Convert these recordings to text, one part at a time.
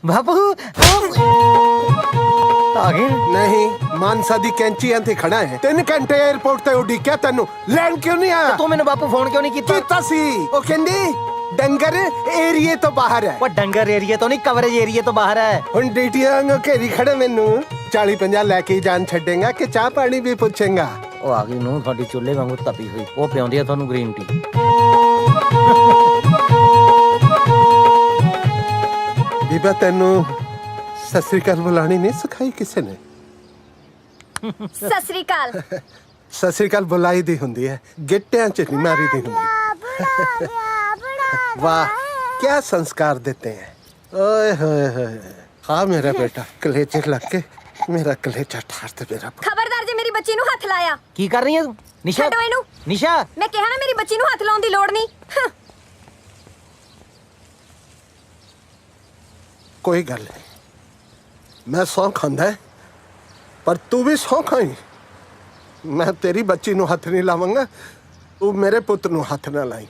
बापू आ गए नहीं मानसा दी कैंचियां ते खड़ा है 3 घंटे एयरपोर्ट ते उड़ीकिया तेनू लैंड क्यों नहीं आया तू मैंने बापू फोन क्यों नहीं किया कीता सी ओ कहंदी डंगर एरिए तो बाहर है वो डंगर एरिया तो नहीं कवरेज एरिया तो बाहर है हुन डीटीआं वांगू घेरी खड़े मैनू 40-50 लेके ही जान छड़ेगा कि चाह पानी भी पूछेगा ਉਹ ਆ ਗਈ ਨੂੰ ਤੁਹਾਡੀ ਚੁੱਲ੍ਹੇ ਵਾਂਗੂ ਤਪੀ ਹੋਈ ਉਹ ਪਿਆਉਂਦੀ ਆ ਤੁਹਾਨੂੰ ਗ੍ਰੀਨ ਟੀ बीबा तेनू सत श्री अकाल बुलानी नहीं सिखाई किसी ने सत श्री अकाल सत श्री अकाल बुलाई दी हुंदी है गिट्टियां च नहीं मारी दी हुंदी वाह क्या संस्कार देते हैं ओए होए होए हाँ मेरा बेटा कलेजे लग के मेरा कलेजा ठार ते मेरा ਖਬਰਦਾਰ ਜੇ ਮੇਰੀ ਬੱਚੀ ਨੂੰ ਹੱਥ ਲਾਇਆ ਕੀ ਕਰ ਰਹੀ ਹੈ ਤੂੰ ਨਿਸ਼ਾ ਛੱਡੋ ਇਹਨੂੰ ਨਿਸ਼ਾ ਮੈਂ ਕਿਹਾ ਨਾ ਮੇਰੀ ਬੱਚੀ ਨੂੰ ਹੱਥ ਲਾਉਣ ਦੀ ਲੋੜ ਨਹੀਂ कोई गल नहीं मैं सौ खांदा है पर तू भी सौ खाई मैं तेरी बच्ची नु हथ नहीं लावांगा तू मेरे पुत नु हथ ना लाई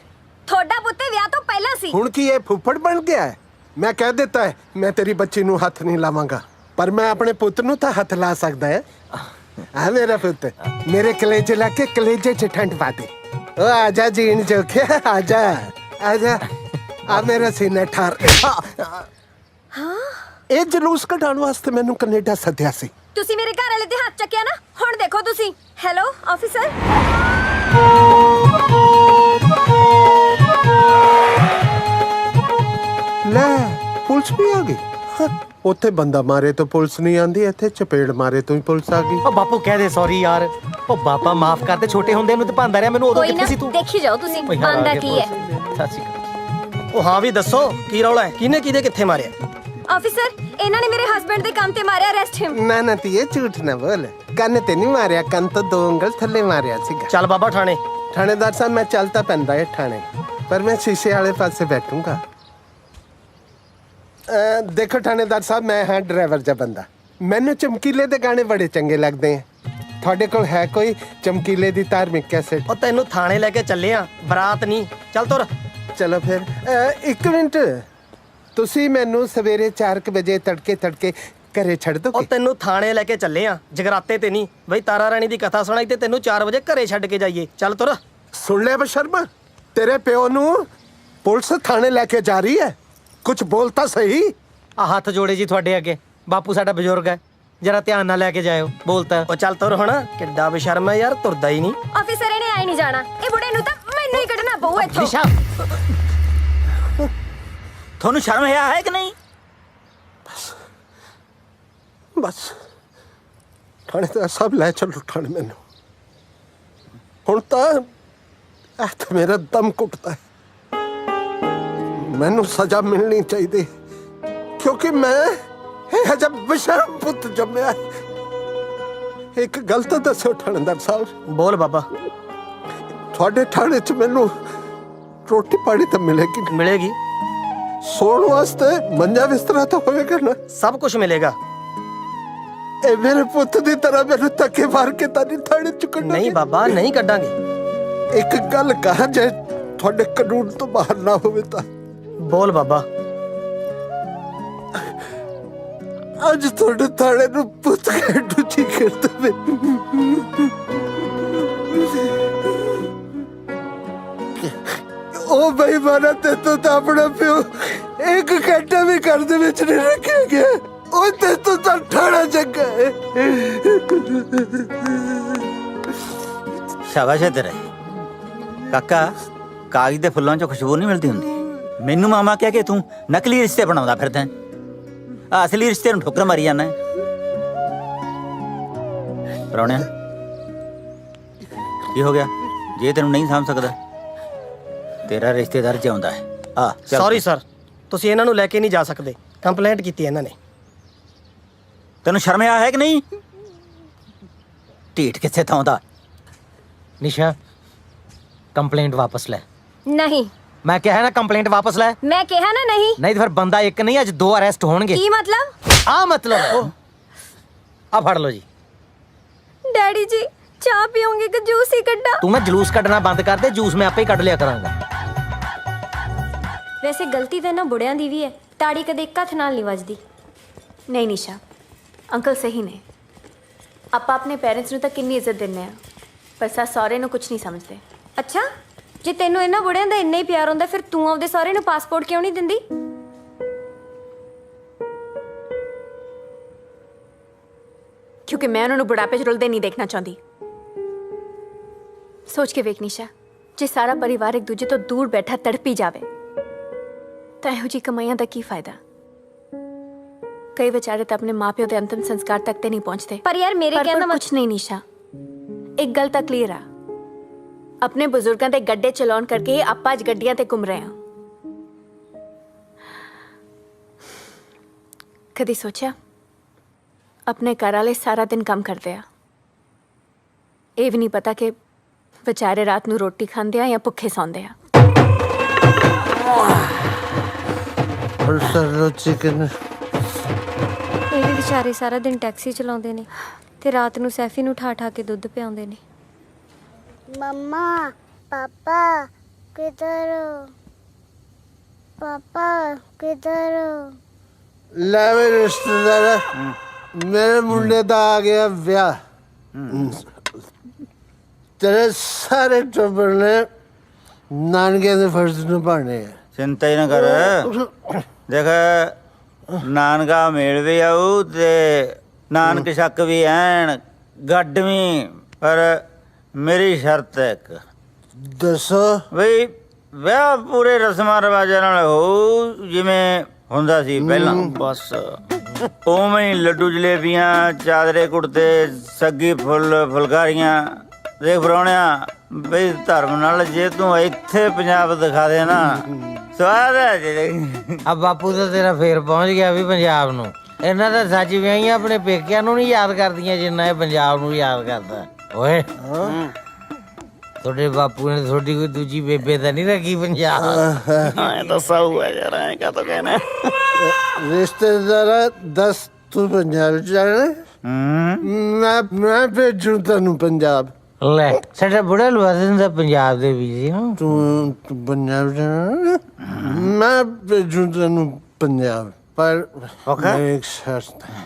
ਤੁਹਾਡਾ ਪੁੱਤ ਵਿਆਹ ਤੋਂ ਪਹਿਲਾਂ ਸੀ हुण की ये फुफड़ बन गया है मैं कह देता है मैं तेरी बच्ची नु हथ नहीं लावांगा पर मैं अपने पुत नु तो हथ ला सकदा है आ मेरा पुत मेरे कलेजे लाके कलेजे च ठंड पा दे ओ आजा जीन जोखे आजा आजा आ मेरा सीना ठार ਇਹ ਜਲੂਸ ਕਢਾਉਣ ਵਾਸਤੇ ਮੈਨੂੰ ਕੈਨੇਡਾ ਸੱਦਿਆ ਸੀ ਤੁਸੀਂ ਮੇਰੇ ਘਰ ਵਾਲੇ ਦੇ ਹੱਥ ਚੱਕਿਆ ਨਾ ਹੁਣ ਦੇਖੋ ਤੁਸੀਂ ਹੈਲੋ ਆਫੀਸਰ ਲੈ ਪੁਲਿਸ ਵੀ ਆ ਗਈ ਉੱਥੇ ਬੰਦਾ ਮਾਰੇ ਤਾਂ ਪੁਲਿਸ ਨਹੀਂ ਆਂਦੀ ਇੱਥੇ ਚਪੇੜ ਮਾਰੇ ਤੋਂ ਹੀ ਪੁਲਿਸ ਆ ਗਈ ਉਹ ਬਾਪੂ ਕਹਿ ਦੇ ਸੌਰੀ ਯਾਰ ਉਹ ਬਾਪਾ ਮਾਫ ਕਰ ਦੇ ਛੋਟੇ ਹੁੰਦੇ ਨੂੰ ਤੇ ਭਾਂਦਾ ਰਿਹਾ ਮੈਨੂੰ ਉਦੋਂ ਕੋਈ ਨਾ ਕਿੱਥੇ ਸੀ ਤੂੰ ਦੇਖੀ ਜਾਓ ਤੁਸੀਂ ਓਏ ਯਾਰ, ਬੰਦਾ ਆ ਗਏ ਕੀ ਹੈ ਪੁਲਿਸ। ਸਤਿ ਸ਼੍ਰੀ ਅਕਾਲ ਉਹ ਹਾਂ ਵੀ ਦੱਸੋ ਕੀ ਰੌਲਾ ਹੈ ਕਿਹਨੇ ਕਿਹਦੇ ਕਿੱਥੇ ਮਾਰਿਆ ਆਫੀਸਰ ਇਹਨਾਂ ਨੇ ਮੇਰੇ ਹਸਬੰਡ ਦੇ ਕੰਮ ਤੇ ਮਾਰਿਆ ਅਰੈਸਟ ਹਿਮ ਨਾ ਨਾ ਤੀ ਇਹ ਝੂਠ ਨਾ ਬੋਲ ਕੰਨ ਤੇ ਨਹੀਂ ਮਾਰਿਆ ਕੰਨ ਤੋਂ 2 ਉਂਗਲ ਥੱਲੇ ਮਾਰਿਆ ਸੀਗਾ ਚੱਲ ਬਾਬਾ ਥਾਣੇ ਥਾਣੇਦਾਰ ਸਾਹਿਬ ਮੈਂ ਚੱਲਤਾ ਪੈਂਦਾ ਹੈ ਥਾਣੇ ਪਰ ਮੈਂ ਸ਼ੀਸ਼ੇ ਵਾਲੇ ਪਾਸੇ ਬੈਠੂੰਗਾ ਦੇਖੋ ਥਾਣੇਦਾਰ ਸਾਹਿਬ ਮੈਂ ਹਾਂ ਡਰਾਈਵਰ ਜਿਹਾ ਬੰਦਾ ਮੈਨੂੰ ਚਮਕੀਲੇ ਦੇ ਗਾਣੇ ਬੜੇ ਚੰਗੇ ਲੱਗਦੇ ਆ ਤੁਹਾਡੇ ਕੋਲ ਹੈ ਕੋਈ ਚਮਕੀਲੇ ਦੀ ਧਾਰਮਿਕ ਕੈਸੇਟ ਉਹ ਤੈਨੂੰ ਥਾਣੇ ਲੈ ਕੇ ਚੱਲੇ ਆ ਬਰਾਤ ਨਹੀਂ ਚੱਲ ਤੁਰ ਚਲੋ ਫਿਰ 1 ਮਿੰਟ ਤੁਸੀਂ ਮੈਨੂੰ ਸਵੇਰੇ 4 ਵਜੇ ਤੜਕੇ ਘਰੇ ਛੱਡ ਉਹ ਦੋਗੇ ਤੈਨੂੰ ਥਾਣੇ ਲੈ ਕੇ ਚੱਲੇ ਆ ਜਗਰਾਤੇ ਤੇ ਨਹੀਂ ਬਈ ਤਾਰਾ ਰਾਣੀ ਦੀ ਕਥਾ ਸੁਣਾਈ ਤੇ ਤੈਨੂੰ 4 ਵਜੇ ਘਰੇ ਛੱਡ ਕੇ ਜਾਈਏ ਚੱਲ ਤੁਰ ਸੁਣ ਲੈ ਬਸ਼ਰਮਾ ਤੇਰੇ ਪਿਓ ਨੂੰ ਪੁਲਿਸ ਥਾਣੇ ਲੈ ਕੇ ਜਾ ਰਹੀ ਹੈ ਕੁਝ ਬੋਲਤਾ ਸਹੀ ਆ ਹੱਥ ਜੋੜੇ ਜੀ ਤੁਹਾਡੇ ਅੱਗੇ ਬਾਪੂ ਸਾਡਾ ਬਜ਼ੁਰਗ ਹੈ ਜਰਾ ਧਿਆਨ ਨਾਲ ਲੈ ਕੇ ਜਾਇਓ ਬੋਲਤਾ ਉਹ ਚੱਲ ਤੁਰ ਹੁਣ ਕਿੱਡਾ ਬੇਸ਼ਰਮ ਹੈ ਯਾਰ ਤੁਰਦਾ ਹੀ ਨਹੀਂ ਆਫੀਸਰ ਇਹਨੇ ਆਈ ਨਹੀਂ ਜਾਣਾ ਇਹ ਬੁੜੇ ਨੂੰ ਤਾਂ ਮੈਨੂੰ ਹੀ ਕੱਢਣਾ ਪਊ ਇੱਥੋਂ ਨਿਸ਼ਾ ਤੁਹਾਨੂੰ ਸ਼ਰਮ ਹੈ ਕਿ ਨਹੀਂ ਬਸ ਥਾਣੇ ਤੇ ਸਭ ਲੈ ਚੱਲੋ ਥਾਣੇ ਮੈਨੂੰ ਹੁਣ ਤਾਂ ਮੇਰਾ ਦਮ ਘੁੱਟਦਾ ਹੈ ਮੈਨੂੰ ਸਜ਼ਾ ਮਿਲਣੀ ਚਾਹੀਦੀ ਕਿਉਂਕਿ ਮੈਂ ਇਹ ਜਬ ਬਸ਼ਰਮ ਪੁੱਤ ਜੰਮਿਆ ਇੱਕ ਗਲਤ ਦੱਸੋ ਥਾਣੇਦਾਰ ਸਾਹਿਬ ਬੋਲ ਬਾਬਾ ਤੁਹਾਡੇ ਥਾਣੇ 'ਚ ਮੈਨੂੰ ਰੋਟੀ ਪਾਣੀ ਤਾਂ ਮਿਲੇਗੀ ਮਿਲੇਗੀ ਸੌਣ ਵਾਸਤੇ ਮੰਜਾ ਬਿਸਤਰਾ ਤਾਂ ਹੋਵੇਗਾ ਨਾ ਸਭ ਕੁਝ ਮਿਲੇਗਾ ਇਹ ਮੇਰੇ ਪੁੱਤ ਦੀ ਤਰ੍ਹਾਂ ਮੈਨੂੰ ਧੱਕੇ ਮਾਰ ਕੇ ਤਾਂ ਨਹੀਂ ਥਾਣੇ 'ਚ ਕੱਢੋਗੇ ਨਹੀਂ ਬਾਬਾ ਨਹੀਂ ਕੱਢਾਂਗੇ ਇੱਕ ਗੱਲ ਕਹਾਂ ਜੇ ਤੁਹਾਡੇ ਕਾਨੂੰਨ ਤੋਂ ਬਾਹਰ ਨਾ ਹੋਵੇ ਤਾਂ ਬੋਲ ਬਾਬਾ ਅੱਜ ਤੁਹਾਡੇ ਥਾਣੇ ਨੂੰ ਪੁੱਤ ਕੱਢੂ ਜੀ ਕਰਦਾ ਮੈਂ ਉਹ ਬੇਈਮਾਨਾ ਤੇ ਤੂੰ ਤਾਂ ਆਪਣਾ ਪਿਓ ਇੱਕ ਘੰਟਾ ਵੀ ਘਰ ਦੇ ਵਿੱਚ ਨਹੀਂ ਰੱਖਿਆ ਗਿਆ ਉਹ ਤੇ ਤੂੰ ਤਾਂ ਠਾਣਾ ਜੱਗਾ ਹੈ शाबाश है तेरे काका कागज दे फुल्लों चों खुशबू नहीं मिलती हुंदी मैनू मामा कह के तू नकली रिश्ते बनाउंदा फिरदा है असली रिश्ते नूं ठोकर मारी जाना परौणिया की हो गया जे तेनू नहीं समझ सकदा तेरा रिश्तेदार जिउंदा है आ चल ਸੌਰੀ ਸਰ ਤੁਸੀਂ ਇਹਨਾਂ ਨੂੰ ਲੈ ਕੇ ਨਹੀਂ ਜਾ ਸਕਦੇ ਕੰਪਲੇਂਟ ਕੀਤੀ ਇਹਨਾਂ ਨੇ तेनू शर्म आ है कि नहीं ढीठ किथे थां दा निशा कंप्लेंट वापस ले ਨਹੀਂ मैं क्या है ना कंप्लेंट वापस ले ਮੈਂ ਕਿਹਾ ਨਾ ਨਹੀਂ नहीं तो फिर बंदा एक नहीं अज 2 अरेस्ट होणगे ਕੀ ਮਤਲਬ आ मतलब आ फड़ लो जी ਡੈਡੀ ਜੀ ਚਾਹ ਪੀਓਗੇ ਕਿ ਜੂਸ ਹੀ ਕੱਢਾਂ तू मैं जलूस कढ़ना बंद कर दे जूस मैं आपे ही कढ़ लिया करांगा ਵੈਸੇ ਗਲਤੀ ਤਾਂ ਇਹਨਾਂ ਬੁੜਿਆਂ ਦੀ ਵੀ ਹੈ, ਤਾੜੀ ਕਦੇ ਇੱਕ ਹੱਥ ਨਾਲ ਨਹੀਂ ਵੱਜਦੀ। ਨਹੀਂ ਨਿਸ਼ਾ, ਅੰਕਲ ਸਹੀ ਨੇ। ਆਪਾਂ ਆਪਣੇ ਪੇਰੈਂਟਸ ਨੂੰ ਤਾਂ ਕਿੰਨੀ ਇੱਜ਼ਤ ਦਿੰਦੇ ਆ, ਪਰ ਸੱਸ ਸਹੁਰੇ ਨੂੰ ਕੁਝ ਨਹੀਂ ਸਮਝਦੇ। ਅੱਛਾ, ਜੇ ਤੈਨੂੰ ਇਹਨਾਂ ਬੁੜਿਆਂ ਦਾ ਇੰਨਾ ਹੀ ਪਿਆਰ ਹੁੰਦਾ, ਫਿਰ ਤੂੰ ਆਪਦੇ ਸਹੁਰੇ ਨੂੰ ਪਾਸਪੋਰਟ ਕਿਉਂ ਨਹੀਂ ਦਿੰਦੀ? ਕਿਉਂਕਿ ਮੈਂ ਉਹਨਾਂ ਨੂੰ ਬੁਢਾਪੇ 'ਚ ਰੁਲਦੇ ਨਹੀਂ ਦੇਖਣਾ ਚਾਹੁੰਦੀ। ਸੋਚ ਕੇ ਵੇਖ ਨਿਸ਼ਾ, ਜੇ ਸਾਰਾ ਪਰਿਵਾਰ ਇੱਕ ਦੂਜੇ ਤੋਂ ਦੂਰ ਬੈਠਾ ਤੜਪੀ ਜਾਵੇ ਤਾਂ ਇਹੋ ਜਿਹੀ ਕਮਾਈਆਂ ਦਾ ਕੀ ਫਾਇਦਾ? ਕਈ ਵਿਚਾਰੇ ਤਾਂ ਆਪਣੇ ਮਾਪਿਓ ਦੇ ਅੰਤਿਮ ਸੰਸਕਾਰ ਤੱਕ ਤੇ ਨਹੀਂ ਪਹੁੰਚਦੇ। ਪਰ ਯਾਰ ਮੇਰੇ ਕਹਿਣ ਦਾ ਕੁਝ ਨਹੀਂ ਨਿਸ਼ਾ, ਇੱਕ ਗੱਲ ਤਾਂ ਕਲੀਅਰ ਆ, ਆਪਣੇ ਬਜ਼ੁਰਗਾਂ ਦੇ ਗੱਡੇ ਚਲਾਉਣ ਕਰਕੇ ਹੀ ਆਪਾਂ ਅੱਜ ਗੱਡੀਆਂ ਤੇ ਘੁੰਮ ਰਹੇ ਹਾਂ। ਕਦੀ ਸੋਚਿਆ ਆਪਣੇ ਘਰ ਵਾਲੇ ਸਾਰਾ ਦਿਨ ਕੰਮ ਕਰਦੇ ਆ, ਇਹ ਵੀ ਨਹੀਂ ਪਤਾ ਕਿ ਵਿਚਾਰੇ ਰਾਤ ਨੂੰ ਰੋਟੀ ਖਾਂਦੇ ਆ ਜਾਂ ਭੁੱਖੇ ਸੌਂਦੇ ਆ। चिकन ਇਹ ਵੀ ਵਿਚਾਰੇ ਸਾਰਾ ਦਿਨ ਟੈਕਸੀ ਚਲਾਉਂਦੇ ਨੇ ਤੇ ਰਾਤ ਨੂੰ ਸੈਫੀ ਨੂੰ ਠਾ ਠਾ ਕੇ ਦੁੱਧ ਪਿਆਉਂਦੇ ਨੇ। मम्मा पापा किधर हो? पापा किधर हो? ਲੈ ਵੇ ਰਿਸ਼ਤੇਦਾਰਾ, ਮੇਰੇ ਮੁੰਡੇ ਦਾ ਆ ਗਿਆ ਵਿਆਹ। ਤੇਰੇ ਸਾਰੇ ਟੱਬਰ ਨੇ ਨਾਨਕੇ ਦੇ ਫਰਜ਼ ਨਿਭਾਉਣੇ ਆ। ਚਿੰਤਾ ਹੀ ਨਾ ਕਰ। ਦੇਖ, ਨਾਨਕਾ ਮੇਲ ਵੀ ਆਊ ਤੇ ਨਾਨਕ ਸ਼ੱਕ ਵੀ ਐਨ ਗੱਡ ਵੀ, ਪਰ ਮੇਰੀ ਸ਼ਰਤ ਹੈ ਇੱਕ, ਦੱਸੋ। ਬਈ ਵਿਆਹ ਪੂਰੇ ਰਸਮਾਂ ਰਿਵਾਜਾਂ ਨਾਲ ਹੋ ਜਿਵੇਂ ਹੁੰਦਾ ਸੀ ਪਹਿਲਾਂ। ਬਸ ਉਵੇਂ ਹੀ ਲੱਡੂ ਜਲੇਬੀਆਂ, ਚਾਦਰੇ ਕੁੜਤੇ, ਸੱਗੀ ਫੁਲਕਾਰੀਆਂ। ਦੇਖ ਪ੍ਰਾਹੁਣਿਆ, ਬਈ ਧਰਮ ਨਾਲ ਜੇ ਤੂੰ ਇੱਥੇ ਪੰਜਾਬ ਦਿਖਾ ਦੇ ਨਾ, ਸਵਾਦ ਹੈ ਜੀ। ਆ ਬਾਪੂ ਤਾਂ ਤੇਰਾ ਫੇਰ ਪਹੁੰਚ ਗਿਆ ਵੀ ਪੰਜਾਬ ਨੂੰ। ਇਹਨਾਂ ਦਾ ਸੱਚ ਵਿਆਹੀਆਂ ਆਪਣੇ ਪੇਕਿਆਂ ਨੂੰ ਨਹੀਂ ਯਾਦ ਕਰਦੀਆਂ ਜਿੰਨਾ ਇਹ ਪੰਜਾਬ ਨੂੰ ਯਾਦ ਕਰਦਾ। ਓਏ ਤੁਹਾਡੇ ਬਾਪੂ ਨੇ ਤੁਹਾਡੀ ਕੋਈ ਦੂਜੀ ਬੇਬੇ ਤਾਂ ਨਹੀਂ ਰੱਖੀ ਪੰਜਾਬ? ਐ ਤਾਂ ਸਾਊ ਹੈ ਯਾਰ, ਐ ਕਾ ਕਹਿਣਾ। ਰਿਸ਼ਤੇਦਾਰਾ ਦੱਸ, ਤੂੰ ਪੰਜਾਬ ਜਾਣਾ? ਮੈਂ ਭੇਜੂ ਤੈਨੂੰ ਪੰਜਾਬ। ਲੈ ਸਾਡਾ ਬੁੜਾ ਲਵਾ ਦਿੰਦਾ ਪੰਜਾਬ ਦੇ ਵੀ। ਤੂੰ ਪੰਜਾਬ ਜਾਣਾ? ਮੈਂ ਭੇਜੂ ਤੈਨੂੰ ਪੰਜਾਬ, ਪਰ ਇੱਕ ਸ਼ਰਤ ਹੈ,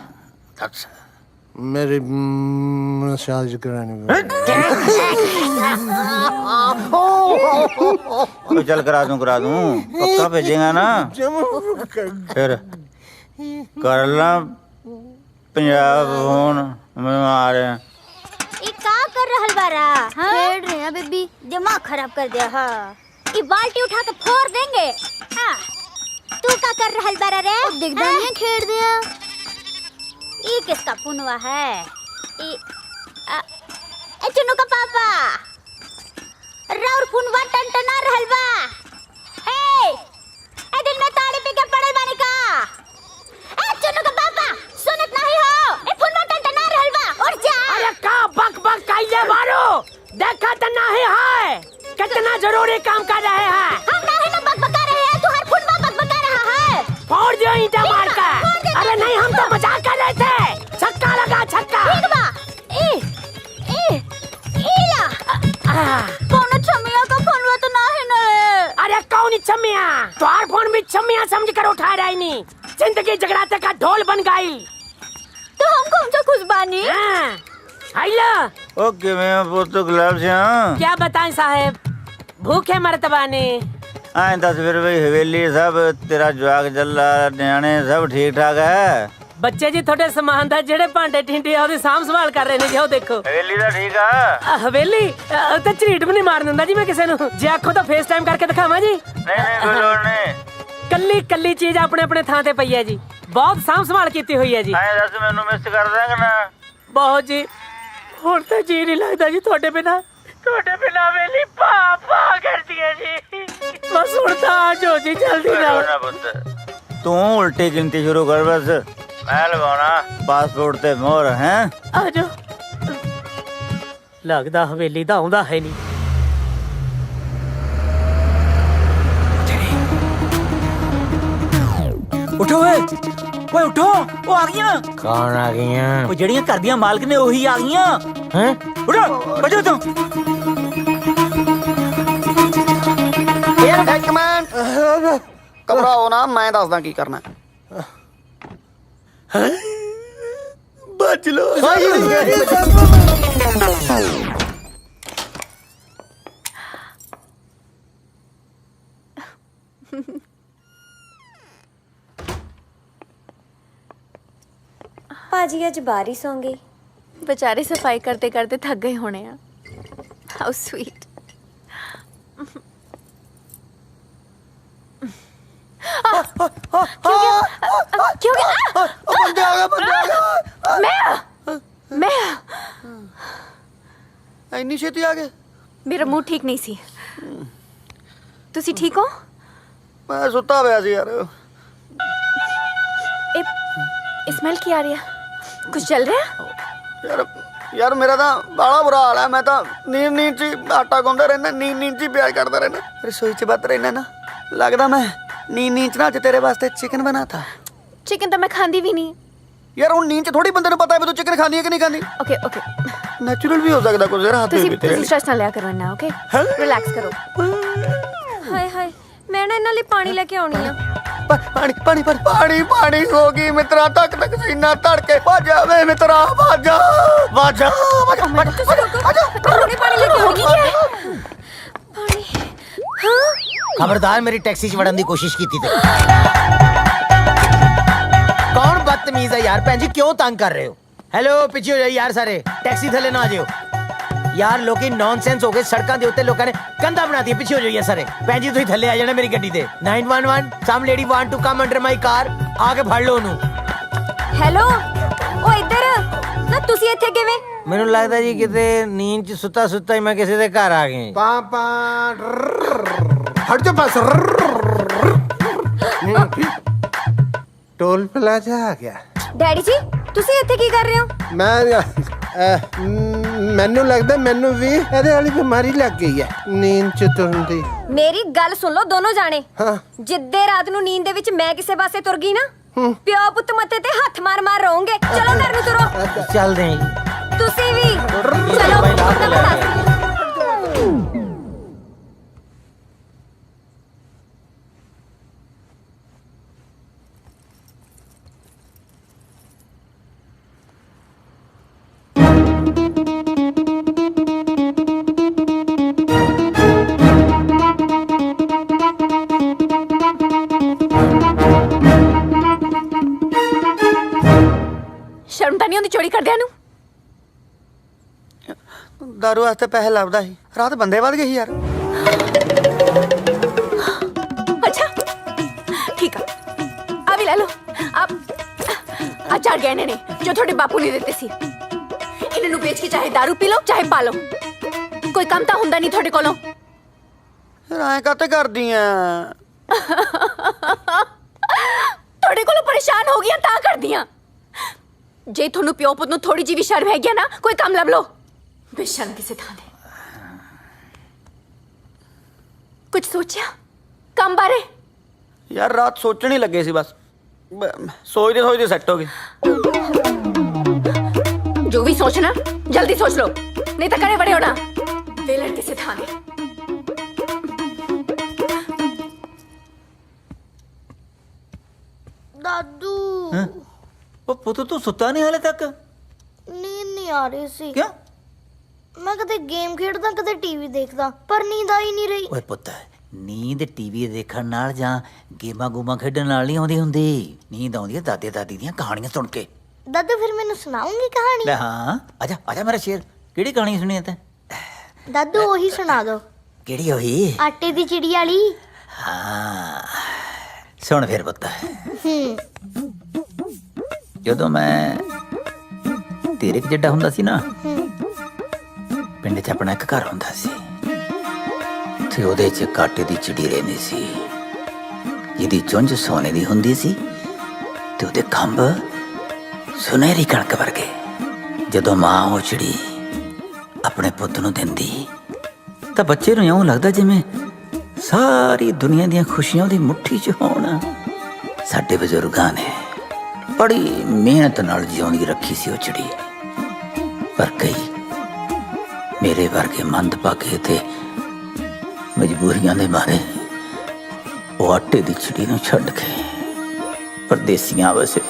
ਮੇਰੀ ਮਸਾਜ ਕਰਾਣੀ। ਚੱਲ ਕਰਾ ਦੂੰ ਪੱਕਾ ਭੇਜੇਗਾ ਨਾ? ਫਿਰ ਕਰ ਲਾ ਪੰਜਾਬ ਹੁਣ, मैं आ रहे हैं। ये का कर रहल बारा? खेल रहे हैं बेबी, दिमाग खराब कर दिया। हाँ, ये बाल्टी उठा के फोड़ देंगे। हाँ, तू का कर रहल बारा रे? दिग्दानिया खेल दिया। ये किसका पुनवा है? ए चुन्नू का पापा, राउर पुनवा टनटना रहल बा। ए दिल में ताली पी के पड़ल बानी का? ए चुन्नू का पापा, सुनत नहीं हो? ए पुनवा टनटना रहल बा। उठ जा। अरे का बक बक काइले मारो, देखा तो नहीं है कितना जरूरी काम कर रहे हैं। हम नहीं ना बकबका रहे हैं, तू हर पुनवा बकबका रहा है। फोड़ दियो ईंटा मार कर। अरे नहीं, हम तो मजाक कर रहे थे। छक्का लगा, छक्का। ठीक बा। ला कौन छमिया का फोनवा तो नहीं ना है। अरे कौन छमिया? तुम्हार फोन भी छमिया समझ कर उठा रही नहीं। जिंदगी जगराते का ढोल बन गई। तो हम कौन सा खुश बानी? आइला ओके, मैं पुत गुलाब से हाँ। क्या बताएं साहब, भूखे मरतबा ने। आए दस फिर भाई हवेली सब तेरा जवाक जल्ला न्याणे सब ठीक ठाक है? ਬੱਚੇ ਜੀ ਤੁਹਾਡੇ ਸਮਾਨ ਦਾ ਜਿਹੜੇ ਭਾਂਡੇ ਠਿੰਡੇ ਆ ਉਹਦੀ ਸਾਂਭ ਸੰਭਾਲ ਕਰ ਰਹੇ ਨੇ ਜੀ। ਉਹ ਦੇਖੋ हवेली तो ठीक है। ਹਵੇਲੀ ਤੇ ਝਰੀਟ ਵੀ ਨਹੀਂ ਮਾਰ ਦਿੰਦਾ ਜੀ ਮੈਂ ਕਿਸੇ ਨੂੰ। ਜੇ ਆਖੋ ਤਾਂ ਫੇਸ ਟਾਈਮ ਕਰਕੇ ਦਿਖਾਵਾਂ ਜੀ। नहीं कोई लोड़ नहीं। ਕੱਲੀ ਕੱਲੀ ਚੀਜ਼ ਆਪਣੇ ਆਪਣੇ ਥਾਂ ਤੇ ਪਈ ਹੈ ਜੀ, ਬਹੁਤ ਸਾਂਭ ਸੰਭਾਲ ਕੀਤੀ ਹੋਈ ਹੈ ਜੀ। आए दस मैनू मिस कर देंगे ना? ਬਹੁਤ ਜੀ, ਹੁਣ ਤਾਂ ਜੀ ਨਹੀਂ ਲੱਗਦਾ ਜੀ ਤੁਹਾਡੇ ਬਿਨਾ। ਤੁਹਾਡੇ ਬਿਨਾ ਹਵੇਲੀ ਪਾਪਾ ਕਰਦੀ ਹੈ ਜੀ। ਬਸ ਹੁਣ ਤਾਂ ਆ ਜਾਓ ਜੀ, ਜਲਦੀ ਨਾਲ। ना पुत, तू उल्टी गिनती शुरू कर बस। मैं लगाना पासपोर्ट ते मोहर हैं। ਆ ਜਾਓ। ਲੱਗਦਾ ਹਵੇਲੀ ਦਾ ਆਉਂਦਾ ਹੈ ਨਹੀਂ। उठो ओए उठो, वो आ गईयां। कौन आ गईयां? वो जड़ियां कर दियां मालिक ने वही आ गईयां। हैं? उठो बचो तुम। ਘਬਰਾਓ ਨਾ, ਮੈਂ ਦੱਸਦਾ ਕੀ ਕਰਨਾ। ਬਚ ਲੋ। ਭਾਜੀ ਅੱਜ ਬਾਹਰ ਸੌਂ ਗਏ। बेचारे सफाई करते करते थक गए होने हैं। How sweet. क्यों गया? बंदे आ गए। मैं ਇੰਨੀ ਛੇਤੀ ਆ ਗਏ? मेरा मूड ठीक नहीं सी। तुसी ठीक हो? ਮੈਂ ਸੁੱਤਾ ਪਿਆ ਸੀ ਯਾਰ। स्मेल की आ रही है? कुछ चल रहा है? ਯਾਰ ਮੇਰਾ ਤਾਂ ਬਾਲਾ ਬੁਰਾ ਹਾਲ ਹੈ। ਮੈਂ ਤਾਂ ਨੀਂਦ 'ਚ ਹੀ ਆਟਾ ਗੁੰਨਦਾ ਰਹਿਣਾ, ਨੀਂਦ 'ਚ ਹੀ ਪਿਆਜ਼ ਕੱਟਦਾ ਰਹਿਣਾ, ਰਸੋਈ 'ਚ ਵੱਧ ਰਹਿਣਾ ਨਾ। ਲੱਗਦਾ ਮੈਂ ਨੀਂਦ 'ਚ ਨਾ ਅੱਜ ਤੇਰੇ ਵਾਸਤੇ ਚਿਕਨ ਬਣਾਤਾ। चिकन तो मैं खाती भी नहीं। ਯਾਰ ਹੁਣ ਨੀਂਦ 'ਚ ਥੋੜੀ ਬੰਦੇ ਨੂੰ ਪਤਾ ਹੈ ਵੀ ਤੂੰ ਚਿਕਨ ਖਾਂਦੀ ਹੈ ਕਿ ਨਹੀਂ ਖਾਂਦੀ। ओके ओके ਨੈਚੁਰਲ ਵੀ ਹੋ ਸਕਦਾ ਕੁਝ ਯਾਰ, ਹੱਥ ਵੀ ਤੇਰੇ। तुसी स्ट्रेस ना लिया करो ना। ओके रिलैक्स करो। ਹਾਏ ਹਾਏ ਮੈਂ ਨਾ ਇਹਨਾਂ ਲਈ ਪਾਣੀ ਲੈ ਕੇ ਆਉਣੀ ਆ। ਪਾਣੀ ਪਾਣੀ ਪਾਣੀ ਪਾਣੀ ਹੋ ਗਈ ਮਿੱਤਰਾ, ਤੱਕ ਤੱਕ ਸੀਨਾ ਧੜਕੇ। ਭਾਜਾ ਵੇ ਮਿੱਤਰਾ, ਭਾਜਾ ਭਾਜਾ ਹੁਣੇ ਪਾਣੀ ਲੈ ਕੇ ਆਉਣੀ ਹੈ। ਪਾਣੀ। ਹਾਂ ਖਬਰਦਾਰ ਮੇਰੀ ਟੈਕਸੀ 'ਚ ਵੜਨ ਦੀ ਕੋਸ਼ਿਸ਼ ਕੀਤੀ ਤੇ ਕੌਣ ਬਦਤਮੀਜ਼ ਹੈ ਯਾਰ। ਭੈਣ ਜੀ ਕਿਉਂ ਤੰਗ ਕਰ ਰਹੇ ਹੋ? ਹੈਲੋ ਪਿੱਛੇ ਹੋ ਜਾਓ ਯਾਰ ਸਾਰੇ, ਟੈਕਸੀ ਥੱਲੇ ਨਾ ਆ ਜਿਓ ਯਾਰ। ਲੋਕੀ ਨੌਨਸੈਂਸ ਹੋ ਗਏ, ਸੜਕਾਂ ਦੇ ਉੱਤੇ ਲੋਕਾਂ ਨੇ ਕੰਧਾਂ ਬਣਾਤੀਆਂ। ਪਿੱਛੇ ਹੋ ਜਾਓ ਯਾਰ ਸਾਰੇ। ਭੈਣ ਜੀ ਤੁਸੀਂ ਥੱਲੇ ਆ ਜਾਣਾ ਮੇਰੀ ਗੱਡੀ ਤੇ। 911 some lady want to come under my car. ਆ ਕੇ ਫੜ ਲਓ ਉਹਨੂੰ। ਹੈਲੋ ਉਹ ਇੱਧਰ ਨਾ, ਤੁਸੀਂ ਇੱਥੇ ਕਿਵੇਂ? ਮੈਨੂੰ ਲੱਗਦਾ ਜੀ ਕਿਤੇ ਨੀਂਦ 'ਚ ਸੁੱਤਾ ਸੁੱਤਾ ਹੀ ਮੈਂ ਕਿਸੇ ਦੇ ਘਰ ਆ ਗਈ। पापा हट जा बस। टोल प्लाजा आ गया। ਡੈਡੀ ਜੀ ਤੁਸੀਂ ਇੱਥੇ ਕੀ ਕਰ ਰਹੇ ਹੋ? ਮੈਨੂੰ ਲੱਗਦਾ ਮੈਨੂੰ ਵੀ ਇਹਦੇ ਵਾਲੀ ਬਿਮਾਰੀ ਲੱਗ ਗਈ ਹੈ, ਨੀਂਦ ਚ ਤੁਰਨ ਦੀ। ਮੇਰੀ ਗੱਲ ਸੁਣ ਲਓ ਦੋਨੋਂ ਜਾਣੇ। ਹਾਂ। ਜਿੱਦੇ ਰਾਤ ਨੂੰ ਨੀਂਦ ਦੇ ਵਿੱਚ ਮੈਂ ਕਿਸੇ ਪਾਸੇ ਤੁਰ ਗਈ ਨਾ, ਪਿਓ ਪੁੱਤ ਮੱਥੇ ਤੇ ਹੱਥ ਮਾਰ ਮਾਰ ਰਹੋਗੇ। ਚਲੋ ਘਰ ਨੂੰ ਤੁਰੋ। ਚੱਲਦੇ ਆਂ ਜੀ। ਤੁਸੀਂ ਵੀ ਚਲੋ। शर्म तो नहीं आती चोरी करदियां नूं? ਦਾਰੂ ਵਾਸਤੇ ਪੈਸੇ ਲੱਭਦਾ ਸੀ, ਰਾਤ ਬੰਦੇ ਵੱਧ ਗਏ ਸੀ ਯਾਰ। अच्छा ठीक है, अभी ले लो। अब आ 4 गहने ने जो थोड़े बापू ने देते सी। इन्हों बेच के चाहे दारू पी लो चाहे पा लो, कोई काम तो हुंदा नहीं थोड़े कोलों। ਫਿਰ ਐਂ ਕਾਤੇ ਕਰਦੀ ਆ? थोड़े कोलों परेशान हो गया ता कर दिया। जे थोनू प्यो पुत नूं थोड़ी जी भी शर्म है गया ना, कोई काम लब लो। बेशर्म किसे था दे। कुछ सोचा काम बारे? ਯਾਰ ਰਾਤ ਸੋਚਣ ਹੀ ਲੱਗੇ ਸੀ ਬਸ, ਸੋਚਦੇ ਸੋਚਦੇ ਸੈੱਟ ਹੋ ਗਏ। जो भी सोचना जल्दी सोच लो, नहीं तो करे बड़े होना। वेलर किसे था दे। दादू ਉਹ ਪੁੱਤ ਤੂੰ ਸੁੱਤਾ ਨਹੀਂ ਹਾਲੇ ਤੱਕ? नींद नहीं आ रही सी। ਕਿਉਂ? मैं कदे गेम खेडदा कदे टीवी देखदा, पर नींद आ ही नहीं रही। ਓਏ ਪੁੱਤ, ਨੀਂਦ ਟੀਵੀ ਦੇਖਣ ਨਾਲ ਜਾਂ ਗੇਮਾਂ ਗੂਮਾਂ ਖੇਡਣ ਨਾਲ ਨਹੀਂ ਆਉਂਦੀ ਹੁੰਦੀ। ਨੀਂਦ ਆਉਂਦੀ ਹੈ ਦਾਦੇ ਦਾਦੀ ਦੀਆਂ ਕਹਾਣੀਆਂ ਸੁਣ ਕੇ। दादू फिर मैनू सुनाऊंगी कहानी? ਲੈ ਹਾਂ, ਆਜਾ ਆਜਾ ਮੇਰਾ ਸ਼ੇਰ। ਕਿਹੜੀ ਕਹਾਣੀ ਸੁਣੀ ਹੈ ਤੈਂ? दादू वही सुना दो, ਕਿਹੜੀ ਹੋਈ? आटे दी चिड़ी वाली। ਹਾਂ ਸੁਣ ਫਿਰ ਪੁੱਤ। ਜਦੋਂ ਮੈਂ ਤੇਰੇ ਕੁ ਜਿੱਡਾ ਹੁੰਦਾ ਸੀ ਨਾ, ਪਿੰਡ 'ਚ ਆਪਣਾ ਇੱਕ ਘਰ ਹੁੰਦਾ ਸੀ ਤੇ ਉਹਦੇ 'ਚ ਕਾਟੇ ਦੀ ਚਿੜੀ ਰਹਿੰਦੀ ਸੀ, ਜਿਹਦੀ ਚੁੰਝ ਸੋਨੇ ਦੀ ਹੁੰਦੀ ਸੀ ਤੇ ਉਹਦੇ ਖੰਭ ਸੁਨਹਿਰੀ ਕਣਕ ਵਰਗੇ। ਜਦੋਂ ਮਾਂ ਉਹ ਚਿੜੀ ਆਪਣੇ ਪੁੱਤ ਨੂੰ ਦਿੰਦੀ ਤਾਂ ਬੱਚੇ ਨੂੰ ਇਉਂ ਲੱਗਦਾ ਜਿਵੇਂ ਸਾਰੀ ਦੁਨੀਆ ਦੀਆਂ ਖੁਸ਼ੀਆਂ ਉਹਦੀ ਮੁੱਠੀ 'ਚ ਹੋਣ। ਸਾਡੇ ਬਜ਼ੁਰਗਾਂ ਨੇ ਬੜੀ ਮਿਹਨਤ ਨਾਲ ਜਿਉਂਦੀ ਰੱਖੀ ਸੀ ਉਹ ਚਿੜੀ, ਪਰ ਕਈ ਮੇਰੇ ਵਰਗੇ ਮੰਦਭਾਗੇ ਤੇ ਮਜਬੂਰੀਆਂ ਦੇ ਮਾਰੇ ਉਹ ਆਟੇ ਦੀ ਚਿੜੀ ਨੂੰ ਛੱਡ ਕੇ ਪਰਦੇਸੀਆਂ ਵਸੇ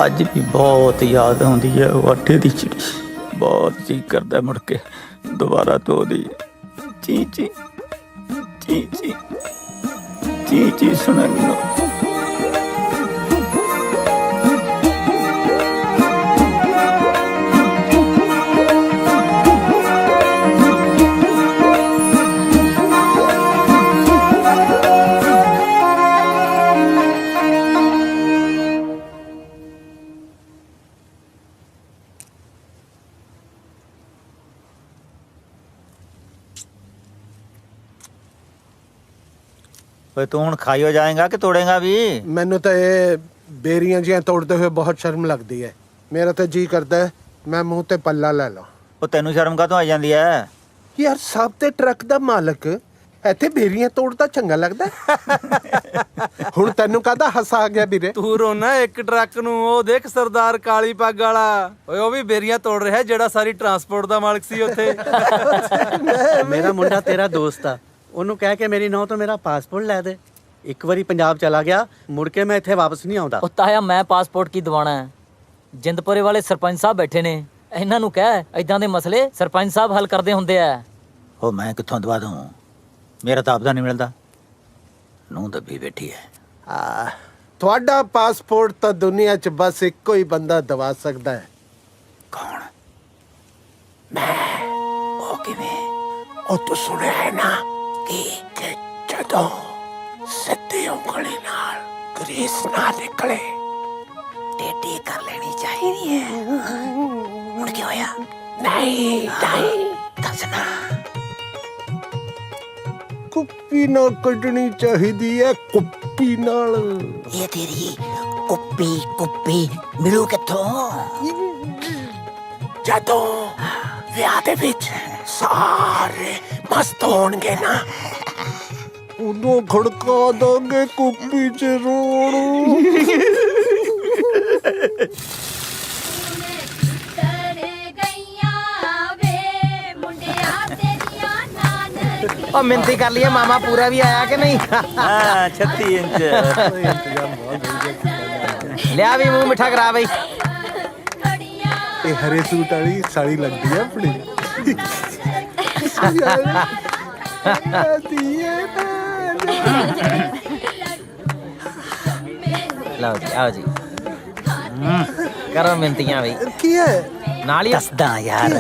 ਅੱਜ ਵੀ ਬਹੁਤ ਯਾਦ ਆਉਂਦੀ ਹੈ ਉਹ ਆਟੇ ਦੀ ਚਿੜੀ। ਬਹੁਤ ਜੀ ਕਰਦਾ ਮੁੜ ਕੇ ਦੁਬਾਰਾ ਤੋਂ ਉਹਦੀ ਚੀ ਚੀ ਚੀ ਚੀ ਚੀ ਚੀ ਸੁਣਨ ਨੂੰ। ਓਏ ਤੂੰ ਹੁਣ ਖਾਈਓ ਜਾਏਗਾ ਕਿ ਤੋੜੇਗਾ ਵੀ? ਮੈਨੂੰ ਤਾਂ ਇਹ ਬੇਰੀਆਂ ਜੀਆਂ ਤੋੜਦੇ ਹੋਏ ਬਹੁਤ ਸ਼ਰਮ ਲੱਗਦੀ ਹੈ। ਮੇਰਾ ਤਾਂ ਜੀ ਕਰਦਾ ਹੈ ਮੈਂ ਮੂੰਹ ਤੇ ਪੱਲਾ ਲੈ ਲਾਂ। ਉਹ ਤੈਨੂੰ ਸ਼ਰਮ ਕਾਹਤੋਂ ਆ ਜਾਂਦੀ ਐ? ਯਾਰ ਸਭ ਤੇ ਟਰੱਕ ਦਾ ਮਾਲਕ ਇੱਥੇ ਬੇਰੀਆਂ ਤੋੜਦਾ ਚੰਗਾ ਲੱਗਦਾ ਹੁਣ ਤੈਨੂੰ ਕਾਹਦਾ ਹਾਸਾ ਆ ਗਿਆ ਵੀਰੇ? ਤੂੰ ਰੋਣਾ ਇੱਕ ਟਰੱਕ ਨੂੰ, ਉਹ ਦੇਖ ਸਰਦਾਰ ਕਾਲੀ ਪੱਗ ਵਾਲਾ, ਓਏ ਉਹ ਵੀ ਬੇਰੀਆਂ ਤੋੜ ਰਿਹਾ ਜਿਹੜਾ ਸਾਰੀ ਟਰਾਂਸਪੋਰਟ ਦਾ ਮਾਲਕ ਸੀ ਉੱਥੇ। ਮੇਰਾ ਮੁੰਡਾ ਤੇਰਾ ਦੋਸਤ ਆ, ਉਹਨੂੰ ਕਹਿ ਕੇ ਮੇਰੀ ਨੌਂ ਤੋਂ ਮੇਰਾ ਪਾਸਪੋਰਟ ਲੈ ਦੇ। ਇੱਕ ਵਾਰੀ ਪੰਜਾਬ ਚਲਾ ਗਿਆ, ਮੁੜ ਕੇ ਮੈਂ ਇੱਥੇ ਵਾਪਸ ਨਹੀਂ ਆਉਂਦਾ। ਉਹ ਤਾਇਆ ਮੈਂ ਪਾਸਪੋਰਟ ਕੀ ਦਵਾਣਾ ਹੈ? ਜਿੰਦਪੁਰੇ ਵਾਲੇ ਸਰਪੰਚ ਸਾਹਿਬ ਬੈਠੇ ਨੇ, ਇਹਨਾਂ ਨੂੰ ਕਹਿ ਏਦਾਂ ਦੇ ਮਸਲੇ ਸਰਪੰਚ ਸਾਹਿਬ ਹੱਲ ਕਰਦੇ ਹੁੰਦੇ ਆ। ਉਹ ਮੈਂ ਕਿੱਥੋਂ ਦਵਾ ਦੂੰ? ਮੇਰਾ ਤਾਂ ਆਪਦਾ ਨਹੀਂ ਮਿਲਦਾ। ਨੂੰ ਦੱਬੀ ਬੈਠੀ ਹੈ। ਤੁਹਾਡਾ ਪਾਸਪੋਰਟ ਤਾਂ ਦੁਨੀਆ 'ਚ ਬਸ ਇੱਕੋ ਹੀ ਬੰਦਾ ਦਵਾ ਸਕਦਾ ਹੈ। ਕੌਣ? ਮੈਂ। ਉਹ ਕਿਵੇਂ? ਉਹ ਤੂੰ ਸੁਣਿਆ ਹੈ ਨਾ ਕਿ ਜਦੋਂ ਸਿੱਧੀ ਉਂਗਲੀ ਨਾਲ ਗਰੀਸ ਨਾ ਨਿਕਲੇ ਟੇਢੀ ਕਰ ਲੈਣੀ ਚਾਹੀਦੀ ਹੈ। ਹੁਣ ਕੀ ਹੋਇਆ? ਨਹੀਂ ਦੱਸਣਾ। ਕੁੱਪੀ ਨਾਲ ਕੱਢਣੀ ਚਾਹੀਦੀ ਹੈ, ਕੁੱਪੀ ਨਾਲ। ਇਹ ਤੇਰੀ ਕੁੱਪੀ ਮਿਲੂ ਕਿੱਥੋਂ? ਜਦੋਂ ਵਿਆਹ ਦੇ ਵਿੱਚ ਸਾਰੇ ਮਸਤ ਹੋਣਗੇ ਨਾ, ਉਦੋਂ ਖੜਕਾ ਦੋਗੇ ਕੁੱਪੀ 'ਚ ਰੋਣ। ਉਹ ਮਿੰਤੀ ਕਰ ਲਈਏ ਮਾਮਾ ਪੂਰਾ ਵੀ ਆਇਆ ਕਿ ਨਹੀਂ? ਹਾਂ 36 ਇੰਚ। ਲਿਆ ਵੀ ਮੂੰਹ ਮਿੱਠਾ ਕਰਾ ਬਈ। ਇਹ ਹਰੇ ਸੂਟ ਵਾਲੀ ਸਾੜੀ ਲੱਗਦੀ ਹੈ ਆਪਣੀ। ਲਓ ਜੀ ਆਓ ਜੀ। ਕਰੋ ਮਿੰਤੀਆਂ ਬਈ। ਕੀ ਹੈ? ਨਾਲ ਹੀ ਦੱਸਦਾ ਯਾਰ।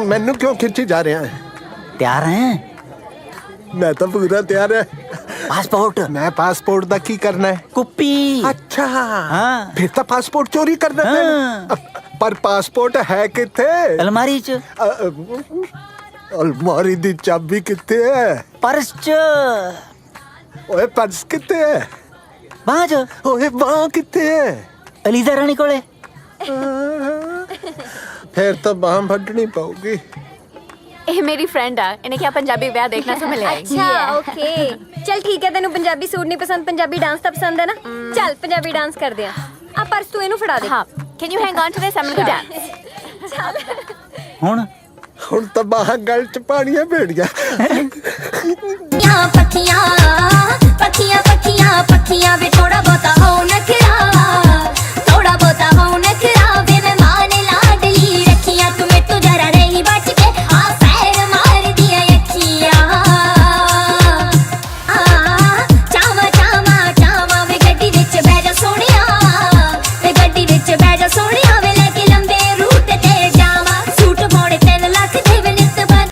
ਮੈਨੂੰ ਕਿਉਂ ਖਿੱਚੀ ਜਾ ਰਿਹਾ ਹੈ? ਤਿਆਰ ਹੈ? ਮੈਂ ਤਾਂ ਪੂਰਾ ਤਿਆਰ ਹੈ। ਪਾਸਪੋਰਟ? ਮੈਂ ਪਾਸਪੋਰਟ ਦਾ ਕੀ ਕਰਨਾ ਹੈ? ਕੁੱਪੀ। ਅੱਛਾ ਹਾਂ। ਫਿਰ ਤਾਂ ਪਾਸਪੋਰਟ ਚੋਰੀ ਕਰਨਾ ਪੈਣਾ। ਪਰ ਪਾਸਪੋਰਟ ਹੈ ਕਿੱਥੇ? ਅਲਮਾਰੀ 'ਚ। ਅਲਮਾਰੀ ਦੀ ਚਾਬੀ ਕਿੱਥੇ ਹੈ? ਪਰਸ 'ਚ। ਓਏ ਪਰਸ ਕਿੱਥੇ ਹੈ? ਬਾਂਹ 'ਚ। ਓਏ ਬਾਂਹ ਕਿੱਥੇ ਹੈ? ਅਲੀਜ਼ਾ ਰਾਣੀ ਕੋਲੇ। ਫਿਰ ਤਾਂ ਬਾਂਹ ਵੱਢਣੀ ਪਊਗੀ। ਇਹ ਮੇਰੀ ਫਰੈਂਡ ਆ, ਇਹਨੇ ਕਿਹਾ ਪੰਜਾਬੀ ਵਿਆਹ ਦੇਖਣਾ ਸੋ ਮਿਲ ਆਏਗੀ। ਅੱਛਾ ਓਕੇ ਚਲ ਠੀਕ ਹੈ। ਤੈਨੂੰ ਪੰਜਾਬੀ ਸੂਟ ਨਹੀਂ ਪਸੰਦ, ਪੰਜਾਬੀ ਡਾਂਸ ਤਾਂ ਪਸੰਦ ਹੈ ਨਾ? ਚੱਲ ਪੰਜਾਬੀ ਡਾਂਸ ਕਰਦੇ ਆ। ਆ ਪਰਸ ਤੂੰ ਇਹਨੂੰ ਫੜਾ ਦੇ। ਹਾਂ, can you hang on to this? I'm going to dance. ਹੁਣ ਤਾਂ ਬਾਹਾਂ ਗਲ 'ਚ ਪਾਣੀਆਂ ਭੇੜੀਆਂ। ਪੱਖੀਆਂ ਪੱਖੀਆਂ ਪੱਖੀਆਂ ਪੱਖੀਆਂ ਵੇ ਥੋੜਾ ਬਹੁਤਾ ਹੋ ਨਖਰਾ, ਥੋੜਾ ਬਹੁਤਾ ਹੋ ਨਖਰਾ ਵੇ ਮੈਂ ਮਾਨ ਲਾਡਲੀ ਰੱਖੀਆਂ ਤੂੰ ਮੈਨੂੰ ਜਰਾ ਰਹੀ ਬਚ ਕੇ ਆ ਪੈਰ ਮਾਰ ਦੀਆਂ ਅੱਖੀਆਂ। ਚਾਵਾ ਚਾਵਾ ਚਾਵਾ ਵੇ ਗੱਡੀ ਵਿੱਚ ਬਹਿ ਜਾ ਸੋਹਣਿਆ, ਵੇ ਗੱਡੀ ਵਿੱਚ ਬਹਿ ਜਾ ਸੋਹਣਿਆ ਵੇ ਲੈ ਕੇ ਲੰਬੇ ਰੂਟ ਤੇ ਜਾਵਾਂ, ਸੂਟ ਮੋੜੇ 3 ਲੱਖ ਦੇ ਵੇ ਨਿੱਤ ਬਨ।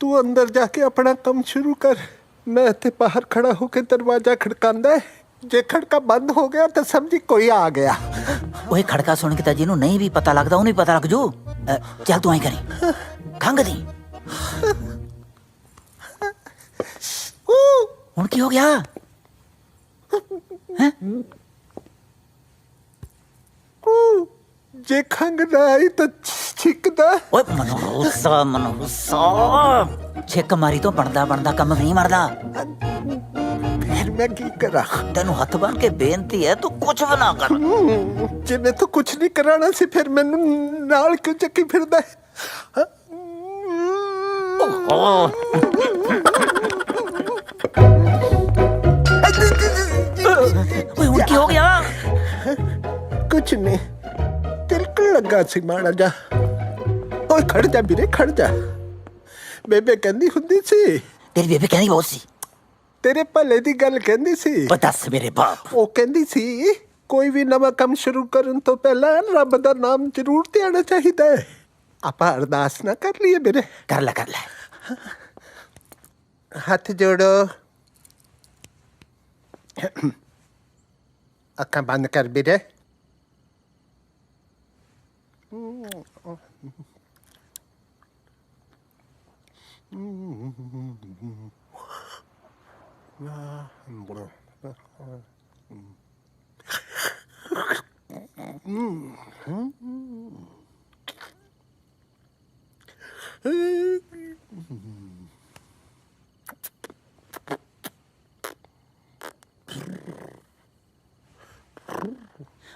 ਤੂੰ ਅੰਦਰ ਜਾ ਕੇ ਆਪਣਾ ਕੰਮ ਸ਼ੁਰੂ ਕਰ। ਮੈਂ ਇੱਥੇ ਬਾਹਰ ਖੜਾ ਹੋ ਕੇ ਦਰਵਾਜ਼ਾ ਖੜਕਾਉਂਦਾ ਹੈ। ਜੇ ਖੜਕਾ ਬੰਦ ਹੋ ਗਿਆ ਤਾਂ ਸਮਝੀ ਕੋਈ ਆ ਗਿਆ। ਓਏ ਖੜਕਾ ਸੁਣ ਕੇ ਤਾਂ ਜਿਹਨੂੰ ਨਹੀਂ ਵੀ ਪਤਾ ਲੱਗਦਾ ਉਹਨੂੰ ਵੀ ਪਤਾ ਲੱਗ ਜੂ। ਚੱਲ ਤੂੰ ਐਂ ਕਰੀ, ਖੰਗ ਦੀ। ਹੁਣ ਕੀ ਹੋ ਗਿਆ? ਜੇ ਖੰਗ ਨਾ ਆਈ ਤਾਂ ਛਿੱਕਦਾ। ਓਏ ਮਨੋਸਾ ਛਿੱਕ ਮਾਰੀ ਤੋਂ ਬਣਦਾ ਕੰਮ ਨਹੀਂ ਮਰਦਾ। ਫਿਰ मैं की करा ਤੈਨੂੰ ਹੱਥ ਬੰਨ ਕੇ ਬੇਨਤੀ ਹੈ ਤੂੰ ਕੁਝ ਵੀ ਨਾ ਕਰ जे मैं तो कुछ नहीं कराना सी फिर मैनू नाल क्यों चक्की फिरदा है ਓਏ ਹੁਣ ਕੀ ਹੋ ਗਿਆ कुछ नहीं तिलकन लगा सी माड़ा जा ओए खड़ जा ਵੀਰੇ खड़ जा बेबे कहंदी हुंदी सी ਤੇਰੀ ਬੇਬੇ ਕਹਿੰਦੀ ਬਹੁਤ ਸੀ तेरे भले दी गल कहंदी सी ਦੱਸ ਮੇਰੇ ਬਾਪ ਉਹ ਕਹਿੰਦੀ ਸੀ ਕੋਈ ਵੀ ਨਵਾਂ ਕੰਮ ਸ਼ੁਰੂ ਕਰਨ ਤੋਂ ਪਹਿਲਾਂ ਰੱਬ ਦਾ ਨਾਮ ਜ਼ਰੂਰ ਤੇ ਆਣਾ ਚਾਹੀਦਾ ਹੈ ਆਪਾਂ ਅਰਦਾਸ ਨਾ ਕਰ ਲਈਏ ਵੀਰੇ ਕਰ ਲੈ ਹੱਥ ਜੋੜੋ ਅੱਖਾਂ ਬੰਦ ਕਰ ਵੀਰੇ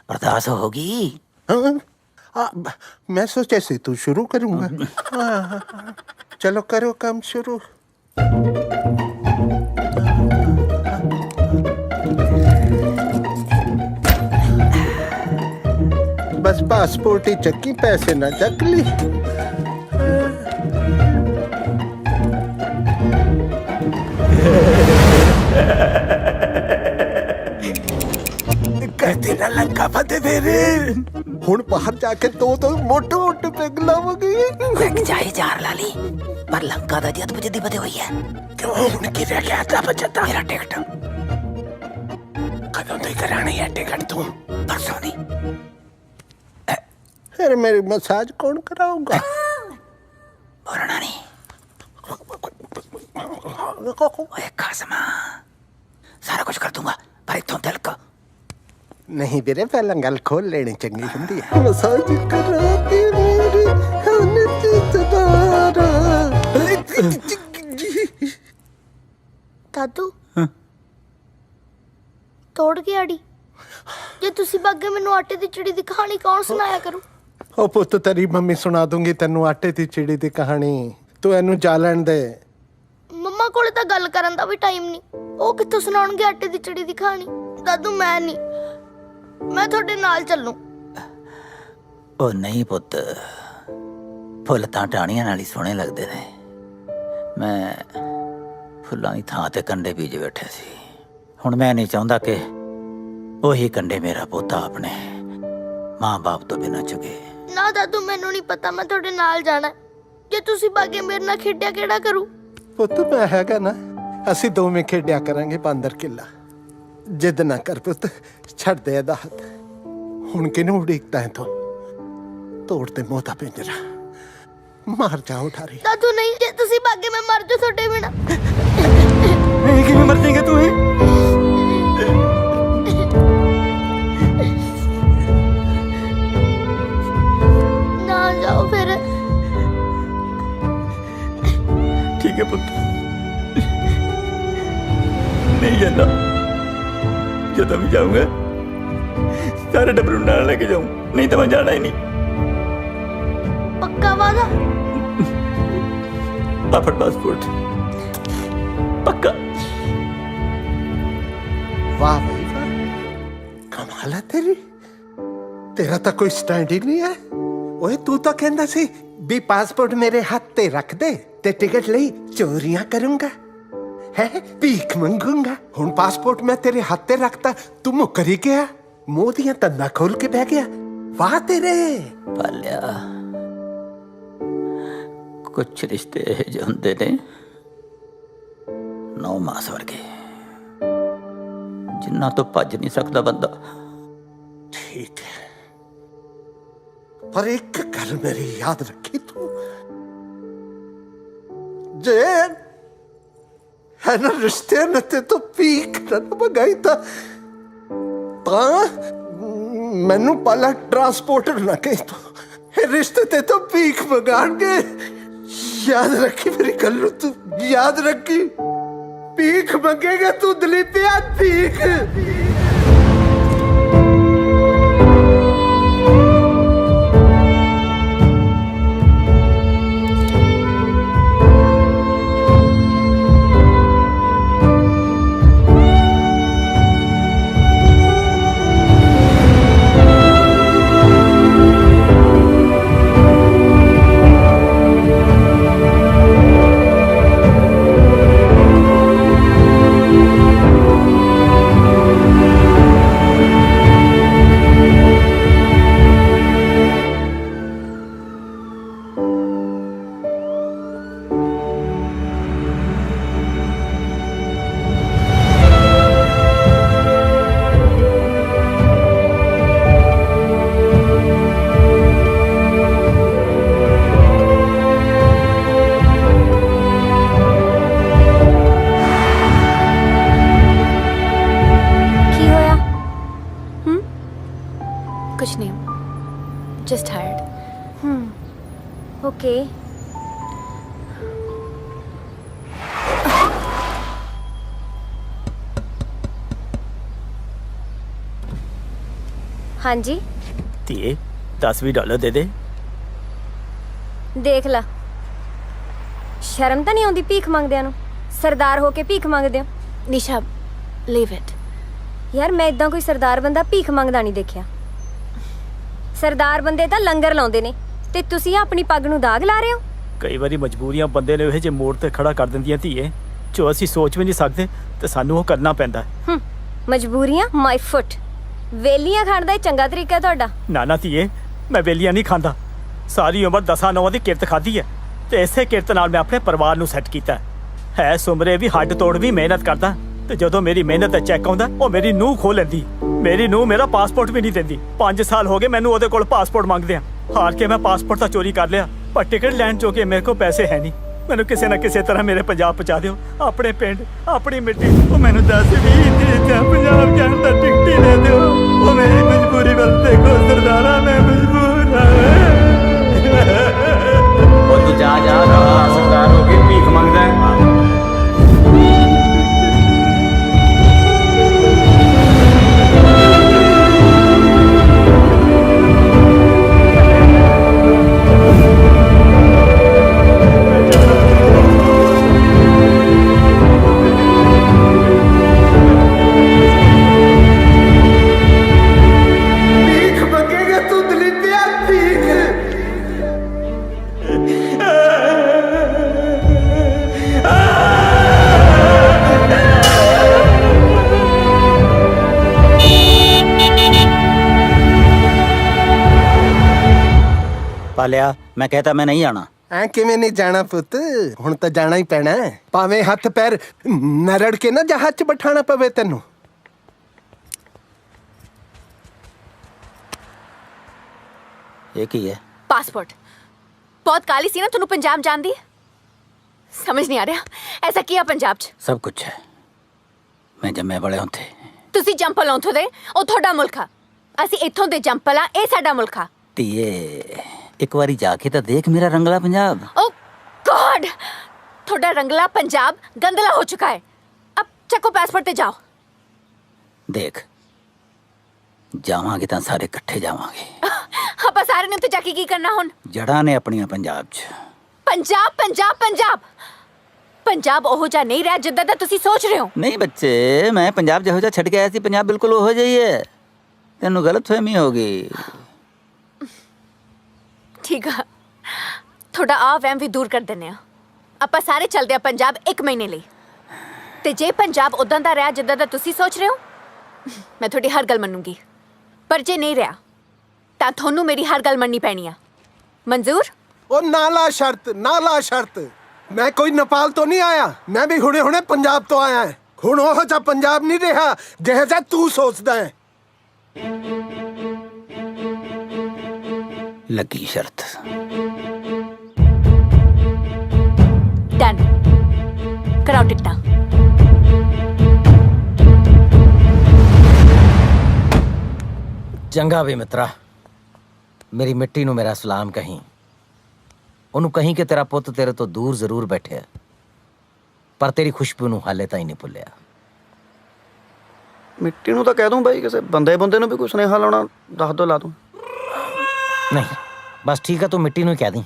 ਅਰਦਾਸ ਹੋ ਗਈ मैं सोचा से तू शुरू करूंगा चलो करो काम शुरू बस पासपोर्ट ही चक्की पैसे ना चक ली कहते ना लंका फते फेरे ਹੁਣ ਬਾਹਰ ਜਾ ਕੇ ਦੋ ਮੋਟੇ ਮੋਟੇ ਪੈਗ ਲਾਵਾਂਗੇ ਲੱਗ ਜਾਏ ਚਾਰ ਲਾਲੀ ਪਰ ਲੰਕਾ ਦਾ ਜਦ ਬਜਦੀ ਬਦੇ ਹੋਈ ਹੈ ਕਿਉਂ ਹੁਣ ਕੀ ਰਹਿ ਗਿਆ ਤਾਂ ਬਚਤਾ ਮੇਰਾ ਟਿਕਟ ਕਦੋਂ ਤੇ ਕਰਾਣੀ ਹੈ ਟਿਕਟ ਤੂੰ ਪਰਸੋਂ ਦੀ ਫਿਰ ਮੇਰੀ ਮਸਾਜ ਕੌਣ ਕਰਾਊਗਾ ਬੋਲਣਾ ਨਹੀਂ ਓਏ ਖਾਸਮਾ ਸਾਰਾ ਕੁਝ ਕਰ ਦੂੰਗਾ ਪਰ ਇਥੋਂ ਦਿਲ ਕੋ नहीं ਵੀਰੇ ਪਹਿਲਾਂ ਗੱਲ ਖੋਲ ਲੈਣੀ ਚੰਗੀ ਹੁੰਦੀ ਹੈ ਮਸਾਜ ਕਰਾਤੀ ਮੇਰੀ ਹਨ ਤਿਤਦਾਰਾ ਦਾਦੂ ਤੋੜ ਕੇ ਆੜੀ ਜੇ ਤੁਸੀਂ ਬਾਗੇ ਮੈਨੂੰ ਆਟੇ ਦੀ ਚਿੜੀ ਦੀ ਕਹਾਣੀ ਕੌਣ ਸੁਣਾਇਆ ਕਰੂ ਉਹ ਪੁੱਤ ਤੇਰੀ ਮੰਮੀ ਸੁਣਾ ਦੂੰਗੀ ਤੈਨੂੰ ਆਟੇ ਦੀ ਚਿੜੀ ਦੀ ਕਹਾਣੀ ਤੂੰ ਇਹਨੂੰ ਜਾ ਲੈਣ ਦੇ ਮੰਮਾ ਕੋਲੇ ਤਾਂ ਗੱਲ ਕਰਨ ਦਾ ਵੀ ਟਾਈਮ ਨਹੀਂ ਉਹ ਕਿੱਥੋਂ ਸੁਣਾਉਣਗੇ ਆਟੇ ਦੀ ਚਿੜੀ ਦੀ ਕਹਾਣੀ ਦਾਦੂ ਮੈਂ ਨਹੀਂ ਮੈਂ ਤੁਹਾਡੇ ਨਾਲ ਚੱਲੂ ਉਹ ਨਹੀਂ ਪੁੱਤ ਫੁੱਲ ਤਾਂ ਟਾਹਣੀਆਂ ਨਾਲ ਹੀ ਸੋਹਣੇ ਲੱਗਦੇ ਨੇ ਮੈਂ ਫੁੱਲਾਂ ਦੀ ਥਾਂ ਤੇ ਕੰਡੇ ਬੀਜ ਬੈਠੇ ਸੀ ਹੁਣ ਮੈਂ ਨਹੀਂ ਚਾਹੁੰਦਾ ਕਿ ਉਹੀ ਕੰਡੇ ਮੇਰਾ ਪੋਤਾ ਆਪਣੇ ਮਾਂ-ਬਾਪ ਤੋਂ ਬਿਨਾਂ ਚੁਗੇ ਨਾ ਦਾਦੂ ਮੈਨੂੰ ਨਹੀਂ ਪਤਾ ਮੈਂ ਤੁਹਾਡੇ ਨਾਲ ਜਾਣਾ ਜੇ ਤੁਸੀਂ ਬਾਗੇ ਮੇਰੇ ਨਾਲ ਖੇਡਿਆ ਕਿਹੜਾ ਕਰੂ ਪੁੱਤ ਮੈਂ ਹੈਗਾ ਨਾ ਅਸੀਂ ਦੋਵੇਂ ਖੇਡਿਆ ਕਰਾਂਗੇ ਬਾਂਦਰ ਕਿੱਲਾ ਜਿੱਦ ਨਾ ਕਰ ਪੁੱਤ ਛੱਡ ਦੇ ਇਹਦਾ ਹੱਥ ਹੁਣ ਕਿਹਨੂੰ ਉਡੀਕਦਾ ਹੈ ਤੂੰ ਤੋੜ ਤੇ ਮੋਤਾ ਪਿੰਜਰਾ ਮਾਰ ਜਾ ਉਠਾਰੀ ਦਾਦੂ ਨਹੀਂ ਜੇ ਤੁਸੀਂ ਬਾਗੇ ਮੈਂ ਮਰ ਜਾ ਤੁਹਾਡੇ ਬਿਨਾਂ ਨਹੀਂ ਕਿਵੇਂ ਮਰ ਜਾਏਗਾ ਤੂੰ ਨਾ ਜਾਓ ਫਿਰ ਠੀਕ ਹੈ ਪੁੱਤ ਨਹੀਂ ਜਾਂਦਾ ਜਦੋਂ ਵੀ ਜਾਊਂਗਾ ਸਾਰੇ ਡੱਬੇ ਨੂੰ ਨਾਲ ਲੈ ਕੇ ਜਾਊਂ ਨਹੀਂ ਤਾਂ ਮੈਂ ਜਾਣਾ ਹੀ ਨਹੀਂ ਪੱਕਾ ਵਾਦਾ ਆਪਣਾ ਪਾਸਪੋਰਟ ਪੱਕਾ वाह भाई वाह कमाल है तेरी तेरा तो कोई स्टैंड ही नहीं है ओए तू तो कहना सी भी पासपोर्ट मेरे हाथ ते रख दे ते टिकट ਲਈ ਚੋਰੀਆਂ ਕਰੂੰਗਾ है भीख मंगूंगा ਹੁਣ पासपोर्ट मैं तेरे हाथ ते रखता तू मुकर ही गया मुंह ਦੀਆਂ ਤੰਦਾਂ ਖੋਲ ਕੇ ਬਹਿ ਗਿਆ ਵਾਹ ਤੇਰੇ ਪਾਲਿਆ ਕੁਛ ਰਿਸ਼ਤੇ ਇਹ ਜਿਹੇ ਹੁੰਦੇ ਨੇ 9 ਮਾਸ ਵਰਗੇ ਜਿੰਨਾ ਤੋਂ ਭੱਜ ਨਹੀਂ ਸਕਦਾ ਬੰਦਾ ठीक है पर एक गल मेरी याद रखी तू जे है ना रिश्ते न ते तो पीक न मंगाई था मैनू पाला ट्रांसपोर्टर ना कही तू रिश्ते ते तो पीक मंगाणगे याद रखी मेरी गल तू याद रखी ਭੀਖ ਮੰਗੇਗਾ ਤੂੰ ਦਲੀਪਿਆ ਭੀਖ। ਕੀ ਹੋਇਆ? कुछ नहीं, जस्ट टायर्ड। ਓਕੇ। ਹਾਂਜੀ ਧੀਏ $10-20 ਦੇ ਦੇ। ਦੇਖ ਲਾ, ਸ਼ਰਮ ਤਾਂ ਨਹੀਂ ਆਉਂਦੀ ਭੀਖ ਮੰਗਦਿਆਂ ਨੂੰ? ਸਰਦਾਰ ਹੋ ਕੇ ਭੀਖ ਮੰਗਦੇ ਹੋ? निशा, लीव इट। ਯਾਰ ਮੈਂ ਇਦਾਂ ਕੋਈ ਸਰਦਾਰ ਬੰਦਾ ਭੀਖ ਮੰਗਦਾ ਨਹੀਂ ਦੇਖਿਆ। ਸਰਦਾਰ ਬੰਦੇ ਤਾਂ ਲੰਗਰ ਲਾਉਂਦੇ ਨੇ ਤੇ ਤੁਸੀਂ ਆਪਣੀ ਪੱਗ ਨੂੰ ਦਾਗ ਲਾ ਰਹੇ ਹੋ। ਕਈ ਵਾਰੀ ਮਜਬੂਰੀਆਂ ਬੰਦੇ ਨੇ ਇਹ ਜੇ ਮੋੜ ਤੇ ਖੜਾ ਕਰ ਦਿੰਦੀਆਂ ਧੀਏ, ਜੋ ਅਸੀਂ ਸੋਚ ਵੀ ਨਹੀਂ ਸਕਦੇ ਤੇ ਸਾਨੂੰ ਉਹ ਕਰਨਾ ਪੈਂਦਾ। ਮਜਬੂਰੀਆਂ ਮਾਈ ਫੁੱਟ। ਵੇਲੀਆਂ ਖਾਣ ਦਾ ਇਹ ਚੰਗਾ ਤਰੀਕਾ ਤੁਹਾਡਾ। ਨਾ ਧੀਏ, ਮੈਂ ਵੇਲੀਆਂ ਨਹੀਂ ਖਾਂਦਾ। ਸਾਰੀ ਉਮਰ 10-9 ਦੀ ਕਿਰਤ ਖਾਧੀ ਹੈ ਤੇ ਇਸੇ ਕਿਰਤ ਨਾਲ ਮੈਂ ਆਪਣੇ ਪਰਿਵਾਰ ਨੂੰ ਸੈੱਟ ਕੀਤਾ ਹੈ। ਸੁਮਰੇ ਵੀ ਹੱਡ ਤੋੜ ਵੀ ਮਿਹਨਤ ਕਰਦਾ ਤੇ ਜਦੋਂ ਮੇਰੀ ਮਿਹਨਤ ਦਾ ਚੈੱਕ ਆਉਂਦਾ ਉਹ ਮੇਰੀ ਨੂੰਹ ਖੋਹ ਲੈਂਦੀ। ਮੇਰੀ ਨੂੰਹ ਮੇਰਾ ਪਾਸਪੋਰਟ ਵੀ ਨਹੀਂ ਦਿੰਦੀ। 5 ਸਾਲ ਹੋ ਗਏ ਮੈਨੂੰ ਉਹਦੇ ਕੋਲ ਪਾਸਪੋਰਟ ਮੰਗਦੇ ਆ। ਹਾਰ ਕੇ ਮੈਂ ਪਾਸਪੋਰਟ ਤਾਂ ਚੋਰੀ ਕਰ ਲਿਆ, ਪਰ ਟਿਕਟ ਲੈਣ ਜੋ ਕਿ ਮੇਰੇ ਕੋਲ ਪੈਸੇ ਹੈ ਨਹੀਂ। ਮੈਨੂੰ ਕਿਸੇ ਨਾ ਕਿਸੇ ਤਰ੍ਹਾਂ ਮੇਰੇ ਪੰਜਾਬ ਪਹੁੰਚਾ ਦਿਓ, ਆਪਣੇ ਪਿੰਡ, ਆਪਣੀ ਮਿੱਟੀ। ਉਹ ਮੈਨੂੰ 10-20 ਜਾਂ ਪੰਜਾਬ ਜਾਣ ਦਾ ਟਿਕਟ ਹੀ ਦੇ ਦਿਓ। ਉਹ ਮੇਰੀ ਮਜਬੂਰੀ ਵੱਲ ਦੇਖੋ ਸਰਦਾਰਾ, ਮੈਂ ਮਜਬੂਰ ਹਾਂ। ਉਹ ਤੂੰ ਜਾ ਸਰਦਾਰ ਹੋ ਕੇ ਭੀਖ ਮੰਗਦਾ ਹੈ। ਭੀਖ ਮੰਗੇਗਾ ਤੂੰ ਦਲੀਪਿਆ ਭੀਖ। ਪਾਲਿਆ, ਮੈਂ ਕਹਤਾ ਮੈਂ ਨਹੀਂ ਆਣਾ। ਐ ਕਿਵੇਂ ਨਹੀਂ ਜਾਣਾ ਪੁੱਤ, ਹੁਣ ਤਾਂ ਜਾਣਾ ਹੀ ਪੈਣਾ ਹੈ। ਭਾਵੇਂ ਹੱਥ ਪੈਰ ਨਰੜ ਕੇ ਨਾ ਜਹਾਜ਼ 'ਚ ਬਿਠਾਣਾ ਪਵੇ ਤੈਨੂੰ। ਇਹ ਕੀ ਹੈ? पासपोर्ट। बहुत काली सी ना तुम पंजाब जान दी। समझ नहीं आ रहा ऐसा किया पंजाब च। सब कुछ है, मैं जम्मे बड़े होते। ਤੁਸੀਂ ਜੰਪਲ ਉੱਥੋਂ ਦੇ, ਉਹ ਤੁਹਾਡਾ ਮੁਲਕ ਆ। ਅਸੀਂ ਇੱਥੋਂ ਦੇ ਜੰਪਲ ਆ, ਇਹ ਸਾਡਾ ਮੁਲਕ ਆ। ਧੀਏ ਇੱਕ ਵਾਰੀ ਜਾ ਕੇ ਤਾਂ ਦੇਖ ਮੇਰਾ ਰੰਗਲਾ ਪੰਜਾਬ। ਓ ਗॉड, ਤੁਹਾਡਾ ਰੰਗਲਾ ਪੰਜਾਬ ਗੰਦਲਾ ਹੋ ਚੁੱਕਾ ਹੈ। अब ਚੱਕੋ ਪਾਸਪੋर्ट ਤੇ ਜਾਓ। ਦੇਖ ਜਾਵਾਂਗੇ ਤਾਂ ਸਾਰੇ ਇਕੱਠੇ ਜਾਵਾਂਗੇ। ਆਪਾਂ ਸਾਰੇ ਨੇ ਉੱਥੇ ਜਾ ਕੇ ਕੀ ਕਰਨਾ ਹੁਣ? ਜੜਾਂ ਨੇ ਆਪਣੀਆਂ ਪੰਜਾਬ 'ਚ। ਪੰਜਾਬ ਪੰਜਾਬ ਪੰਜਾਬ ਪੰਜਾਬ ਉਹੋ ਜਿਹਾ ਨਹੀਂ ਰਿਹਾ ਜਿੱਦਾਂ ਦਾ ਤੁਸੀਂ ਸੋਚ ਰਹੇ ਹੋ। ਨਹੀਂ ਬੱਚੇ, ਮੈਂ ਪੰਜਾਬ ਜਿਹੋ ਜਿਹਾ ਛੱਡ ਕੇ ਆਇਆ ਸੀ, ਪੰਜਾਬ ਬਿਲਕੁਲ ਉਹੋ ਜਿਹਾ ਹੀ ਹੈ। ਤੈਨੂੰ ਗਲਤਫਹਿਮੀ ਹੋ ਗਈ। ਠੀਕ ਆ, ਤੁਹਾਡਾ ਆ ਵਹਿਮ ਵੀ ਦੂਰ ਕਰ ਦਿੰਦੇ ਆ। ਆਪਾਂ ਸਾਰੇ ਚੱਲਦੇ ਆ ਪੰਜਾਬ 1 ਮਹੀਨੇ ਲਈ। ਤੇ ਜੇ ਪੰਜਾਬ ਉਦਾਂ ਦਾ ਰਿਹਾ ਜਿੱਦਾਂ ਦਾ ਤੁਸੀਂ ਸੋਚ ਰਹੇ ਹੋ, ਮੈਂ ਤੁਹਾਡੀ ਹਰ ਗੱਲ ਮੰਨੂਗੀ। ਪਰ ਜੇ ਨਹੀਂ ਰਿਹਾ ਤਾਂ ਤੁਹਾਨੂੰ ਮੇਰੀ ਹਰ ਗੱਲ ਮੰਨਣੀ ਪੈਣੀ ਆ। ਮਨਜ਼ੂਰ? ਉਹ ਨਾ ਲਾ ਸ਼ਰਤ, ਨਾ ਲਾ ਸ਼ਰਤ। ਮੈਂ ਕੋਈ ਨੇਪਾਲ ਤੋਂ ਨਹੀਂ ਆਇਆ, ਮੈਂ ਵੀ ਹੁਣੇ ਪੰਜਾਬ ਤੋਂ ਆਇਆ ਹੈ। ਹੁਣ ਉਹ ਜਿਹਾ ਪੰਜਾਬ ਨਹੀਂ ਰਿਹਾ ਜਿਹੋ ਜਿਹਾ ਤੂੰ ਸੋਚਦਾ ਹੈ। ਲੱਗੀ ਸ਼ਰਤ। ਡਨ, ਕਰਾਓ ਟਿਕਟਾਂ। ਚੰਗਾ ਵੀ ਮਿੱਤਰਾ, ਮੇਰੀ ਮਿੱਟੀ ਨੂੰ ਮੇਰਾ ਸਲਾਮ ਕਹੀਂ। ਉਹਨੂੰ ਕਹੀਂ ਕਿ ਤੇਰਾ ਪੁੱਤ ਤੇਰੇ ਤੋਂ ਦੂਰ ਜ਼ਰੂਰ ਬੈਠਿਆ, ਪਰ ਤੇਰੀ ਖੁਸ਼ਬੂ ਨੂੰ ਹਾਲੇ ਤਾਈਂ ਨਹੀਂ ਭੁੱਲਿਆ। ਮਿੱਟੀ ਨੂੰ ਤਾਂ ਕਹਿ ਦੂੰ ਬਾਈ, ਕਿਸੇ ਬੰਦੇ ਨੂੰ ਵੀ ਕੋਈ ਸੁਨੇਹਾ ਲਾਉਣਾ ਦੱਸ ਦੋ, ਲਾ ਦੂੰ। ਨਹੀਂ ਬਸ ਠੀਕ ਆ, ਤੂੰ ਮਿੱਟੀ ਨੂੰ ਹੀ ਕਹਿ ਦੀ,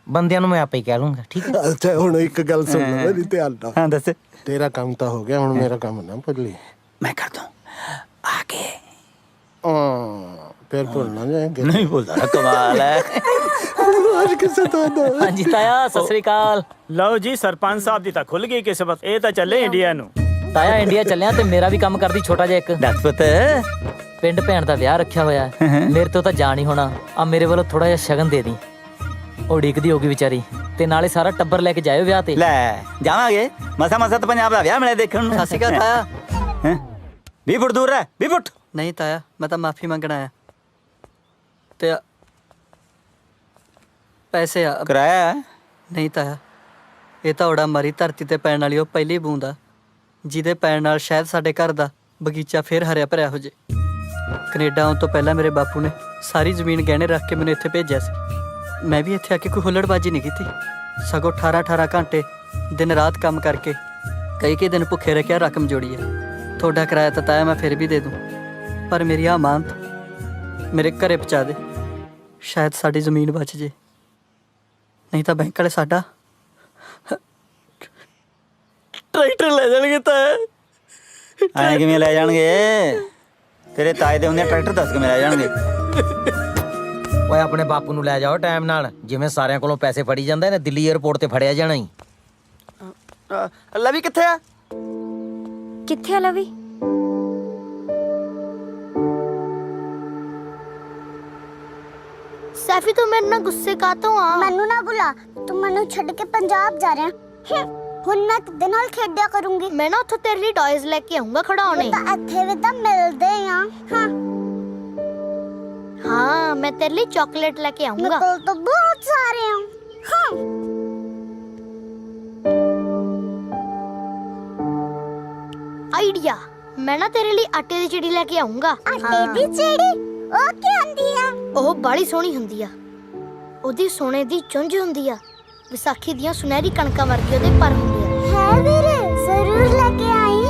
ਬੰਦਿਆਂ ਨੂੰ ਮੈਂ ਆਪੇ ਹੀ ਕਹਿ ਲੂੰਗਾ, ਠੀਕ ਹੈ। ਅੱਛਾ ਹੁਣ ਇੱਕ ਗੱਲ ਸੁਣ ਲੈ ਮੇਰੀ ਧਿਆਨ ਨਾਲ। ਹਾਂ ਦੱਸ। ਤੇਰਾ ਕੰਮ ਤਾਂ ਹੋ ਗਿਆ, ਹੁਣ ਮੇਰਾ ਕੰਮ ਨਾ ਭੁੱਲੀ। ਮੈਂ ਕਰ ਦੂੰ ਆਗੇ। ਫਿਰ ਭੁੱਲ ਨਾ ਜਾਏਂਗੇ। ਨਹੀਂ ਭੁੱਲਦਾ, ਕਮਾਲ ਹੈ। ਅੱਜ ਕਿਸੇ ਤੋਂ ਨਾ। ਹਾਂਜੀ ਤਾਇਆ ਸਤਿ ਸ੍ਰੀ ਅਕਾਲ। ਲਓ ਜੀ, ਸਰਪੰਚ ਸਾਹਿਬ ਦੀ ਤਾਂ ਖੁੱਲ ਗਈ ਕਿਸਮਤ, ਇਹ ਤਾਂ ਚੱਲੇ ਇੰਡੀਆ ਨੂੰ। ਤਾਇਆ ਇੰਡੀਆ ਚੱਲਿਆ ਤੇ ਮੇਰਾ ਵੀ ਕੰਮ ਕਰਦੀ ਛੋਟਾ ਜਿਹਾ ਇੱਕ। ਦੱਸ ਪੁੱਤ। ਪਿੰਡ ਭੈਣ ਦਾ ਵਿਆਹ ਰੱਖਿਆ ਹੋਇਆ ਮੇਰੇ ਤੋਂ ਤਾਂ ਜਾਣ ਹੀ ਹੋਣਾ। ਆ ਮੇਰੇ ਵੱਲੋਂ ਥੋੜਾ ਜਿਹਾ ਸ਼ਗਨ ਦੇ ਦੀ, ਉਹ ਉਡੀਕਦੀ ਹੋਗੀ ਵਿਚਾਰੀ, ਤੇ ਨਾਲੇ ਸਾਰਾ ਟੱਬਰ ਲੈ ਕੇ ਜਾਇਓ ਵਿਆਹ ਤੇ। ਲੈ ਜਾਵਾਂਗੇ, ਮਸਾ ਤਾਂ ਪੰਜਾਬ ਦਾ ਵਿਆਹ ਮਿਲਿਆ ਦੇਖਣ ਨੂੰ। ਸਤਿ ਸ਼੍ਰੀ ਅਕਾਲ ਤਾਇਆ। ਹੈਂ? 20 ਫੁੱਟ ਦੂਰ ਰਹਿ, 20 ਫੁੱਟ। ਨਹੀਂ ਤਾਇਆ, ਮੈਂ ਤਾਂ ਮਾਫੀ ਮੰਗਣ ਆਇਆ ਤੇ ਪੈਸੇ ਆ। ਕਿਰਾਇਆ ਨਹੀਂ ਤਾਇਆ, ਇਹ ਤਾਂ ਉਡਾ ਮਰੀ ਧਰਤੀ ਤੇ ਪੈਣ ਵਾਲੀ ਉਹ ਪਹਿਲੀ ਬੂੰਦ ਆ, ਜਿਹਦੇ ਪੈਣ ਨਾਲ ਸ਼ਾਇਦ ਸਾਡੇ ਘਰ ਦਾ ਬਗੀਚਾ ਫੇਰ ਹਰਿਆ ਭਰਿਆ ਹੋ ਜੇ। ਕੈਨੇਡਾ ਆਉਣ ਤੋਂ ਪਹਿਲਾਂ ਮੇਰੇ ਬਾਪੂ ਨੇ ਸਾਰੀ ਜ਼ਮੀਨ ਗਹਿਣੇ ਰੱਖ ਕੇ ਮੈਨੂੰ ਇੱਥੇ ਭੇਜਿਆ ਸੀ। ਮੈਂ ਵੀ ਇੱਥੇ ਆ ਕੇ ਕੋਈ ਹੁੱਲੜਬਾਜੀ ਨਹੀਂ ਕੀਤੀ, ਸਗੋਂ 18 ਘੰਟੇ ਦਿਨ ਰਾਤ ਕੰਮ ਕਰਕੇ ਕਈ ਦਿਨ ਭੁੱਖੇ ਰੱਖਿਆ, ਰਕਮ ਜੋੜੀ ਹੈ। ਤੁਹਾਡਾ ਕਿਰਾਇਆ ਤਾਂ ਤਾਇਆ ਮੈਂ ਫਿਰ ਵੀ ਦੇ ਦੂੰ, ਪਰ ਮੇਰੀ ਆ ਅਮਾਨਤ ਮੇਰੇ ਘਰੇ ਪਹੁੰਚਾ ਦੇ, ਸ਼ਾਇਦ ਸਾਡੀ ਜ਼ਮੀਨ ਬਚ ਜੇ। ਨਹੀਂ ਤਾਂ ਬੈਂਕ ਵਾਲੇ ਸਾਡਾ ਟਰੈਕਟਰ ਲੈ ਜਾਣਗੇ। ਤਾਇਆ ਐਂ ਕਿਵੇਂ ਲੈ ਜਾਣਗੇ? ਤੇਰੇ ਤਾਏ ਦੇ ਹੁੰਦੇ ਟਰੈਕਟਰ ਦੱਸ ਕੇ ਲੈ ਜਾਣਗੇ। ਓਏ ਆਪਣੇ ਬਾਪੂ ਨੂੰ ਲੈ ਜਾਓ ਟਾਈਮ ਨਾਲ, ਜਿਵੇਂ ਸਾਰਿਆਂ ਕੋਲੋਂ ਪੈਸੇ ਫੜੀ ਜਾਂਦੇ ਨੇ, ਦਿੱਲੀ 에ਅਰਪੋਰਟ ਤੇ ਫੜਿਆ ਜਾਣਾ ਹੀ। ਲਵੀ ਕਿੱਥੇ ਆ? ਕਿੱਥੇ ਆ ਲਵੀ? ਸੈਫੀ ਤੂੰ ਮੇਰੇ ਨਾਲ ਗੁੱਸੇ ਕਾਤੋਂ ਆ? ਮੈਨੂੰ ਨਾ ਬੁਲਾ, ਤੂੰ ਮੈਨੂੰ ਛੱਡ ਕੇ ਪੰਜਾਬ ਜਾ ਰਿਹਾ। ਹੁਣ ਮੈਂ ਕਿਹਦੇ ਨਾਲ ਖੇਡਿਆ ਕਰੂੰਗੀ? ਮੈਂ ਨਾ ਉੱਥੋਂ ਤੇਰੇ ਲਈ ਟੌਇਜ਼ ਲੈ ਕੇ ਆਉਂਗਾ ਖਿਡੌਣੇ। ਤਾਂ ਇੱਥੇ ਵੀ ਤਾਂ ਮਿਲਦੇ ਆ। ਹਾਂ ਮੈਂ ਤੇਰੇ ਲਈ ਚਾਕਲੇਟ ਲੈ ਕੇ ਆਉਂਗਾ। ਮੇਰੇ ਕੋਲ ਤਾਂ ਬਹੁਤ ਸਾਰੇ ਆ। ਆਈਡੀਆ, ਮੈਂ ਨਾ ਤੇਰੇ ਲਈ ਆਟੇ ਦੀ ਚਿੜੀ ਲੈ ਕੇ ਆਉਂਗਾ। ਆਟੇ ਦੀ ਚਿੜੀ? ਉਹ ਕੀ ਹੁੰਦੀ ਆ? ਉਹ ਬੜੀ ਸੋਹਣੀ ਹੁੰਦੀ ਆ, ਉਹਦੀ ਸੋਨੇ ਦੀ ਚੁੰਝ ਹੁੰਦੀ ਆ, ਵਿਸਾਖੀ ਦੀਆਂ ਸੁਨਹਿਰੀ ਕਣਕਾਂ ਵਰਗੀ ਉਹਦੇ ਪਰ ਹੁੰਦੇ ਆ। ਹੈ ਵੀਰੇ, ਜ਼ਰੂਰ ਲੈ ਕੇ ਆਈ।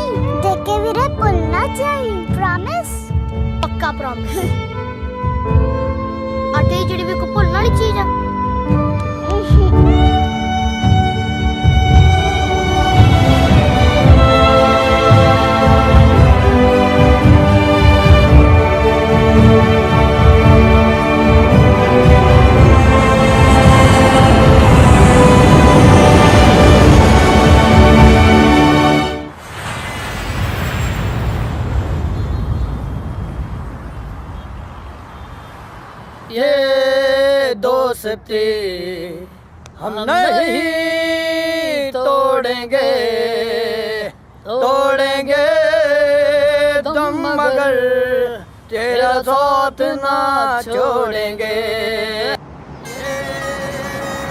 ਦੇਖ ਕੇ ਵੀਰੇ ਭੁੱਲ ਨਾ ਜਾਈ। ਪ੍ਰੋਮਿਸ? ਪੱਕਾ ਪ੍ਰੋਮਿਸ। ਆਟੇ ਦੀ ਚਿੜੀ ਵੀ ਕੋਈ ਭੁੱਲਣ ਵਾਲੀ ਚੀਜ਼ ਆ? ये दोस्ती हम नहीं तोड़ेंगे, तोड़ेंगे तुम मगर तेरा साथ ना छोड़ेंगे।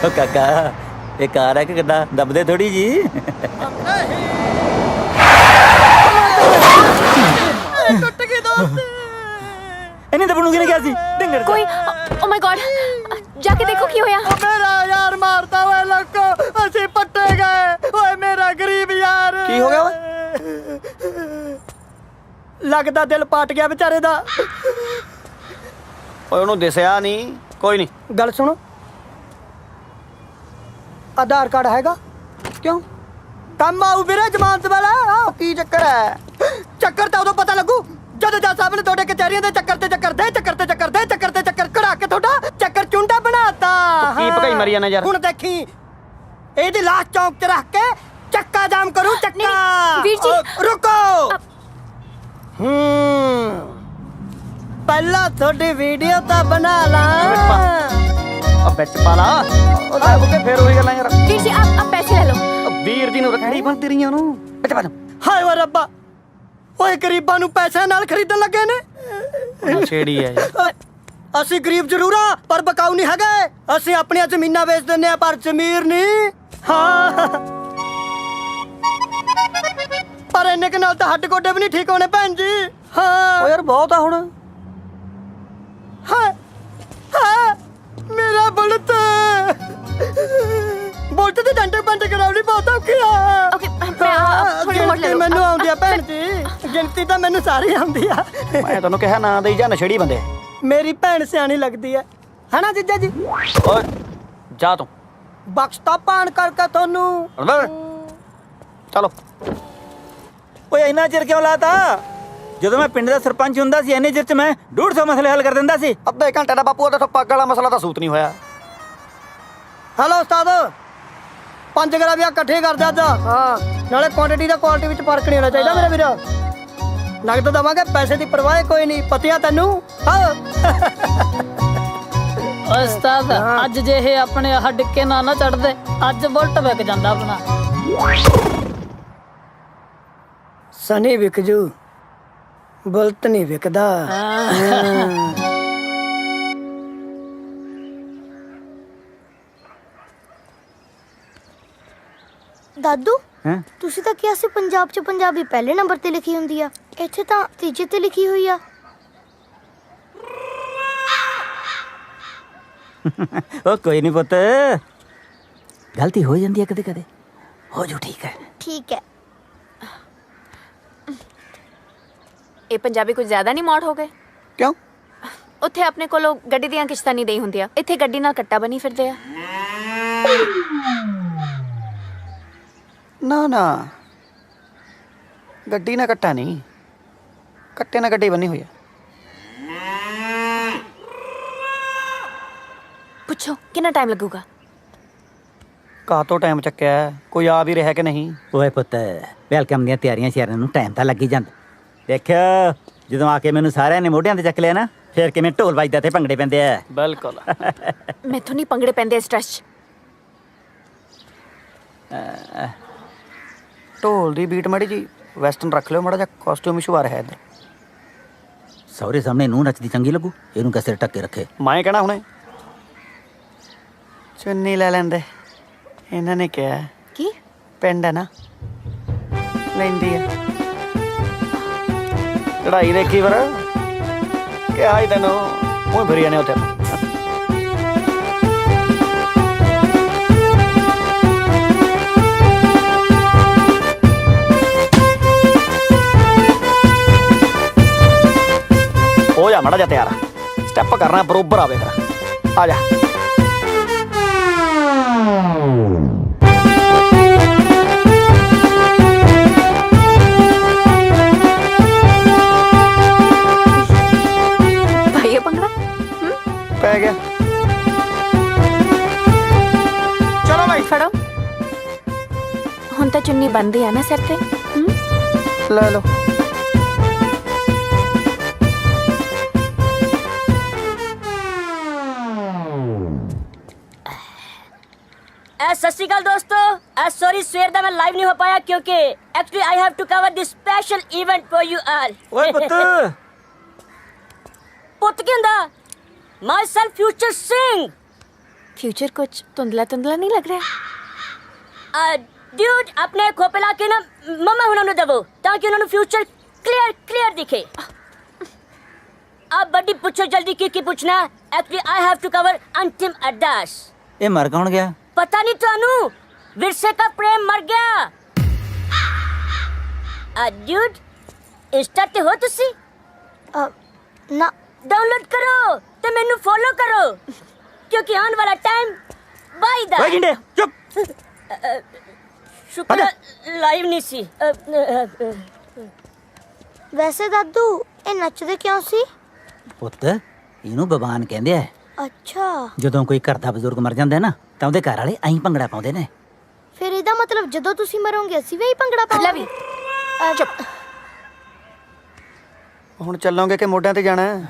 ਓ ਕਾਕਾ, ਇਹ ਕਾਰ ਹੈ ਕਿ ਕਿੱਦਾਂ ਦੱਬਦੇ ਥੋੜੀ ਜੀ? टूट गई दोस्ती। ਇਹਨੇ ਦੱਬਣ ਨੂੰ ਕਿਹਨੇ ਕਿਹਾ ਸੀ? ਢਿੰਗਰ ਕੋਈ ਓ ਮਾਈ ਗॉड, ਜਾ ਕੇ ਦੇਖੋ ਕੀ ਹੋਇਆ। मेरा यार मारता हुआ लोगों ਅਸੀਂ ਪੱਟੇ ਗਏ। ਓਏ ਮੇਰਾ ਗਰੀਬ ਯਾਰ। ਕੀ ਹੋ ਗਿਆ ਓਏ? ਲੱਗਦਾ ਦਿਲ ਪਾਟ ਗਿਆ ਵਿਚਾਰੇ ਦਾ। ਓਏ ਉਹਨੂੰ ਦਿਸਿਆ ਨਹੀਂ? ਕੋਈ ਨਹੀਂ। ਗੱਲ ਸੁਣੋ, ਆਧਾਰ ਕਾਰਡ ਹੈਗਾ? ਕਿਉਂ ਕੰਮ ਆਊ ਵੀਰੇ ਜ਼ਮਾਨਤ ਵਾਲਾ। ਕੀ ਚੱਕਰ ਹੈ? ਚੱਕਰ ਤਾਂ ਉਦੋਂ ਪਤਾ ਲੱਗੂ ਜਦੋਂ ਜੱਜ ਸਾਹਿਬ ਨੇ ਤੁਹਾਡੇ ਕਚਹਿਰੀਆਂ ਦੇ ਚੱਕਰ ਤੇ ਚੱਕਰ ਕਢਾ ਕੇ ਤੁਹਾਡਾ ਚੱਕਰ ਚੁੰਡਾ ਬਣਾਤਾ। ਕੀ ਭਗਾਈ ਮਾਰੀ ਜਾਂਦਾ ਯਾਰ? ਹੁਣ ਦੇਖੀ, ਇਹਦੀ ਲਾਸ਼ ਚੌਂਕ ਤੇ ਰੱਖ ਕੇ ਚੱਕਾ ਜਾਮ ਕਰੂ। ਚੱਕਾ ਵੀਰ ਜੀ। ਰੁਕੋ। ਪਹਿਲਾਂ ਤੁਹਾਡੀ ਵੀਡੀਓ ਤਾਂ ਬਣਾ ਲਾ। ਆ ਵਿੱਚ ਪਾ ਲਾ। ਉਹ ਲੈ ਕੇ ਫੇਰ ਉਹੀ ਗੱਲਾਂ ਯਾਰ। ਵੀਰ ਜੀ ਆਪ ਪੈਸੇ ਲੈ ਲਓ। ਵੀਰ ਜੀ ਨੂੰ ਰੱਖੜੀ ਬਣ ਤੇਰੀਆਂ ਨੂੰ ਵਿੱਚ ਪਾ। ਹਾਏ ਓ ਰੱਬਾ, ਓਏ ਗਰੀਬਾਂ ਨੂੰ ਪੈਸਿਆਂ ਨਾਲ ਖਰੀਦਣ ਲੱਗੇ ਨੇ। ਛੇੜੀ ਹੈ ਯਾਰ। ਅਸੀਂ ਗਰੀਬ ਜ਼ਰੂਰ ਆ ਪਰ ਬਕਾਊ ਨਹੀਂ ਹੈਗੇ। ਅਸੀਂ ਆਪਣੀਆਂ ਜ਼ਮੀਨਾਂ ਵੇਚ ਦਿੰਦੇ ਆ ਪਰ ਜ਼ਮੀਰ ਨਹੀਂ। ਹਾਂ ਪਰ ਇੰਨੇ ਕੁ ਨਾਲ ਤਾਂ ਹੱਡ ਗੋਡੇ ਵੀ ਨਹੀਂ ਠੀਕ ਹੋਣੇ ਭੈਣ ਜੀ। ਹਾਂ ਓ ਯਾਰ ਬਹੁਤ ਆ ਹੁਣ। ਹਾਂ ਹਾਂ ਮੇਰਾ ਬੁਲਟ ਦੇ ਡੰਡੇ ਬੰਦ ਕਰਾਉਣੀ ਬਹੁਤ ਔਖੀ ਆ। ਓਕੇ ਮੈਂ ਨੋਟ ਲੈ ਲਓ ਮੈਨੂੰ ਆਉਂਦੀ ਆ ਭੈਣ ਜੀ, ਗਿਣਤੀ ਤਾਂ ਮੈਨੂੰ ਸਾਰੀ ਆਉਂਦੀ ਆ। ਮੈਂ ਤੁਹਾਨੂੰ ਕਿਹਾ ਨਾ ਦੇਈ ਜਾ ਨਸ਼ੇੜੀ ਬੰਦੇ। ਮੇਰੀ ਭੈਣ ਸਿਆਣੀ ਲੱਗਦੀ ਹੈ ਹਨਾ ਜੀਜਾ ਜੀ? ਓਏ ਜਾ ਤੂੰ ਬਖਸ਼ਤਾ ਪਾਣ ਕਰਕੇ ਤੁਹਾਨੂੰ। ਚਲੋ। ਓਏ ਇੰਨਾ ਚਿਰ ਕਿਉਂ ਲਾਤਾ? ਜਦੋਂ ਮੈਂ ਪਿੰਡ ਦਾ ਸਰਪੰਚ ਹੁੰਦਾ ਸੀ ਇੰਨੇ ਚਿਰ ਚ ਮੈਂ 150 ਮਸਲੇ ਹੱਲ ਕਰ ਦਿੰਦਾ ਸੀ। ਅੱਧੇ ਘੰਟੇ ਦਾ ਬਾਪੂ ਉਹਦਾ ਪੱਗ ਵਾਲਾ ਮਸਲਾ ਤਾਂ ਸੂਤ ਨਹੀਂ ਹੋਇਆ। ਹੈਲੋ ਉਸਤਾਦ, 5 ਗਰਾ ਵੀ ਇਕੱਠੇ ਕਰ ਦੇ ਅੱਜ। ਹਾਂ, ਨਾਲੇ ਕੁਆਂਟੀਟੀ ਦਾ ਕੁਆਲਿਟੀ ਵਿੱਚ ਫਰਕ ਨਹੀਂ ਹੋਣਾ ਚਾਹੀਦਾ ਮੇਰੇ ਵੀਰ। ਨਗਦ ਦਵਾਂਗੇ, ਪੈਸੇ ਦੀ ਪਰਵਾਹ ਕੋਈ ਨਹੀਂ, ਪਤਿਆ ਤੈਨੂੰ। ਹਾਂ ਉਸਤਾਦ ਅੱਜ ਜੇ ਇਹ ਆਪਣੇ ਆਹ ਡਿੱਕੇ ਨਾ ਚੜਦੇ, ਅੱਜ ਬੁਲਟ ਵਿਕ ਜਾਂਦਾ ਆਪਣਾ। ਸਨੀ ਵਿਕ ਜੂ, ਬੁਲਟ ਨਹੀਂ ਵਿਕਦਾ। ਦਾਦੂ ਹੈਂ? ਤੁਸੀਂ ਤਾਂ ਕਿਹਾ ਸੀ ਪੰਜਾਬ 'ਚ ਪੰਜਾਬੀ ਪਹਿਲੇ ਨੰਬਰ ਤੇ ਲਿਖੀ ਹੁੰਦੀ ਆ, ਇੱਥੇ ਤਾਂ ਤੀਜੇ ਤੇ ਲਿਖੀ ਹੋਈ ਆ। ਓ ਕੋਈ ਨਹੀਂ ਪੁੱਤ, ਗਲਤੀ ਹੋ ਜਾਂਦੀ ਹੈ ਕਦੇ ਕਦੇ, ਹੋ ਜੂ ਠੀਕ ਹੈ। ਠੀਕ ਹੈ। ਇਹ ਪੰਜਾਬੀ ਕੁਝ ਜ਼ਿਆਦਾ ਨਹੀਂ ਮੌੜ ਹੋ ਗਏ? ਕਿਉਂ? ਉੱਥੇ ਆਪਣੇ ਕੋਲੋਂ ਗੱਡੀ ਦੀਆਂ ਕਿਸ਼ਤਾਂ ਨਹੀਂ ਦੇਈ ਹੁੰਦੀਆਂ, ਇੱਥੇ ਗੱਡੀ ਨਾਲ ਕੱਟਾ ਬਣੀ ਫਿਰਦੇ ਆ। ਨਾ ਨਾ, ਗੱਡੀ ਨਾਲ ਕੱਟਾ ਨਹੀਂ, ਕੱਟੇ ਨਾਲ ਗੱਡੀ ਬੰਨੀ ਹੋਈ ਆ। ਪੁੱਛੋ ਕਿੰਨਾ ਟਾਈਮ ਲੱਗੂਗਾ? ਕਾਹਤੋਂ ਟਾਈਮ ਚੱਕਿਆ? ਕੋਈ ਆ ਵੀ ਰਿਹਾ ਕਿ ਨਹੀਂ? ਓਏ ਪੁੱਤ, ਵੈਲਕਮ ਦੀਆਂ ਤਿਆਰੀਆਂ ਸ਼ਹਿਰਾਂ ਨੂੰ ਟਾਈਮ ਤਾਂ ਲੱਗ ਹੀ ਜਾਂਦਾ। ਦੇਖਿਆ ਜਦੋਂ ਆ ਕੇ ਮੈਨੂੰ ਸਾਰਿਆਂ ਨੇ ਮੋਢਿਆਂ ਤੇ ਚੱਕ ਲਿਆ ਨਾ, ਫੇਰ ਕਿਵੇਂ ਢੋਲ ਵੱਜਦਾ ਤੇ ਭੰਗੜੇ ਪੈਂਦੇ ਆ। ਬਿਲਕੁਲ। ਮੈਥੋਂ ਨਹੀਂ ਪੰਗੜੇ ਪੈਂਦੇ ਇਸ ਟਰੱਸ 'ਚ। ਢੋਲ ਦੀ ਬੀਟ ਮਾੜੀ ਜੀ ਵੈਸਟਰਨ ਰੱਖ ਲਿਓ, ਮਾੜਾ ਜਿਹਾ ਕਾਸਟਿਊਮ ਇਸ਼ੂ ਆ ਰਿਹਾ ਇੱਧਰ। ਸਹੁਰੇ ਸਾਹਮਣੇ ਨੂੰ ਨੱਚਦੀ ਚੰਗੀ ਲੱਗੂ, ਇਹਨੂੰ ਕਿਸੇ ਟੱਕੇ ਰੱਖੇ। ਮੈਂ ਕਹਿਣਾ ਹੁਣੇ ਚੁੰਨੀ ਲੈ ਲੈਂਦੇ, ਇਹਨਾਂ ਨੇ ਕਿਹਾ ਕੀ? ਪਿੰਡ ਹੈ ਨਾ, ਲੈਂਦੀ ਹੈ। ਚੜਾਈ ਦੇਖੀ ਫਿਰ, ਕਿਹਾ ਹੀ ਤੈਨੂੰ ਉਹ ਫਿਰੀ ਜਾਣੇ ਉੱਥੇ। ਹੋ ਜਾ ਮਾੜਾ ਜਿਹਾ ਤਿਆਰ, ਸਟੈਪ ਕਰਨਾ ਬਰੋਬਰ ਆਵੇ ਫਿਰ। ਆ ਜਾ। ਭਾਈ ਇਹ ਪੰਗੜਾ ਪੈ ਗਿਆ। ਚਲੋ ਭਾਈ ਫੜੋ। ਹੁਣ ਤਾਂ ਚੁੰਨੀ ਬੰਦੀ ਆ ਨਾ ਸਿਰ ਤੇ। ਲੈ ਲਓ। सत श्री अकाल दोस्तों, सॉरी सवेर दा मैं लाइव नहीं हो पाया क्योंकि actually I have to cover this special event for you all. ਓਏ ਪੁੱਤ, पुत की हुंदा myself future Singh. Future कुछ धुंधला धुंधला नहीं लग रहा? ड्यूड अपने खोपला के ना मम्मा हुनां नु दवो ताकि उन्हां नु फ्यूचर क्लियर दिखे। अब बड़ी पूछो जल्दी की पूछना। Actually I have to cover अंतिम अरदास। ਇਹ ਮਰ ਕੌਣ ਗਿਆ? पता नहीं थानू, विरसे का प्रेम मर गया। ड्यूड इंस्टा ते हो तुसी? ना। डाउनलोड करो ते मेनू फॉलो करो क्योंकि आने वाला टाइम बाई दा। ਓਏ ਗਿੰਡੇ ਚੁੱਪ। शुक्र लाइव नहीं सी। ਵੈਸੇ ਦਾਦੂ ਇਹ ਨੱਚਦੇ ਕਿਉਂ ਸੀ? ਪੁੱਤ ਇਹਨੂੰ ਬਵਾਨ ਕਹਿੰਦੇ ਆ। ਅੱਛਾ, ਜਦੋਂ ਕੋਈ ਘਰ ਦਾ ਬਜ਼ੁਰਗ ਮਰ ਜਾਂਦਾ ਹੈ ਨਾ ਤਾਂ ਉਹਦੇ ਘਰ ਵਾਲੇ ਐਂ ਭੰਗੜਾ ਪਾਉਂਦੇ ਨੇ। ਫਿਰ ਇਹਦਾ ਮਤਲਬ ਜਦੋਂ ਤੁਸੀਂ ਮਰੋਗੇ ਅਸੀਂ ਵੀ ਇਹੀ ਭੰਗੜਾ ਪਾਵਾਂਗੇ। चुप। ਹੁਣ ਚੱਲੋਗੇ ਕਿ ਮੋਢਿਆਂ ਤੇ ਜਾਣਾ ਹੈ?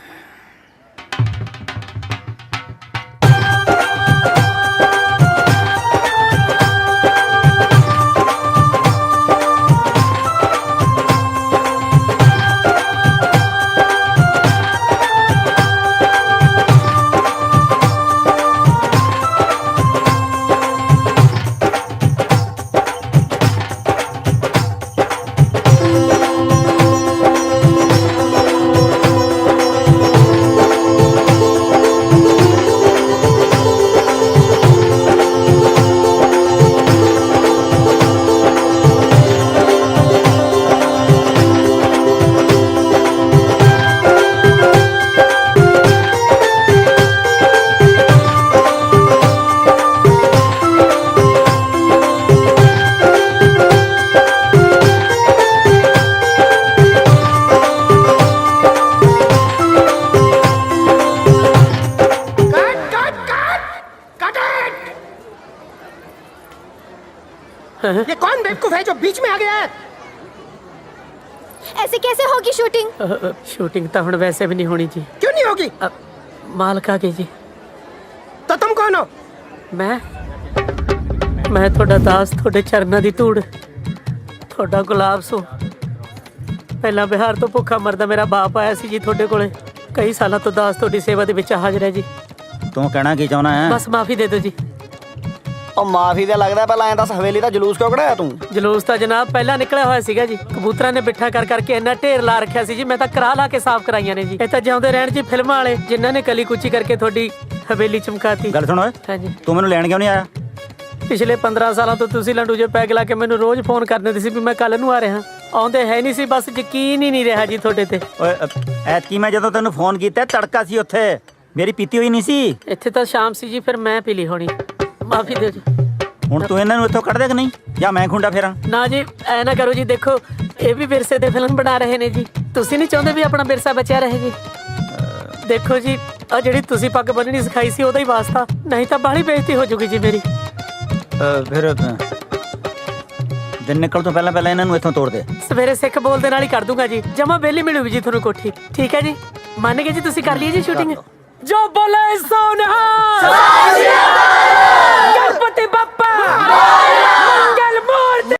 ये कौन बेवकूफ है जो बीच में आ गया है? ऐसे कैसे होगी शूटिंग? शूटिंग तो हुण वैसे भी नहीं होनी जी। क्यों नहीं होगी? मालक आ गए जी। तो तुम कौन हो? मैं थोड़ा दास, थोड़े चरना दी धूड़, थोड़ा गुलाब सो। पहला बिहार तो भुखा मरदा मेरा बाप आया सी जी थोड़े कोले। कई सालों तो दास थोड़ी सेवा दे विच हाजिर है जी। ਤੂੰ ਕਹਿਣਾ ਕੀ ਚਾਹੁੰਦਾ ਹੈ? बस माफी दे दो जी। ਉਹ ਮਾਫੀ ਦਾ ਲੱਗਦਾ ਪਹਿਲਾਂ ਐਂ ਦੱਸ ਹਵੇਲੀ ਦਾ ਜਲੂਸ ਕਿਉਂ ਕਢਾਇਆ ਤੂੰ? ਜਲੂਸ ਤਾਂ ਜਨਾਬ ਪਹਿਲਾਂ ਨਿਕਲਿਆ ਹੋਇਆ ਸੀਗਾ ਜੀ। ਕਬੂਤਰਾਂ ਨੇ ਬਿੱਠਾ ਕਰ ਕਰਕੇ ਇੰਨਾ ਢੇਰ ਲਾ ਰੱਖਿਆ ਸੀ ਜੀ, ਮੈਂ ਤਾਂ ਕਰਾ ਲਾ ਕੇ ਸਾਫ਼ ਕਰਾਈਆਂ ਨੇ ਜੀ। ਇਹ ਤਾਂ ਜਿਉਂਦੇ ਰਹਿਣ ਜੀ ਫਿਲਮਾਂ ਵਾਲੇ, ਜਿਨ੍ਹਾਂ ਨੇ ਕਲੀ ਕੁਚੀ ਕਰਕੇ ਤੁਹਾਡੀ ਹਵੇਲੀ ਚਮਕਾਤੀ। ਗੱਲ ਸੁਣ ਓਏ, ਹਾਂਜੀ। ਤੂੰ ਮੈਨੂੰ ਲੈਣ ਕਿਉਂ ਨਹੀਂ ਆਇਆ? ਪਿਛਲੇ 15 ਸਾਲਾਂ ਤੋਂ ਤੁਸੀਂ ਲੰਡੂ ਜੇ ਪੈਗ ਲਾ ਕੇ ਮੈਨੂੰ ਰੋਜ਼ ਫੋਨ ਕਰਦੇ ਸੀ ਵੀ ਮੈਂ ਕੱਲ ਨੂੰ ਆ ਰਿਹਾ। ਆਉਂਦੇ ਹੈ ਨਹੀਂ ਸੀ, ਬਸ ਯਕੀਨ ਹੀ ਨਹੀਂ ਰਿਹਾ ਜੀ ਤੁਹਾਡੇ ਤੇ। ਓਏ ਐਤਕੀ ਮੈਂ ਜਦੋਂ ਤੈਨੂੰ ਫੋਨ ਕੀਤਾ ਤੜਕਾ ਸੀ ਉੱਥੇ, ਮੇਰੀ ਪੀਤੀ ਹੋਈ ਨਹੀਂ ਸੀ। ਇੱਥੇ ਤਾਂ ਸ਼ਾਮ ਸੀ ਜੀ, ਫਿਰ ਮੈਂ ਪੀ ਲਈ ਹੋਣੀ। ਮਾਫੀ ਦਿਓ ਜੀ। ਹੁਣ ਤੂੰ ਇਹਨਾਂ ਨੂੰ ਇੱਥੋਂ ਕੱਢ ਦੇ ਕਿ ਨਹੀਂ, ਜਾਂ ਮੈਂ ਖੁੰਡਾ ਫੇਰਾਂ? ਨਾ ਜੀ ਐ ਨਾ ਕਰੋ ਜੀ, ਦੇਖੋ ਇਹ ਵੀ ਵਿਰਸੇ ਤੇ ਫਿਲਮ ਬਣਾ ਰਹੇ ਨੇ ਜੀ। ਤੁਸੀਂ ਨਹੀਂ ਚਾਹੁੰਦੇ ਵੀ ਆਪਣਾ ਵਿਰਸਾ ਬਚਿਆ ਰਹੇ ਜੀ? ਦੇਖੋ ਜੀ ਆ ਜਿਹੜੀ ਤੁਸੀਂ ਪੱਗ ਬੰਨਣੀ ਸਿਖਾਈ ਸੀ ਉਹਦਾ ਹੀ ਵਾਸਤਾ, ਨਹੀਂ ਤਾਂ ਬਾਹਲੀ ਬੇਇੱਜ਼ਤੀ ਹੋ ਜੂਗੀ ਜੀ ਮੇਰੀ। ਫਿਰ ਦਿਨ ਨਿਕਲ ਤੋਂ ਪਹਿਲਾਂ ਇਹਨਾਂ ਨੂੰ ਇੱਥੋਂ ਤੋੜ ਦੇ। ਸਵੇਰੇ ਸਿੱਖ ਬੋਲਦੇ ਨਾਲ ਹੀ ਕਰ ਦੂੰਗਾ ਜੀ, ਜਮਾ ਬੇਲੀ ਮਿਲੂਗੀ ਜੀ ਤੁਹਾਨੂੰ ਕੋਠੀ। ਠੀਕ ਹੈ ਜੀ, ਮੰਨ ਗਏ ਜੀ? ਤੁਸੀਂ ਕਰ ਲਈਏ ਜੀ ਸ਼ੂਟਿੰਗ। ਜੋ ਬੋਲੇ ਸੋ ਨਿਹਾਲ, ਗਣਪਤੀ ਬੱਪਾ ਮੰਗਲ ਮੂਰਤੀ।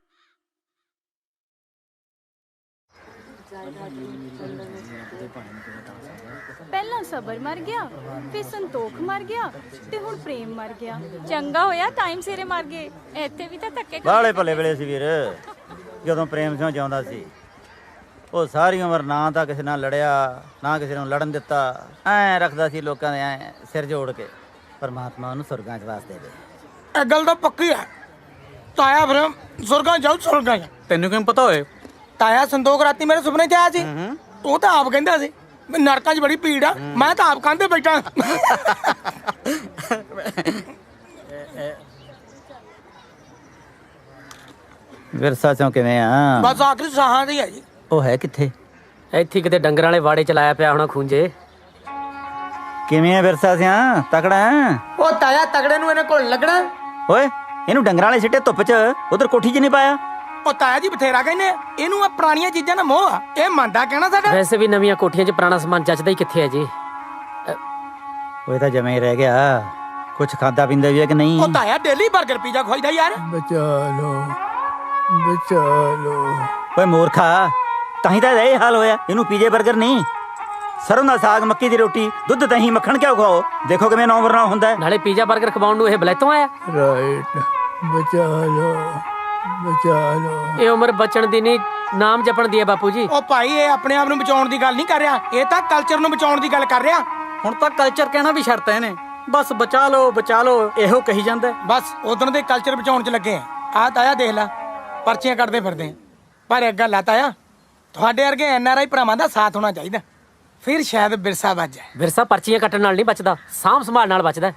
ਪਹਿਲਾਂ ਸਬਰ ਮਰ ਗਿਆ, ਫਿਰ ਸੰਤੋਖ ਮਰ ਗਿਆ, ਤੇ ਹੁਣ ਪ੍ਰੇਮ ਮਰ ਗਿਆ। ਚੰਗਾ ਹੋਇਆ ਟਾਈਮ ਸਿਰੇ ਮਰ ਗਏ, ਇੱਥੇ ਵੀ ਤਾਂ ਧੱਕੇ ਬਾਹਲੇ ਭਲੇ ਵੇਲੇ ਸੀ ਵੀਰ, ਜਦੋਂ ਪ੍ਰੇਮ ਸਿੰਘ ਜਿਉਂਦਾ ਸੀ। ਉਹ ਸਾਰੀ ਉਮਰ ਨਾ ਤਾਂ ਕਿਸੇ ਨਾਲ ਲੜਿਆ, ਨਾ ਕਿਸੇ ਨੂੰ ਲੜਨ ਦਿੱਤਾ। ਐਂ ਰੱਖਦਾ ਸੀ ਲੋਕਾਂ ਦੇ ਐਂ ਸਿਰ ਜੋੜ ਕੇ। ਪਰਮਾਤਮਾ ਉਹਨੂੰ ਸੁਰਗਾਂ 'ਚ ਵਾਸਤੇ ਦੇ। ਇਹ ਗੱਲ ਤਾਂ ਪੱਕੀ ਹੈ। ਤਾਇਆ ਫਿਰ ਸੁਰਗਾਂ ਜਾਊ, ਸੁਰਗਾਂ ਜਾ। ਤੈਨੂੰ ਕਿਵੇਂ ਪਤਾ ਹੋਏ? ਤਾਇਆ ਸੰਦੋਖ ਰਾਤੀ ਮੇਰੇ ਸੁਪਨੇ 'ਚ ਆਇਆ ਸੀ। ਉਹ ਤਾਂ ਆਪ ਕਹਿੰਦਾ ਸੀ ਵੀ ਨਰਕਾਂ 'ਚ ਬੜੀ ਭੀੜ ਆ, ਮੈਂ ਤਾਂ ਆਪ ਕੰਧੇ ਬੈਠਾ। ਵਿਰਸਾ ਚੋਂ ਕਿਵੇਂ ਆ? ਬਸ ਆਖਰੀ ਸਾਹਾਂ ਦੀ ਹੈ ਜੀ। ਉਹ ਹੈ ਕਿੱਥੇ? ਇੱਥੇ ਕਿਤੇ ਡੰਗਰਾਂ ਵਾਲੇ ਵਾੜੇ ਚ ਲਾਇਆ ਪਿਆ ਹੋਣਾ ਖੂੰਜੇ। ਕਿਵੇਂ ਆ ਵਿਰਸਾ ਸਿਆ? ਤਕੜਾ ਹੈ? ਉਹ ਤਾਇਆ ਤਗੜੇ ਨੂੰ ਇਹਨੇ ਕੋਲ ਲੱਗਣਾ। ਓਏ ਇਹਨੂੰ ਡੰਗਰਾਂ ਵਾਲੇ ਸਿੱਟੇ ਧੁੱਪ 'ਚ, ਉਧਰ ਕੋਠੀ 'ਚ ਨਹੀਂ ਪਾਇਆ? ਉਹ ਤਾਇਆ ਜੀ ਬਥੇਰਾ ਕਹਿੰਦੇ ਆ, ਇਹਨੂੰ ਆ ਪੁਰਾਣੀਆਂ ਚੀਜ਼ਾਂ ਦਾ ਮੋਹ ਆ। ਇਹ ਮੰਨਦਾ ਕਹਿਣਾ ਸਾਡਾ। ਵੈਸੇ ਵੀ ਨਵੀਆਂ ਕੋਠੀਆਂ 'ਚ ਪੁਰਾਣਾ ਸਮਾਨ ਜੱਚਦਾ ਹੀ ਕਿੱਥੇ ਹੈ ਜੀ। ਉਹ ਤਾਂ ਜਮੇ ਹੀ ਰਹਿ ਗਿਆ। ਕੁਛ ਖਾਦਾ ਪੀਂਦਾ ਵੀ ਹੈ ਕਿ ਨਹੀਂ? ਉਹ ਤਾਇਆ ਡੇਲੀ 버ਗਰ ਪੀਜ਼ਾ ਖਵਾਈਦਾ ਯਾਰ। ਓਏ ਮੂਰਖਾ, ਤਾਂ ਹੀ ਤਾਂ ਇਹ ਹਾਲ ਹੋਇਆ। ਇਹਨੂੰ ਪੀਜੇ 버ਗਰ ਨਹੀਂ, ਸਰੋਂ ਦਾ ਸਾਗ, ਮੱਕੀ ਦੀ ਰੋਟੀ, ਦੁੱਧ, ਦਹੀਂ, ਮੱਖਣ ਕਿਉਂ ਖਵਾਓ? ਦੇਖੋ ਕਿਵੇਂ ਨੌਂ ਹੁੰਦਾ। ਨਾਲੇ ਪੀਜ਼ਾ 버ਗਰ ਖਵਾਉਣ ਨੂੰ ਇਹ ਬਲੈਤੋਂ ਆਇਆ। ਇਹ ਉਮਰ ਬਚਣ ਦੀ ਨਹੀਂ, ਨਾਮ ਜਪਣ ਦੀ ਹੈ ਬਾਪੂ ਜੀ। ਉਹ ਭਾਈ ਇਹ ਆਪਣੇ ਆਪ ਨੂੰ ਬਚਾਉਣ ਦੀ ਗੱਲ ਨਹੀਂ ਕਰ ਰਿਹਾ, ਇਹ ਤਾਂ ਕਲਚਰ ਨੂੰ ਬਚਾਉਣ ਦੀ ਗੱਲ ਕਰ ਰਿਹਾ। ਹੁਣ ਤਾਂ ਕਲਚਰ ਕਹਿਣਾ ਵੀ ਛੱਡਤਾ ਇਹਨੇ। ਬਸ ਬਚਾ ਲਓ ਇਹੋ ਕਹੀ ਜਾਂਦਾ। ਬਸ ਉਦੋਂ ਦੇ ਕਲਚਰ ਬਚਾਉਣ 'ਚ ਲੱਗੇ ਆ। ਆਹ ਤਾਇਆ ਦੇਖ ਲੈ, ਪਰਚੀਆਂ ਕੱਢਦੇ ਫਿਰਦੇ ਆ। ਪਰ ਇੱਕ ਗੱਲ ਆ ਤਾਇਆ, ਤੁਹਾਡੇ ਵਰਗੇ NRI ਭਰਾਵਾਂ ਦਾ ਸਾਥ ਹੋਣਾ ਚਾਹੀਦਾ, ਫਿਰ ਸ਼ਾਇਦ ਵਿਰਸਾ ਬਚ ਜਾਏ। ਵਿਰਸਾ ਪਰਚੀਆਂ ਕੱਟਣ ਨਾਲ ਨਹੀਂ ਬਚਦਾ, ਸਾਂਭ ਸੰਭਾਲ ਨਾਲ ਬਚਦਾ।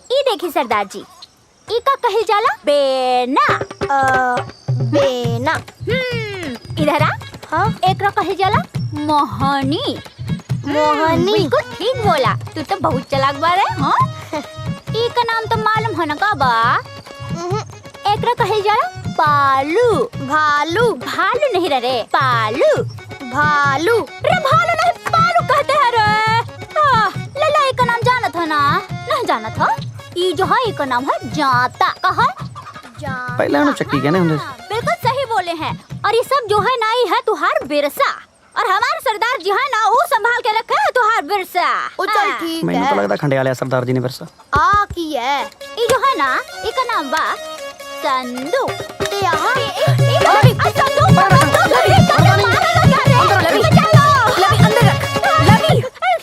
ये देखिए सरदार जी, ई का कहल जाला बेना। बेना। इधर आ। हाँ, एकरा कहल जाला मोहनी। मोहनी। बिल्कुल ठीक बोला, तू तो बहुत चालाक बारे। हाँ, ई का नाम तो मालूम है ना का बा? एकरा कहल जाला पालू। भालू। भालू नहीं रे, पालू। भालू। रे भालू नहीं, पालू कहते हैं रे। लला एक नाम जाना था ना? नहीं जाना था? ये जो है एक नाम है जाता। कहा? ਪਹਿਲਾਂ ਉਹਨੂੰ ਚੱਕੀ ਕਹਿੰਦੇ ਹੁੰਦੇ ਸੀ। बिल्कुल सही बोले हैं। और ये सब जो है ना, ये है तुहार विरसा। और हमारे सरदार जी है ना, वो संभाल के रखे है तुहार विरसा। चल ठीक है। ਮੈਨੂੰ ਤਾਂ ਲੱਗਦਾ ਖੰਡੇ ਵਾਲਿਆ सरदार जी ने विरसा। आ की है? ये जो है ना, इसका नाम बा संदू। ते यहाँ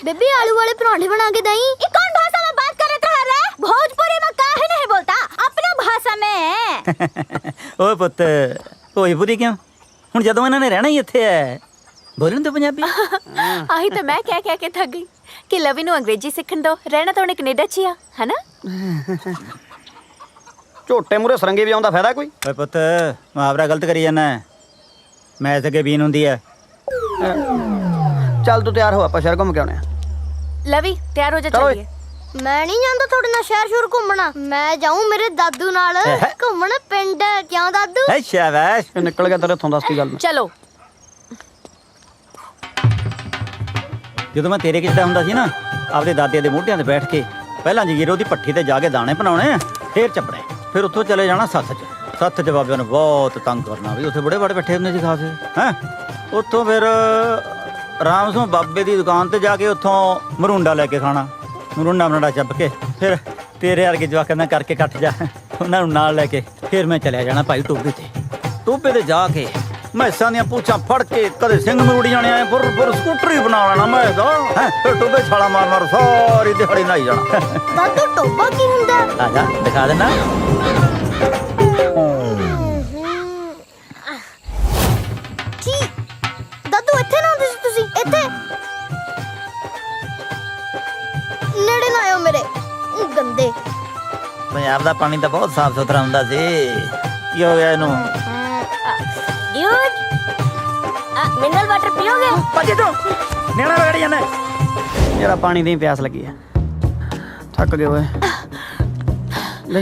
बेबी आलू वाले पराठे बना के दई। ये कौन भाषा में बात कर रहा है? भोजपुरी में काहे नहीं बोलता अपना भाषा में? ਓਏ ਪੁੱਤ, ਭੋਜਪੁਰੀ ਕਿਉਂ? ਹੁਣ ਜਦੋਂ ਇਹਨਾਂ ਨੇ ਰਹਿਣਾ ਹੀ ਇੱਥੇ ਹੈ, ਬੋਲਣ ਤੋਂ ਪੰਜਾਬੀ। ਆਹੀ ਤਾਂ ਮੈਂ ਕਹਿ ਕੇ ਥੱਕ ਗਈ ਕਿ ਲਵੀ ਨੂੰ ਅੰਗਰੇਜ਼ੀ ਸਿੱਖਣ ਦੋ, ਰਹਿਣਾ ਤਾਂ ਉਹਨੇ ਕੈਨੇਡਾ 'ਚ ਹੀ ਆ, ਹਨਾ? ਝੋਟੇ ਮੂਰੇ ਸਰੰਗੇ ਵੀ ਆਉਂਦਾ ਫਾਇਦਾ ਕੋਈ? ਓਏ ਪੁੱਤ, ਮੁਹਾਵਰਾ ਗਲਤ ਕਰੀ ਜਾਂਦਾ। ਮੈਥ ਅੱਗੇ ਬੀਨ ਹੁੰਦੀ ਹੈ। ਚੱਲ ਤੂੰ ਤਿਆਰ ਹੋ, ਆਪਾਂ ਸ਼ਹਿਰ ਘੁੰਮ ਕੇ ਆਉਣੇ ਆ। ਲਵੀ ਤਿਆਰ ਹੋ ਜਾ ਚਲੋ ਚੱਲੀਏ। ਮੈਂ ਨਹੀਂ ਜਾਂਦਾ ਤੁਹਾਡੇ ਨਾਲ ਸ਼ਹਿਰ ਸ਼ੁਰ ਘੁੰਮਣਾ। ਮੈਂ ਜਾਊਂ ਮੇਰੇ ਦਾਦੂ ਨਾਲ ਘੁੰਮਣ ਪਿੰਡ। ਕਿਉਂ ਦਾਦੂ? ਐ ਸ਼ਾਬਾਸ਼ ਨਿਕਲ ਗਿਆ ਤੇਰੇ ਤੋਂ ਦੱਸਦੀ ਗੱਲ ਚਲੋ। ਜਦੋਂ ਮੈਂ ਤੇਰੇ ਕਿੱਦਾਂ ਹੁੰਦਾ ਸੀ ਨਾ, ਆਪਦੇ ਦਾਦੇ ਦੇ ਮੋਢਿਆਂ ਤੇ ਬੈਠ ਕੇ ਪਹਿਲਾਂ ਜਗੀਰੋ ਦੀ ਭੱਠੀ ਤੇ ਜਾ ਕੇ ਦਾਣੇ ਬਣਾਉਣੇ, ਫੇਰ ਚੱਪਣੇ, ਫਿਰ ਉੱਥੋਂ ਚਲੇ ਜਾਣਾ ਸੱਥ 'ਚ ਬਾਬਿਆਂ ਨੂੰ ਬਹੁਤ ਤੰਗ ਕਰਨਾ ਵੀ ਉੱਥੇ ਬੜੇ ਬੜੇ ਬੈਠੇ ਹੁੰਦੇ ਸੀ ਖਾਸੇ ਹੈਂ। ਉੱਥੋਂ ਫਿਰ ਰਾਮ ਸਿੰਘ ਬਾਬੇ ਦੀ ਦੁਕਾਨ ਤੇ ਜਾ ਕੇ ਉੱਥੋਂ ਮਰੂੰਡਾ ਲੈ ਕੇ ਖਾਣਾ, ਮਰੂੰਡਾ ਚੱਪ ਕੇ ਫਿਰ ਤੇਰੇ ਵਰਗੇ ਜਵਾਕਾਂ ਦਾ ਕਰਕੇ ਕੱਟ ਜਾ ਉਹਨਾਂ ਨੂੰ ਨਾਲ ਲੈ ਕੇ ਫਿਰ ਮੈਂ ਚਲਿਆ ਜਾਣਾ ਭਾਈ ਟੋਭੇ ਤੇ ਜਾ ਕੇ ਮੈਸਾਂ ਦੀਆਂ ਪੂਛਾਂ ਫੜ ਕੇ ਕਦੇ ਸਿੰਘ ਮਰੂੜੀ ਜਾਣੇ ਆਏ ਫੁਰ ਸਕੂਟਰੀ ਬਣਾ ਲੈਣਾ ਮੈਂ ਦਾ ਹੈ, ਫਿਰ ਟੋਭੇ ਛਾਲਾ ਮਾਰ ਸਾਰੀ ਦਿਹਾੜੀ ਨਹਾਈ ਜਾਣਾ। ਦਾਦੂ ਟੋਬਾ ਕੀ ਹੁੰਦਾ? ਆ ਜਾ ਦਿਖਾ ਦੇਣਾ। ਕੀ ਦਾਦੂ ਇੱਥੇ ਨਾ ਹੁੰਦੇ ਸੀ ਤੁਸੀਂ? ਇੱਥੇ ਨੇੜੇ ਨਾ ਆਇਓ ਮੇਰੇ ਗੰਦੇ। ਪੰਜਾਬ ਦਾ ਪਾਣੀ ਤਾਂ ਬਹੁਤ ਸਾਫ਼ ਸੁਥਰਾ ਹੁੰਦਾ ਸੀ। ਕੀ ਹੋ ਗਿਆ ਇਹਨੂੰ? ड्यूड मिनरल वाटर पियोगे? ਭੱਜੇ ਤੂੰ ਨੇੜਾ ਵਗੜ ਜਾਣਾ। ਜਿਹੜਾ ਪਾਣੀ ਦੀ ਪਿਆਸ ਲੱਗੀ ਆ। ਥੱਕ ਗਏ ਓਏ। ਲੈ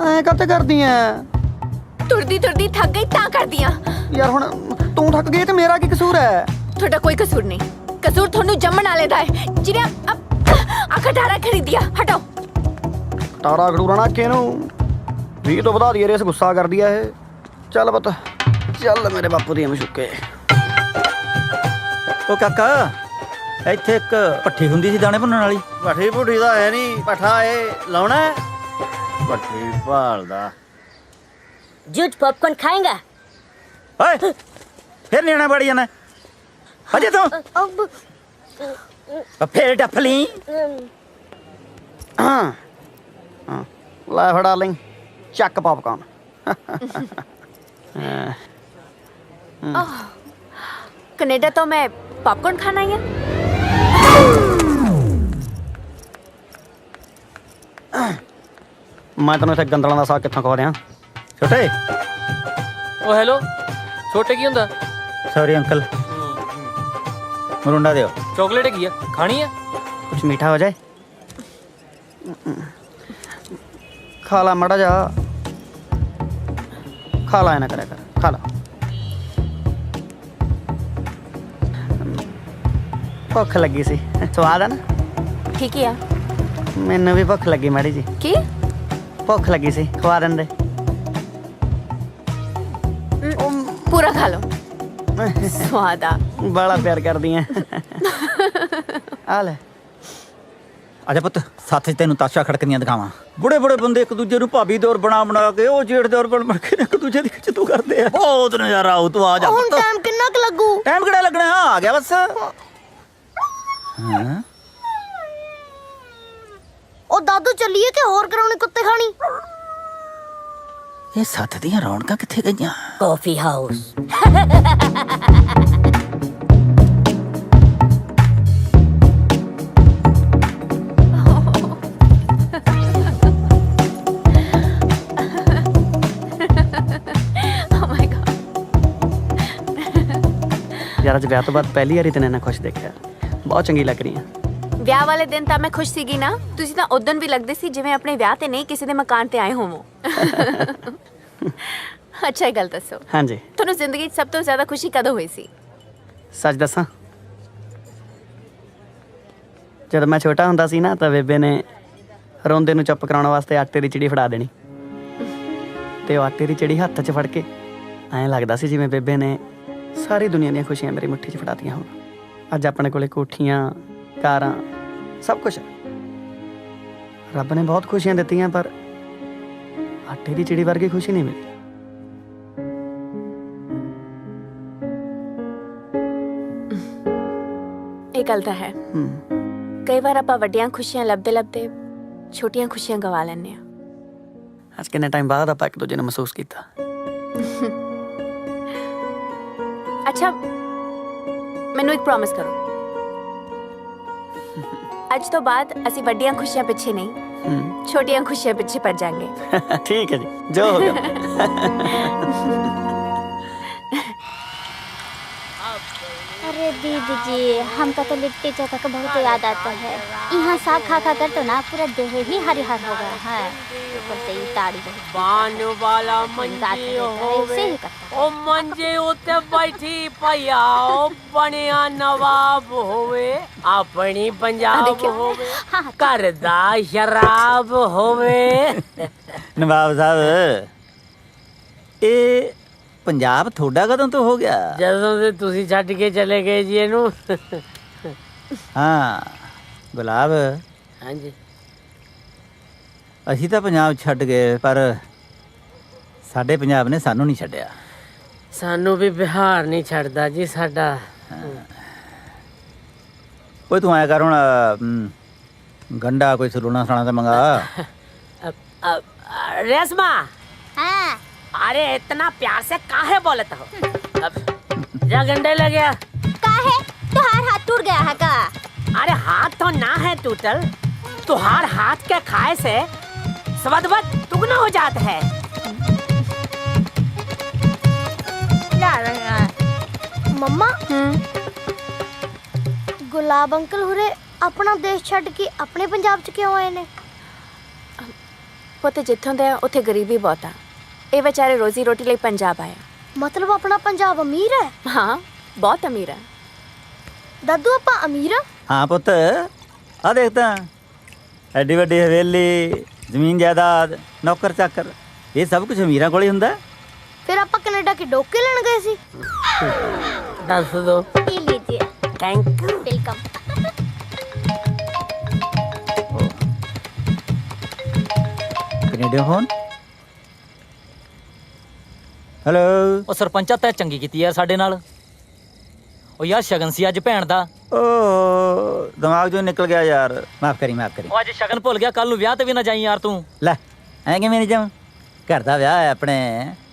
ਐ ਕਾਤੇ ਕਰਦੀ ਐ? ਤੁਰਦੀ ਤੁਰਦੀ ਥੱਕ ਗਈ ਤਾਂ ਕਰਦੀਆਂ। ਯਾਰ ਹੁਣ ਤੂੰ ਥੱਕ ਗਈ ਤੇ ਮੇਰਾ ਕੀ ਕਸੂਰ ਹੈ? ਤੁਹਾਡਾ ਕੋਈ ਕਸੂਰ ਨਹੀਂ। ਕਸੂਰ ਤੁਹਾਨੂੰ ਜੰਮਣ ਵਾਲੇ ਦਾ ਹੈ ਜਿਹਨੇ ਅਖਟਾਰਾ ਖਰੀਦਿਆ। ਹਟੋ। ਤਾਰਾ ਖੜੂਰਾ ਨਾ ਕਿਹਨੂੰ 20 ਤੋਂ ਵਧਾ ਦਈਏ ਰੇਸ। ਗੁੱਸਾ ਕਰਦੀ ਆ ਇਹ। ਚੱਲ ਪੁੱਤ ਚੱਲ ਮੇਰੇ ਬਾਪੂ ਦੀਆਂ ਮਸ਼ੂਕੇ। ਉਹ ਕਾਕਾ ਇੱਥੇ ਇੱਕ ਭੱਠੀ ਹੁੰਦੀ ਸੀ ਦਾਣੇ ਭੁੰਨਣ ਵਾਲੀ। ਭੱਠੀ ਭੁੱਠੀ ਦਾ ਹੈ ਨਹੀਂ, ਪੱਠਾ ਇਹ ਲਾਉਣਾ ਭੱਠੀ ਭਾਲਦਾ। ड्यूड पॉपकॉर्न खाएगा? ਓਏ ਫਿਰ ਨਿਆਣਾ ਬੜੀ ਜਾਣਾ। ਭੱਜੇ ਤੂੰ ਫੇਰ ਡੱਫ ਲਈ। ਹਾਂ ਲੈ ਫੜਾ ਲਈ ਚੱਕ ਪੌਪਕਾਰਨ। कनाडा तो मैं पॉपकॉर्न खाना है। ਮੈਂ ਤੈਨੂੰ ਇੱਥੇ ਗੰਦਲਾਂ ਦਾ ਸਾਗ ਕਿੱਥੋਂ ਖਵਾ ਦਿਆਂ? ਛੋਟੇ ਉਹ ਹੈਲੋ ਛੋਟੇ ਕੀ ਹੁੰਦਾ? ਸੌਰੀ ਅੰਕਲ ਮਰੁੰਡਾ ਦਿਓ। ਚਾਕਲੇਟ ਹੈਗੀ ਆ, ਖਾਣੀ ਆ? ਕੁਛ ਮੀਠਾ ਹੋ ਜਾਏ। ਖਾ ਲਾ ਮੜਾ ਜਾ। ਖਾ ਲਾ ਨਾ ਕਰਿਆ ਕਰ। ਖਾ ਲਾ। ਭੁੱਖ ਲੱਗੀ ਸੀ। ਸਵਾਦ ਆ ਨਾ? ठीक है ਮੈਨੂੰ ਵੀ ਭੁੱਖ ਲੱਗੀ ਮਾੜੀ ਜੀ। की ਭੁੱਖ ਲੱਗੀ ਸੀ, ਖਵਾ ਦਿੰਦੇ। पूरा खा लो। स्वाद आ। ਬੜਾ ਪਿਆਰ ਕਰਦੀ ਐ। ਆ ਲੈ ਆਜਾ ਪੁੱਤ ਸਾਥ 'ਚ ਤੈਨੂੰ ਤਾਸ਼ਾ ਖੜਕਦੀਆਂ ਦਿਖਾਵਾਂ। ਬੁੜੇ ਬੁੜੇ ਬੰਦੇ ਇੱਕ ਦੂਜੇ ਨੂੰ ਭਾਬੀ ਦੌਰ ਬਣਾ ਕੇ ਉਹ ਜੇਠ ਦੌਰ ਬਣ ਕੇ ਇੱਕ ਦੂਜੇ ਦੀ ਖਿੱਚ ਤੂੰ ਕਰਦੇ ਆ। ਬਹੁਤ ਨਜ਼ਾਰਾ ਆਉ। ਤੂੰ ਆ ਜਾ ਹੁਣ ਪੁੱਤ। ਟਾਈਮ ਕਿੰਨਾ ਕੁ ਲੱਗੂ? ਟਾਈਮ ਕਿਹੜਾ ਲੱਗਣਾ? ਆ ਗਿਆ ਬਸ। ਹਾਂ ਉਹ ਦਾਦੂ ਚੱਲੀਏ ਕਿ ਹੋਰ ਕਰਾਉਣੀ ਕੁੱਤੇ ਖਾਣੀ? ਇਹ ਸੱਤ ਦੀਆਂ ਰੌਣਕਾਂ ਕਿੱਥੇ ਗਈਆਂ? Coffee house. Oh my God। ਯਾਰ ਅੱਜ ਵਿਆਹ ਤੋਂ ਬਾਅਦ ਪਹਿਲੀ ਵਾਰੀ ਤੈਨੂੰ ਇੰਨਾ ਖੁਸ਼ ਦੇਖਿਆ। ਬਹੁਤ ਚੰਗੀ ਲੱਗ ਰਹੀ ਹੈ। ਵਿਆਹ ਵਾਲੇ ਦਿਨ ਤਾਂ ਮੈਂ ਖੁਸ਼ ਸੀਗੀ ਨਾ। ਤੁਸੀਂ ਤਾਂ ਉਦੋਂ ਵੀ ਲੱਗਦੇ ਸੀ ਜਿਵੇਂ ਆਪਣੇ ਵਿਆਹ ਤੇ ਨਹੀਂ ਕਿਸੇ ਦੇ ਮਕਾਨ ਤੇ ਆਏ ਹੋਵੋ। ਅੱਛਾ ਇਹ ਗੱਲ ਦੱਸੋ, ਹਾਂਜੀ ਤੁਹਾਨੂੰ ਜ਼ਿੰਦਗੀ 'ਚ ਸਭ ਤੋਂ ਜ਼ਿਆਦਾ ਖੁਸ਼ੀ ਕਦੋਂ ਹੋਈ ਸੀ? ਸੱਚ ਦੱਸਾਂ, ਜਦੋਂ ਮੈਂ ਛੋਟਾ ਹੁੰਦਾ ਸੀ ਨਾ ਤਾਂ ਬੇਬੇ ਨੇ ਰੋਂਦੇ ਨੂੰ ਚੁੱਪ ਕਰਾਉਣ ਵਾਸਤੇ ਆਟੇ ਦੀ ਚਿੜੀ ਫੜਾ ਦੇਣੀ ਤੇ ਉਹ ਆਟੇ ਦੀ ਚਿੜੀ ਹੱਥ 'ਚ ਫੜ ਕੇ ਐਂ ਲੱਗਦਾ ਸੀ ਜਿਵੇਂ ਬੇਬੇ ਨੇ ਸਾਰੀ ਦੁਨੀਆ ਦੀਆਂ ਖੁਸ਼ੀਆਂ ਮੇਰੀ ਮੁੱਠੀ 'ਚ ਫੜਾਤੀਆਂ ਹੋਣ। ਅੱਜ ਆਪਣੇ ਕੋਲੇ ਕੋਠੀਆਂ, ਕਾਰਾਂ, ਸਭ ਕੁਝ। ਰੱਬ ਨੇ ਬਹੁਤ ਖੁਸ਼ੀਆਂ ਦਿੱਤੀਆਂ ਪਰ ਆਟੇ ਦੀ ਚਿੜੀ ਵਰਗੀ ਖੁਸ਼ੀ ਨਹੀਂ ਮਿਲੀ। ਇਹ ਗੱਲ ਤਾਂ ਹੈ। ਕਈ ਵਾਰ ਆਪਾਂ ਵੱਡੀਆਂ ਖੁਸ਼ੀਆਂ ਲੱਭਦੇ ਛੋਟੀਆਂ ਖੁਸ਼ੀਆਂ ਗਵਾ ਲੈਂਦੇ ਆ। ਅੱਜ ਕਿੰਨੇ ਟਾਈਮ ਬਾਅਦ ਆਪਾਂ ਇੱਕ ਦੂਜੇ ਨੂੰ ਮਹਿਸੂਸ ਕੀਤਾ। ਅੱਛਾ ਮੈਨੂੰ ਇੱਕ ਪ੍ਰੋਮਿਸ ਕਰੋ, ਅੱਜ ਤੋਂ ਬਾਅਦ ਅਸੀਂ ਵੱਡੀਆਂ ਖੁਸ਼ੀਆਂ ਪਿੱਛੇ ਨਹੀਂ ਛੋਟੀਆਂ ਖੁਸ਼ੀਆਂ ਪਿੱਛੇ ਭੱਜ ਜਾਾਂਗੇ। ਠੀਕ ਹੈ ਜੀ, ਜੋ ਹੋ ਗਿਆ। अरे दीदी जी, हमका तो लिट्टी चोखा का बहुत याद आता है। यहाँ साग खा खा कर तो ना पूरा देह ही हरिहर हो गया है। ऊपर से ये ताड़ी बान वाला मंजे होवे ओ मंजे उते बैठी पया ओ बनिया नवाब होवे अपनी पंजाब होवे करदा शराब होवे। नवाब साहब ਇਹ ਪੰਜਾਬ ਤੁਹਾਡਾ ਕਦੋਂ ਤੋਂ ਹੋ ਗਿਆ? ਜਦੋਂ ਤੇ ਤੁਸੀਂ ਛੱਡ ਕੇ ਚਲੇ ਗਏ ਜੀ ਇਹਨੂੰ। ਹਾਂ ਗੁਲਾਬ, ਹਾਂਜੀ ਅਸੀਂ ਤਾਂ ਪੰਜਾਬ ਛੱਡ ਗਏ ਪਰ ਸਾਡੇ ਪੰਜਾਬ ਨੇ ਸਾਨੂੰ ਨਹੀਂ ਛੱਡਿਆ। ਸਾਨੂੰ ਵੀ ਬਿਹਾਰ ਨਹੀਂ ਛੱਡਦਾ ਜੀ ਸਾਡਾ। ਓਏ ਤੂੰ ਆਇਆ ਕਰ ਹੁਣ ਗੰਡਾ ਕੋਈ ਸਲੂਣਾ ਸਾਣਾ ਤਾਂ मंगा। रेशमा, हाँ। अरे इतना प्यार से काहे बोलत हो? जा गंडे लग गया। काहे? तुहार हाथ टूट गया है का? अरे हाथ तो ना है टूटल, तुहार हाथ के खाए से स्वाद दुगना हो जाता है। मम्मा, गुलाब अंकल हुरे अपना देश छੱਡ ਕੇ ਆਪਣੇ ਪੰਜਾਬ ਚ ਕਿਉਂ ਆਏ ਨੇ? ਪੁੱਤ ਜਿੱਥੋਂ ਦਾ ਉੱਥੇ ਗਰੀਬੀ ਬਹੁਤ ਆ। ਇਹ ਵਿਚਾਰੇ ਰੋਜ਼ੀ ਰੋਟੀ ਲਈ ਪੰਜਾਬ ਆਇਆ। ਮਤਲਬ ਆਪਣਾ ਪੰਜਾਬ ਅਮੀਰ ਹੈ? ਹਾਂ ਬਹੁਤ ਅਮੀਰ ਆ। ਦਾਦੂ ਆਪਾਂ ਅਮੀਰ ਆ? ਹਾਂ ਪੁੱਤ, ਆ ਦੇਖ ਤਾਂ ਐਡੀ ਵੱਡੀ ਹਵੇਲੀ, ਜ਼ਮੀਨ ਜਾਇਦਾਦ, ਨੌਕਰ ਚਾਕਰ, ਇਹ ਸਭ ਕੁਝ ਅਮੀਰਾਂ ਕੋਲ ਹੀ ਹੁੰਦਾ। ਫਿਰ ਆਪਾਂ ਕੈਨੇਡਾ ਕੇ ਡੋਕੇ ਲੈਣ ਗਏ ਸੀ। ਦੱਸ ਦੋ। ਇਹ ਲੀਜੀਏ। Thank you. Welcome. Canada phone. Hello. ਉਹ ਸਰਪੰਚਾ ਤੈਂ ਚੰਗੀ ਕੀਤੀ ਯਾਰ ਸਾਡੇ ਨਾਲ। ਉਹ ਯਾਰ ਸ਼ਗਨ ਸੀ ਅੱਜ ਭੈਣ ਦਾ। ਓ ਦਿਮਾਗ ਚੋਂ ਨਿਕਲ ਗਿਆ ਯਾਰ, ਮਾਫ ਕਰੀ ਮਾਫ ਕਰੀ। ਉਹ ਅੱਜ ਸ਼ਗਨ ਭੁੱਲ ਗਿਆ, ਕੱਲ ਨੂੰ ਵਿਆਹ ਤੇ ਵੀ ਨਾ ਜਾਈ ਯਾਰ ਤੂੰ। ਲੈ ਐਂ ਕਿਵੇਂ ਨਹੀਂ ਜਾਵਾਂ? ਘਰ ਦਾ ਵਿਆਹ ਹੈ ਆਪਣੇ,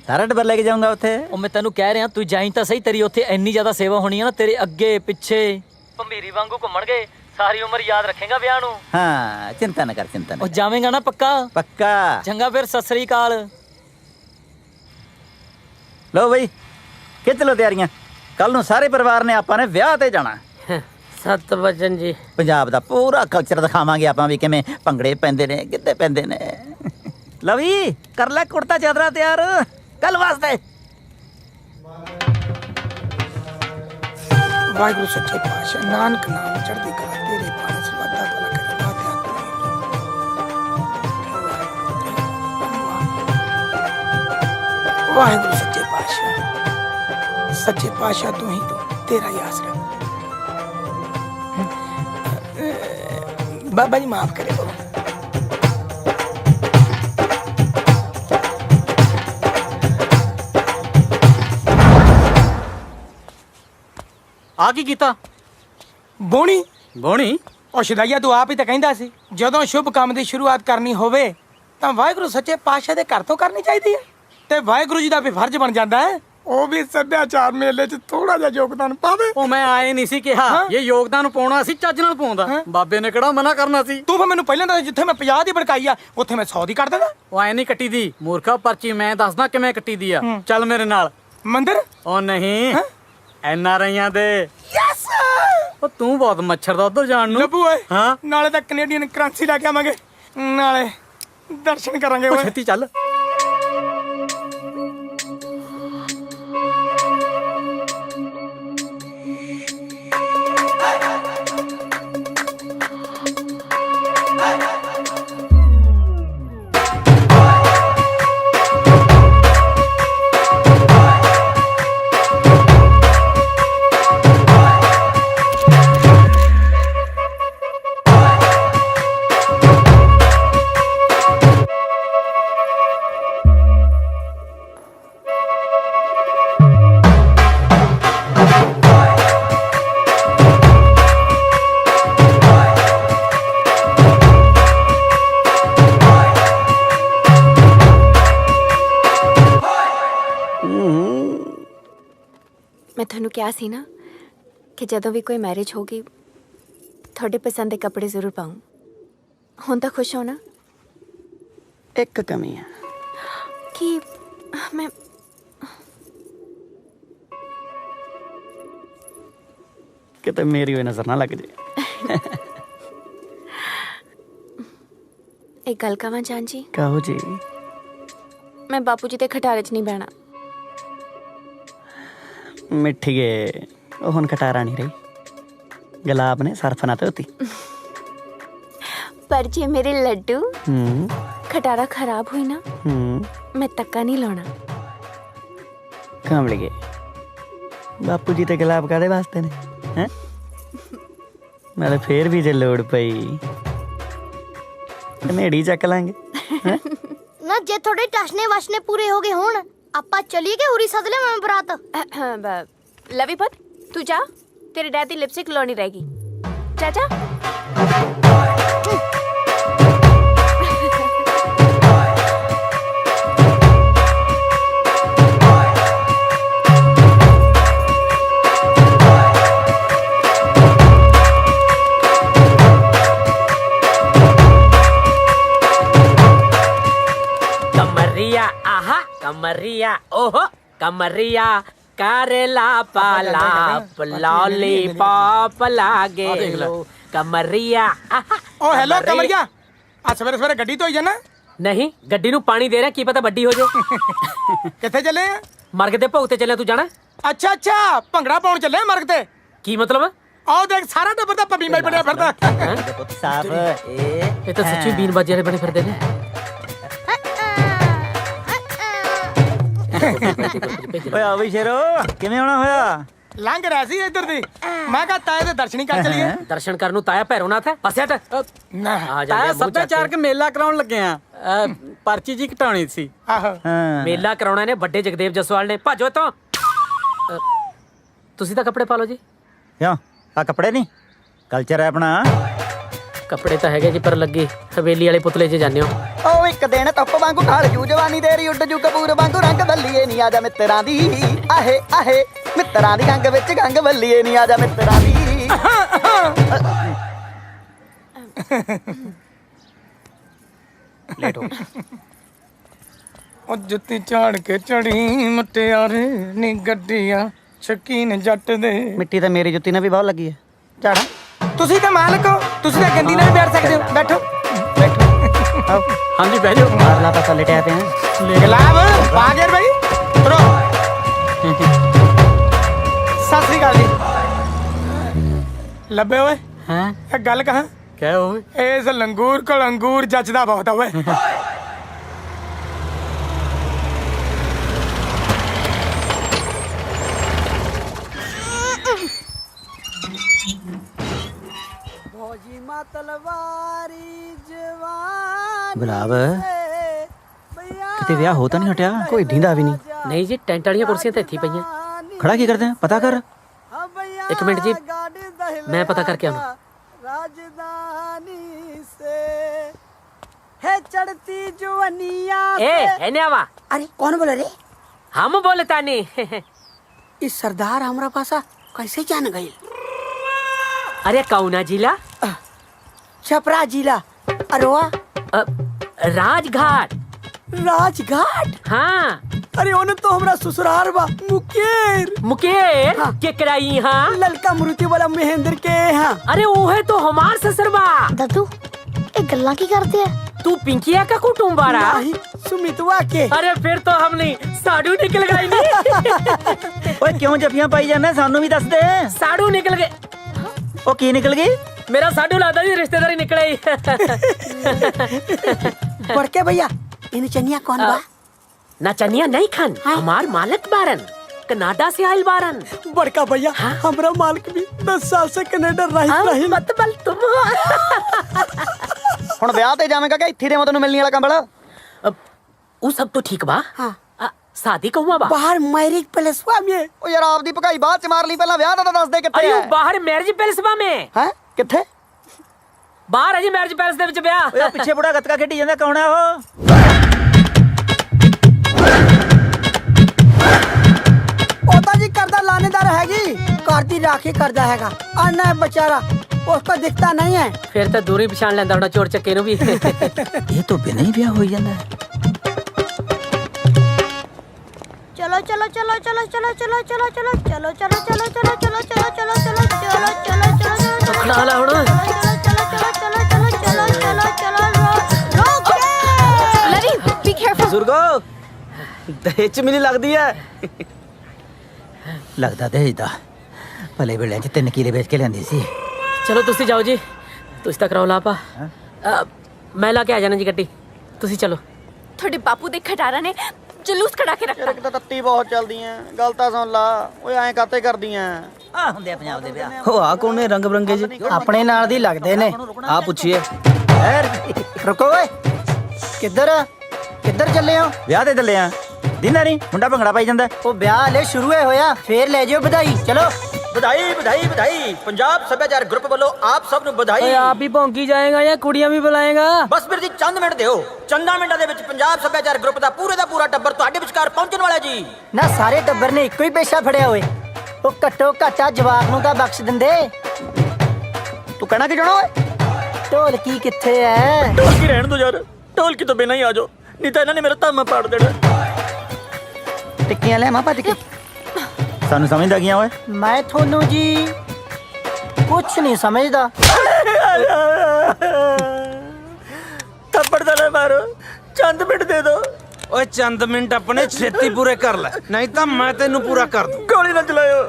ਸਾਰਾ ਟੱਬਰ ਲੈ ਕੇ ਜਾਊਂਗਾ ਉੱਥੇ। ਉਹ ਮੈਂ ਤੈਨੂੰ ਕਹਿ ਰਿਹਾ ਤੂੰ ਜਾਈ ਤਾਂ ਸਹੀ, ਤੇਰੀ ਉੱਥੇ ਇੰਨੀ ਜ਼ਿਆਦਾ ਸੇਵਾ ਹੋਣੀ ਹੈ ਨਾ, ਤੇਰੇ ਅੱਗੇ ਪਿੱਛੇ ਭੰਬੀਰੀ ਵਾਂਗੂ ਘੁੰਮਣਗੇ, ਸਾਰੀ ਉਮਰ ਯਾਦ ਰੱਖੇਗਾ ਵਿਆਹ ਨੂੰ। ਹਾਂ ਚਿੰਤਾ ਨਾ ਕਰ, ਚਿੰਤਾ ਨਾ। ਉਹ ਜਾਵੇਂਗਾ ਨਾ ਪੱਕਾ? ਪੱਕਾ। ਚੰਗਾ ਫਿਰ, ਸਤਿ ਸ੍ਰੀ ਅਕਾਲ। ਲੋ ਬਈ ਖਿੱਚ ਲੋ ਤਿਆਰੀਆਂ, ਕੱਲ ਨੂੰ ਸਾਰੇ ਪਰਿਵਾਰ ਨੇ ਆਪਾਂ ਨੇ ਵਿਆਹ ਤੇ ਜਾਣਾ। ਸਤ ਬਚਨ ਜੀ। ਪੰਜਾਬ ਦਾ ਪੂਰਾ ਕਲਚਰ ਦਿਖਾਵਾਂਗੇ ਆਪਾਂ ਵੀ, ਕਿਵੇਂ ਭੰਗੜੇ ਪੈਂਦੇ ਨੇ, ਗਿੱਧੇ ਪੈਂਦੇ ਨੇ। ਲਵੀ ਕਰ ਲੈ ਕੁੜਤਾ ਚਾਦਰਾ ਤਿਆਰ ਕੱਲ ਵਾਸਤੇ। ਵਾਹਿਗੁਰੂ ਸੱਚੇ ਪਾਤਸ਼ਾਹ, ਨਾਨਕ ਨਾਮ ਚੜ੍ਹਦੀ ਕਲਾ ਤੇਰੇ ਪਾਣੇ ਸਰਬੱਤਾ ਭਲਾ ਕਰੇ ਦਾਤਿਆ ਤੂੰ। ਵਾਹਿਗੁਰੂ ਸੱਚੇ ਪਾਤਸ਼ਾਹ, ਸੱਚੇ ਪਾਤਸ਼ਾਹ ਤੂੰ ਹੀ ਤੂੰ, ਤੇਰਾ ਹੀ ਆਸਰਾ। ਬਾਬਾ ਜੀ ਮਾਫ ਕਰੇ ਕੋ। ਆ ਕੀ ਕੀਤਾ? ਬੋਣੀ ਬੋਣੀ? ਉਹ ਸ਼ਦਾਈਆ ਤੂੰ ਆਪ ਹੀ ਤਾਂ ਕਹਿੰਦਾ ਸੀ ਜਦੋਂ ਸ਼ੁਭ ਕੰਮ ਦੀ ਸ਼ੁਰੂਆਤ ਕਰਨੀ ਹੋਵੇ ਤਾਂ ਵਾਹਿਗੁਰੂ ਸੱਚੇ ਪਾਤਸ਼ਾਹ ਦੇ ਘਰ ਤੋਂ ਕਰਨੀ ਚਾਹੀਦੀ ਹੈ, ਤੇ ਵਾਹਿਗੁਰੂ ਜੀ ਦਾ ਵੀ ਫਰਜ਼ ਬਣ ਜਾਂਦਾ ਹੈ ਉਹ ਵੀ ਸੱਭਿਆਚਾਰ ਮੇਲੇ 'ਚ ਥੋੜਾ ਜਿਹਾ ਯੋਗਦਾਨ ਪਾਵੇ। ਉਹ ਮੈਂ ਆਏ ਨਹੀਂ ਸੀ ਕਿਹਾ, ਇਹ ਯੋਗਦਾਨ ਪਾਉਣਾ ਸੀ, ਚੱਜ ਨਾਲ ਪਾਉਂਦਾ। ਬਾਬੇ ਨੇ ਕਿਹੜਾ ਮਨਾ ਕਰਨਾ ਸੀ? ਤੂੰ ਫਿਰ ਮੈਨੂੰ ਪਹਿਲਾਂ ਦੱਸ, ਜਿੱਥੇ ਮੈਂ 50 ਦੀ ਭੜਕਾਈ ਆ ਉੱਥੇ ਮੈਂ 100 ਦੀ ਕਰ ਦਿੰਦਾ। ਉਹ ਐ ਨਹੀਂ ਕੱਟੀ ਦੀ ਮੂਰਖਾ, ਪਰਚੀ ਮੈਂ ਦੱਸਦਾ ਕਿਵੇਂ ਕੱਟੀ ਦੀ ਆ। ਚੱਲ ਮੇਰੇ ਨਾਲ। ਮੰਦਰ? ਉਹ ਨਹੀਂ, NRIਆਂ ਦੇ। ਯੈਸ। ਉਹ ਤੂੰ ਬਹੁਤ ਮੱਛਰ ਦਾ ਉਧਰ ਜਾਣ ਨੂੰ। ਲੱਭੂ ਓਏ, ਹਾਂ ਨਾਲੇ ਤਾਂ ਕੈਨੇਡੀਅਨ ਕਰੰਸੀ ਲੈ ਕੇ ਆਵਾਂਗੇ, ਨਾਲੇ ਦਰਸ਼ਨ ਕਰਾਂਗੇ। ਓਏ ਛੇਤੀ ਚੱਲ। ਮੈਂ ਤੁਹਾਨੂੰ ਕਿਹਾ ਸੀ ਨਾ ਕਿ ਜਦੋਂ ਵੀ ਕੋਈ ਮੈਰਿਜ ਹੋਗੀ ਤੁਹਾਡੇ ਪਸੰਦ ਦੇ ਕੱਪੜੇ ਜ਼ਰੂਰ ਪਾऊं। ਹੁਣ ਤਾਂ ਖੁਸ਼ ਹੋ ਨਾ? ਇੱਕ ਕਮੀ ਹੈ ਕਿ ਮੈਂ ਕਿਤੇ ਮੇਰੀ ਹੋਈ ਨਜ਼ਰ ਨਾ ਲੱਗ ਜੇ। एक गल कहां जान जी, ਕਹੋ ਜੀ। मैं बापू जी दे खटारे च नहीं बहना। ਮਿੱਠੀਏ ਉਹ ਹੁਣ ਖਟਾਰਾ ਨਹੀਂ ਰਹੀ, ਗੁਲਾਬ ਨੇ ਸਰਫ ਨਾ ਧੋਤੀ। पर जे मेरे लड्डू ਹੂੰ खटारा खराब हुई ना, ਹੂੰ मैं तक्का नहीं लाना। ਕਮਲੀਏ ਬਾਪੂ ਜੀ ਤੇ ਗੁਲਾਬ ਕਾਦੇ ਵਾਸਤੇ ਨੇ ਹੈ? ਨਾਲੇ ਫੇਰ ਵੀ ਜੇ ਲੋੜ ਪਈ ਨੇੜੀ ਚੱਕ ਲਾਂਗੇ। ਨਾ ਜੇ ਤੁਹਾਡੇ ਟਸਨੇ ਵਸ਼ਨੇ ਪੂਰੇ ਹੋ ਗਏ ਹੁਣ ਆਪਾਂ ਚਲੀਏ ਕਿ ਉਰੀ ਸਦਲੇ ਮੈਂ ਬਰਾਤ। लवी पुत तू जा, तेरे डैड दी लिपस्टिक लानी रहेगी। चाचा कमरिया आहा कमरिया ओहो कमरिया करेला पाला लॉलीपॉप लागे लो कमरिया आहा। ओ हेलो कमरिया, आज सवेरे सवेरे गड्डी तो ही जाना? नहीं गड्डी नु पानी दे रहा की पता बड्डी हो जाए। किथे चले हैं? मरग दे भोग ते चले, तू जाना? अच्छा अच्छा, भंगड़ा पाउन चले हैं मरग ते। की मतलब? आओ देख सारा टब्बर दा पब्बी मैं बनया फिरदा। ਸਾਫ ये तो सच्ची बीन बाजे वाले बने फिरदे ने। ਓਏ ਆ ਵੀ ਸ਼ੇਰੋ, ਕਿਵੇਂ ਆਉਣਾ ਹੋਇਆ? लंघ रहा सी इधर दी, मैं कहा ताए दे दर्शन ही कर चलिए। दर्शन करनु ताया भैरोनाथ है पसिया ट ना ताया ਸੱਭਿਆਚਾਰਕ ਮੇਲਾ ਕਰਾਉਣ ਲੱਗੇ ਆ, ਪਰਚੀ ਜੀ ਘਟਾਉਣੀ ਸੀ। आहो ਮੇਲਾ ਕਰਾਉਣਾ ਨੇ ਵੱਡੇ ਜਗਦੇਵ ਜਸਵਾਲ ਨੇ। ਭਾਜੋ ਤੋਂ ਤੁਸੀਂ ਤਾਂ ਕੱਪੜੇ ਪਾ ਲਓ ਜੀ। ਕਿਉਂ ਆ ਕੱਪੜੇ ਨਹੀਂ ਕਲਚਰ ਹੈ ਆਪਣਾ। ਕੱਪੜੇ ਤਾਂ ਹੈਗੇ ਜੀ, ਪਰ ਲੱਗੇ ਹਵੇਲੀ ਵਾਲੇ ਪੁਤਲੇ 'ਚ ਜਾਂਦੇ ਹੋ। ਉਹ ਇੱਕ ਦਿਨ ਧੁੱਪ ਵਾਂਗੂ ਢਾਲ ਜੂ ਜਵਾਨੀ ਤੇਰੀ ਉੱਡ ਜੂ ਕਪੂਰ ਵਾਂਗੂ ਰੰਗ ਬੱਲੀਏ ਨਹੀਂ ਆ ਜਾ ਮਿੱਤਰਾਂ ਦੀ। ਆਹੇ ਆਹੇ ਮਿੱਤਰਾਂ ਦੀ ਗੰਗ ਵਿੱਚ ਗੰਗ ਬੱਲੀਏ ਨਹੀਂ ਆ ਜਾ ਮਿੱਤਰਾਂ ਦੀ। ਲੇਟ ਹੋ ਉਹ ਜੁੱਤੀ ਝਾੜ ਕੇ ਚੜੀ ਮੁਟਿਆਰੇ ਨੀ ਗੱਡੀਆਂ ਸ਼ਕੀਨ ਜੱਟ ਦੇ। ਮਿੱਟੀ ਤਾਂ ਮੇਰੀ ਜੁੱਤੀ ਨਾਲ ਵੀ ਬਹੁਤ ਲੱਗੀ ਹੈ। ਝਾੜਾ ਤੁਸੀਂ ਤਾਂ ਮਾਲਕ ਹੋ, ਤੁਸੀਂ ਤਾਂ ਗੰਦੀ ਨਾਲ ਵੀ ਬੈਠ ਸਕਦੇ ਹੋ। ਬੈਠੋ ਆਓ ਹਾਂਜੀ ਬਹਿ ਜਾਓ। ਮਾਰਲਾ ਪਾਸਾ ਲਟਿਆ ਪਿਆ। ਗੁਲਾਬ ਬਾਗਰ ਭਾਈ ਉਤਰੋ। ਸਤਿ ਸ੍ਰੀ ਅਕਾਲ ਜੀ। ਲੱਭੇ ਓਏ हैं ਇਹ ਗੱਲ ਕਹਾਂ क्या हो? ਇਸ ਲੰਗੂਰ ਕੋਲ ਅੰਗੂਰ ਜੱਜਦਾ ਬਹੁਤ ਆ ਓਏ। ਗੁਲਾਬ ਕਿਤੇ ਵਿਆਹ ਹੋ ਤਾਂ ਨਹੀਂ ਹਟਿਆ? ਕੋਈ ਢੀਂਦਾ ਵੀ ਨਹੀਂ। नहीं जी टेंट वाली कुर्सियां तो इत्थे ही पईयां। ਖੜਾ ਕੀ ਕਰਦੇ ਪਤਾ ਕਰ। एक मिनट जी मैं पता करके आऊं। चढ़ती जुवनिया ए एने आवा। अरे कौन बोल रे? हम बोलता नहीं। इस सरदार हमरा पासा कैसे जान गई? अरे कौना जिला? छपरा जिला। अरवा राजघाट। राजघाट। हाँ अरे ओने तो हमरा ससुराल बा मुकेर। मुकेर के कराई हाँ ललका मुरुति वाला महेंद्र के यहाँ। अरे वो है तो हमार ससुरबा। दादू ये गल्ला की करते है? तू पिंकिया का कुटुंब बारा? नहीं सुमितवा के। अरे फिर तो हम नहीं साड़ू निकल गई नहीं। ਓਏ ਕਿਉਂ ਜੱਫੀਆਂ ਪਾਈ ਜਾਂਦਾ? ਸਾਨੂੰ ਵੀ ਦੱਸ ਦੇ। साड़ू निकल गए। ਉਹ ਕੀ ਨਿਕਲ ਗਈ? मेरा साड़ू लादा जी रिश्तेदारी निकले। बड़के भैया इन चनिया कौन बा? नचनिया नहीं खान हमार मालिक बारन कनाडा से आयल बारन। बड़का भैया हमरा मालिक भी 10 साल से कनाडा रही। मत बल तुम। ਹੁਣ ਵਿਆਹ ਤੇ ਜਾਵੇਂਗਾ ਕਿ ਇੱਥੇ ਦੇ ਮੈਂ ਤੈਨੂੰ ਮਿਲਣੀ ਵਾਲਾ ਕੰਬਲ? वो सब तो ठीक बा। शादी कहूँ बा? बाहर मैरिज पैलेसवा में। ਉਹ ਯਾਰ ਆਪਦੀ ਭਗਾਈ ਬਾਅਦ ਚ ਮਾਰ ਲਈ, ਪਹਿਲਾਂ ਵਿਆਹ ਦਾ ਤਾਂ ਦੱਸ ਦੇ ਕਿੱਥੇ अरे ਹੈ। वो बाहर मैरिज पैलेस बा में। ਹੈ ਕਿੱਥੇ? बाहर है जी मैरिज पैलेस दे विच ब्याह। ਓਏ ਉਹ ਪਿੱਛੇ ਬੁੜਾ ਗੱਤਕਾ ਖੇਡੀ ਜਾਂਦਾ, ਕੌਣ ਹੈ ਉਹ? ओता जी करदा लानेदार हैगी, घर दी राखी करदा हैगा। अन्ना है बेचारा, उसको दिखता नहीं है। फिर तो दूरी पछाण लेंदा होना चोर चक्के नु भी। ਇਹ ਤੋਂ ਬਿਨਾਂ ਹੀ ਵਿਆਹ ਹੋਈ ਜਾਂਦਾ। चलो चलो चलो चलो चलो चलो चलो चलो चलो चलो चलो चलो चलो चलो चलो चलो चलो चलो चलो खड़ा ला हुण लवी बी केयरफुल ਬਜ਼ੁਰਗੋ ਦਹੇਜ ਚ ਮਿਲੀ ਲੱਗਦੀ ਹੈ ਲੱਗਦਾ ਦਹੇਜ ਦਾ ਭਲੇ ਵੇਲੇ ਚ 3 ਕਿਲੇ ਵੇਚ ਕੇ ਲਿਆਂਦੀ ਸੀ। ਚਲੋ ਤੁਸੀਂ ਜਾਓ ਜੀ, ਤੁਸੀਂ ਤਾਂ ਕਰਾਓ ਲਾਪਾ। ਮੈਂ ਲਾ ਕੇ ਆ ਜਾਣਾ ਜੀ ਗੱਡੀ, ਤੁਸੀਂ ਚਲੋ। ਤੁਹਾਡੇ ਬਾਪੂ ਦੇ ਖਟਾਰਾ ਨੇ ਜਲੂਸ ਕਢਾ ਕੇ ਰੱਖਤਾ। ਇੱਕ ਤਾਂ ਤੱਤੀ ਬਹੁਤ ਚੱਲਦੀਆਂ, ਗੱਲ ਤਾਂ ਸੁਣ ਲਾ। ਓਏ ਐਂ ਕਾਤੇ ਕਰਦੀਆਂ? ਆ ਹੁੰਦੇ ਆ ਪੰਜਾਬ ਦੇ ਵਿਆਹ। ਉਹ ਆ ਕੋਨੇ ਰੰਗ ਬਰੰਗੇ ਜੀ ਆਪਣੇ ਨਾਲ ਦੀ ਲੱਗਦੇ ਨੇ। ਆ ਪੁੱਛੀਏ ਰੁਕੋ ਓਏ, ਕਿੱਧਰ ਚੱਲੇ ਹੋ? ਵਿਆਹ ਤੇ ਚੱਲੇ ਆ। ਦਿਨਾਂ ਨਹੀਂ ਮੁੰਡਾ ਭੰਗੜਾ ਪਾਈ ਜਾਂਦਾ। ਉਹ ਵਿਆਹ ਹਲੇ ਸ਼ੁਰੂ ਹੋਇਆ, ਫੇਰ ਲੈ ਜਿਓ ਵਧਾਈ। ਚਲੋ ਵਧਾਈ ਵਧਾਈ ਵਧਾਈ। ਪੰਜਾਬ ਸੱਭਿਆਚਾਰ ਗਰੁੱਪ ਵੱਲੋਂ ਆਪ ਸਭ ਨੂੰ ਵਧਾਈ। आप भी भौंकी जाएगा या कुड़ियां भी बुलाएगा? ਬਸ ਵੀਰ ਜੀ ਚੰਦ ਮਿੰਟ ਦਿਓ। ਚੰਦਾ ਮਿੰਟਾਂ ਦੇ ਵਿੱਚ ਪੰਜਾਬ ਸੱਭਿਆਚਾਰ ਗਰੁੱਪ ਦਾ ਪੂਰਾ ਟੱਬਰ ਤੁਹਾਡੇ ਵਿਚਕਾਰ ਪਹੁੰਚਣ ਵਾਲਾ ਜੀ। ਨਾ ਸਾਰੇ ਟੱਬਰ ਨੇ ਇੱਕੋ ਹੀ ਪੇਸ਼ਾ ਫੜਿਆ ਹੋਏ। ਉਹ ਘੱਟੋ ਘਾਟਾ ਜਵਾਬ ਨੂੰ ਤਾਂ ਬਖਸ਼ ਦਿੰਦੇ। ਤੂੰ ਕਹਿਣਾ ਕਿ ਜਾਣਾ ਓਏ ਢੋਲਕੀ ਕਿੱਥੇ ਐ? ਢੋਲਕੀ ਰਹਿਣ ਦੋ ਯਾਰ, ਢੋਲਕੀ ਤੋਂ ਬਿਨਾਂ ਹੀ ਆ ਜਾਓ, ਨਹੀਂ ਤਾਂ ਇਹਨਾਂ ਨੇ ਮੇਰਾ ਧਾਮਾ ਪਾੜ ਦੇਣਾ। ਟਿੱਕੀਆਂ ਲੈ ਮਾਂ ਭੱਜ ਕੇ ਸਾਨੂੰ ਸਮਝਦਾ ਗਿਆ ਓਏ। ਮੈਂ ਤੁਹਾਨੂੰ ਜੀ ਕੁਛ ਨਹੀਂ ਸਮਝਦਾ। ਥੱਪੜ ਤਾਂ ਨਾ ਮਾਰੋ, ਚੰਦ ਮਿੰਟ ਦੇ ਦਿਓ। ਓਏ ਚੰਦ ਮਿੰਟ ਆਪਣੇ ਛੇਤੀ ਪੂਰੇ ਕਰ ਲੈ, ਨਹੀਂ ਤਾਂ ਮੈਂ ਤੈਨੂੰ ਪੂਰਾ ਕਰ ਦੂੰ। ਗੋਲੀ ਨਾ ਚਲਾਇਓ,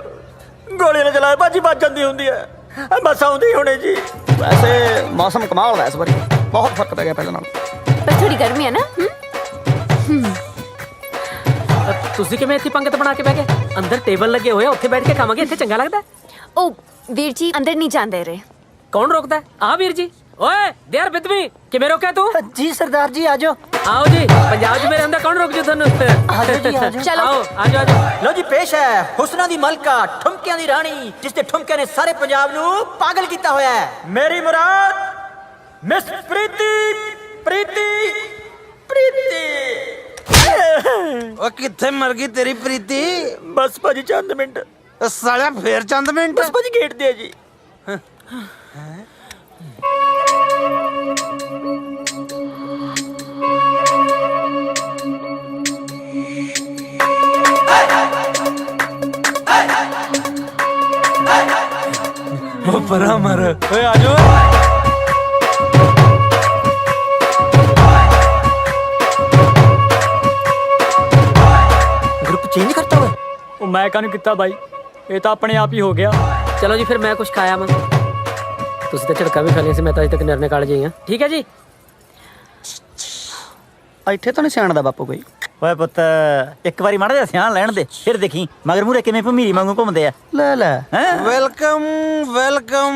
ਗੋਲੀ ਨਾ ਚਲਾਇਓ, ਬਾਜੀ ਵੱਜ ਜਾਂਦੀ ਹੁੰਦੀ ਹੈ। ਬਸ ਆਉਂਦੀ ਹੋਣੇ ਜੀ। ਵੈਸੇ ਮੌਸਮ ਕਮਾਲ ਦਾ ਇਸ ਵਾਰੀ, ਬਹੁਤ ਫਰਕ ਪੈ ਗਿਆ ਪਹਿਲਾਂ ਨਾਲੋਂ। ਪਰ ਥੋੜੀ ਗਰਮੀ ਹੈ ਨਾ। ਤੁਸੀਂ ਕਿਵੇਂ ਇੱਥੇ ਪੰਗਤ ਬਣਾ ਕੇ ਬਹਿ ਗਏ? ਅੰਦਰ ਟੇਬਲ ਲੱਗੇ ਹੋਏ ਆ, ਉੱਥੇ ਬੈਠ ਕੇ ਖਾਵਾਂਗੇ। ਇੱਥੇ ਚੰਗਾ ਲੱਗਦਾ? ओ वीर जी अंदर नहीं जाने दे रहे। कौन रोकता है? आ वीर जी। ओए देर बिदमी किवें रोका तू? जी सरदार जी आजो। आओ जी, पंजाब च मेरे अंदर कौन रोक जो थानू? चलो आओ आजो आजो। ਲੋ ਜੀ ਪੇਸ਼ ਹੈ ਹੁਸਨਾ ਦੀ ਮਲਕਾ, ਠੁਮਕਿਆਂ ਦੀ ਰਾਣੀ, ਜਿਸ ਦੇ ਠੁਮਕਿਆਂ ਨੇ ਸਾਰੇ ਪੰਜਾਬ ਨੂੰ ਪਾਗਲ ਕੀਤਾ ਹੋਇਆ ਹੈ। ਮੇਰੀ ਮੁਰਾਦ ਮਿਸ ਪ੍ਰੀਤੀ ਪ੍ਰੀਤੀ ਪ੍ਰੀਤੀ। ਓ ਕਿੱਥੇ ਮਰ ਗਈ ਤੇਰੀ ਪ੍ਰੀਤੀ? ਬਸ ਭਾਜੀ ਚੰਦ ਮਿੰਟ। ਸਾਲਿਆ ਫੇਰ ਚੰਦ ਮਿੰਟ? ਬਸ ਭਾਜੀ ਗੇਟ ਤੇ ਆ ਜੀ। ਉਹ ਪਰਾਂ ਮਰ। ਓਏ ਆਜੋ। ग्रुप चेंज करता हुआ? ਉਹ ਮੈਂ ਕਾਹਨੂੰ ਕੀਤਾ ਬਾਈ, ਇਹ ਤਾਂ ਆਪਣੇ ਆਪ ਹੀ ਹੋ ਗਿਆ। ਚਲੋ ਜੀ ਫਿਰ ਮੈਂ ਕੁਝ ਖਾਇਆ ਮੈਂ, ਤੁਸੀਂ ਤਾਂ ਝੜਕਾ ਵੀ ਖਾ ਲਿਆ ਸੀ। ਮੈਂ ਤਾਂ ਅਜੇ ਤੱਕ ਨਿਰਣੇ ਕਾਲਜ ਹੀ ਹਾਂ। ਠੀਕ ਹੈ ਜੀ। ਇੱਥੇ ਤਾਂ ਨਹੀਂ ਸਿਆਣਦਾ ਬਾਪੂ ਕੋਈ। ਓਏ ਪੁੱਤ ਇੱਕ ਵਾਰੀ ਮਾੜਾ ਜਿਹਾ ਸਿਆਣ ਲੈਣ ਦੇ, ਫਿਰ ਦੇਖੀ ਮਗਰ ਮੂਰੇ ਕਿਵੇਂ ਭਮੀਰੀ ਵਾਂਗੂ ਘੁੰਮਦੇ ਆ। ਲੈ ਲੈ ਹੈਂ? Welcome welcome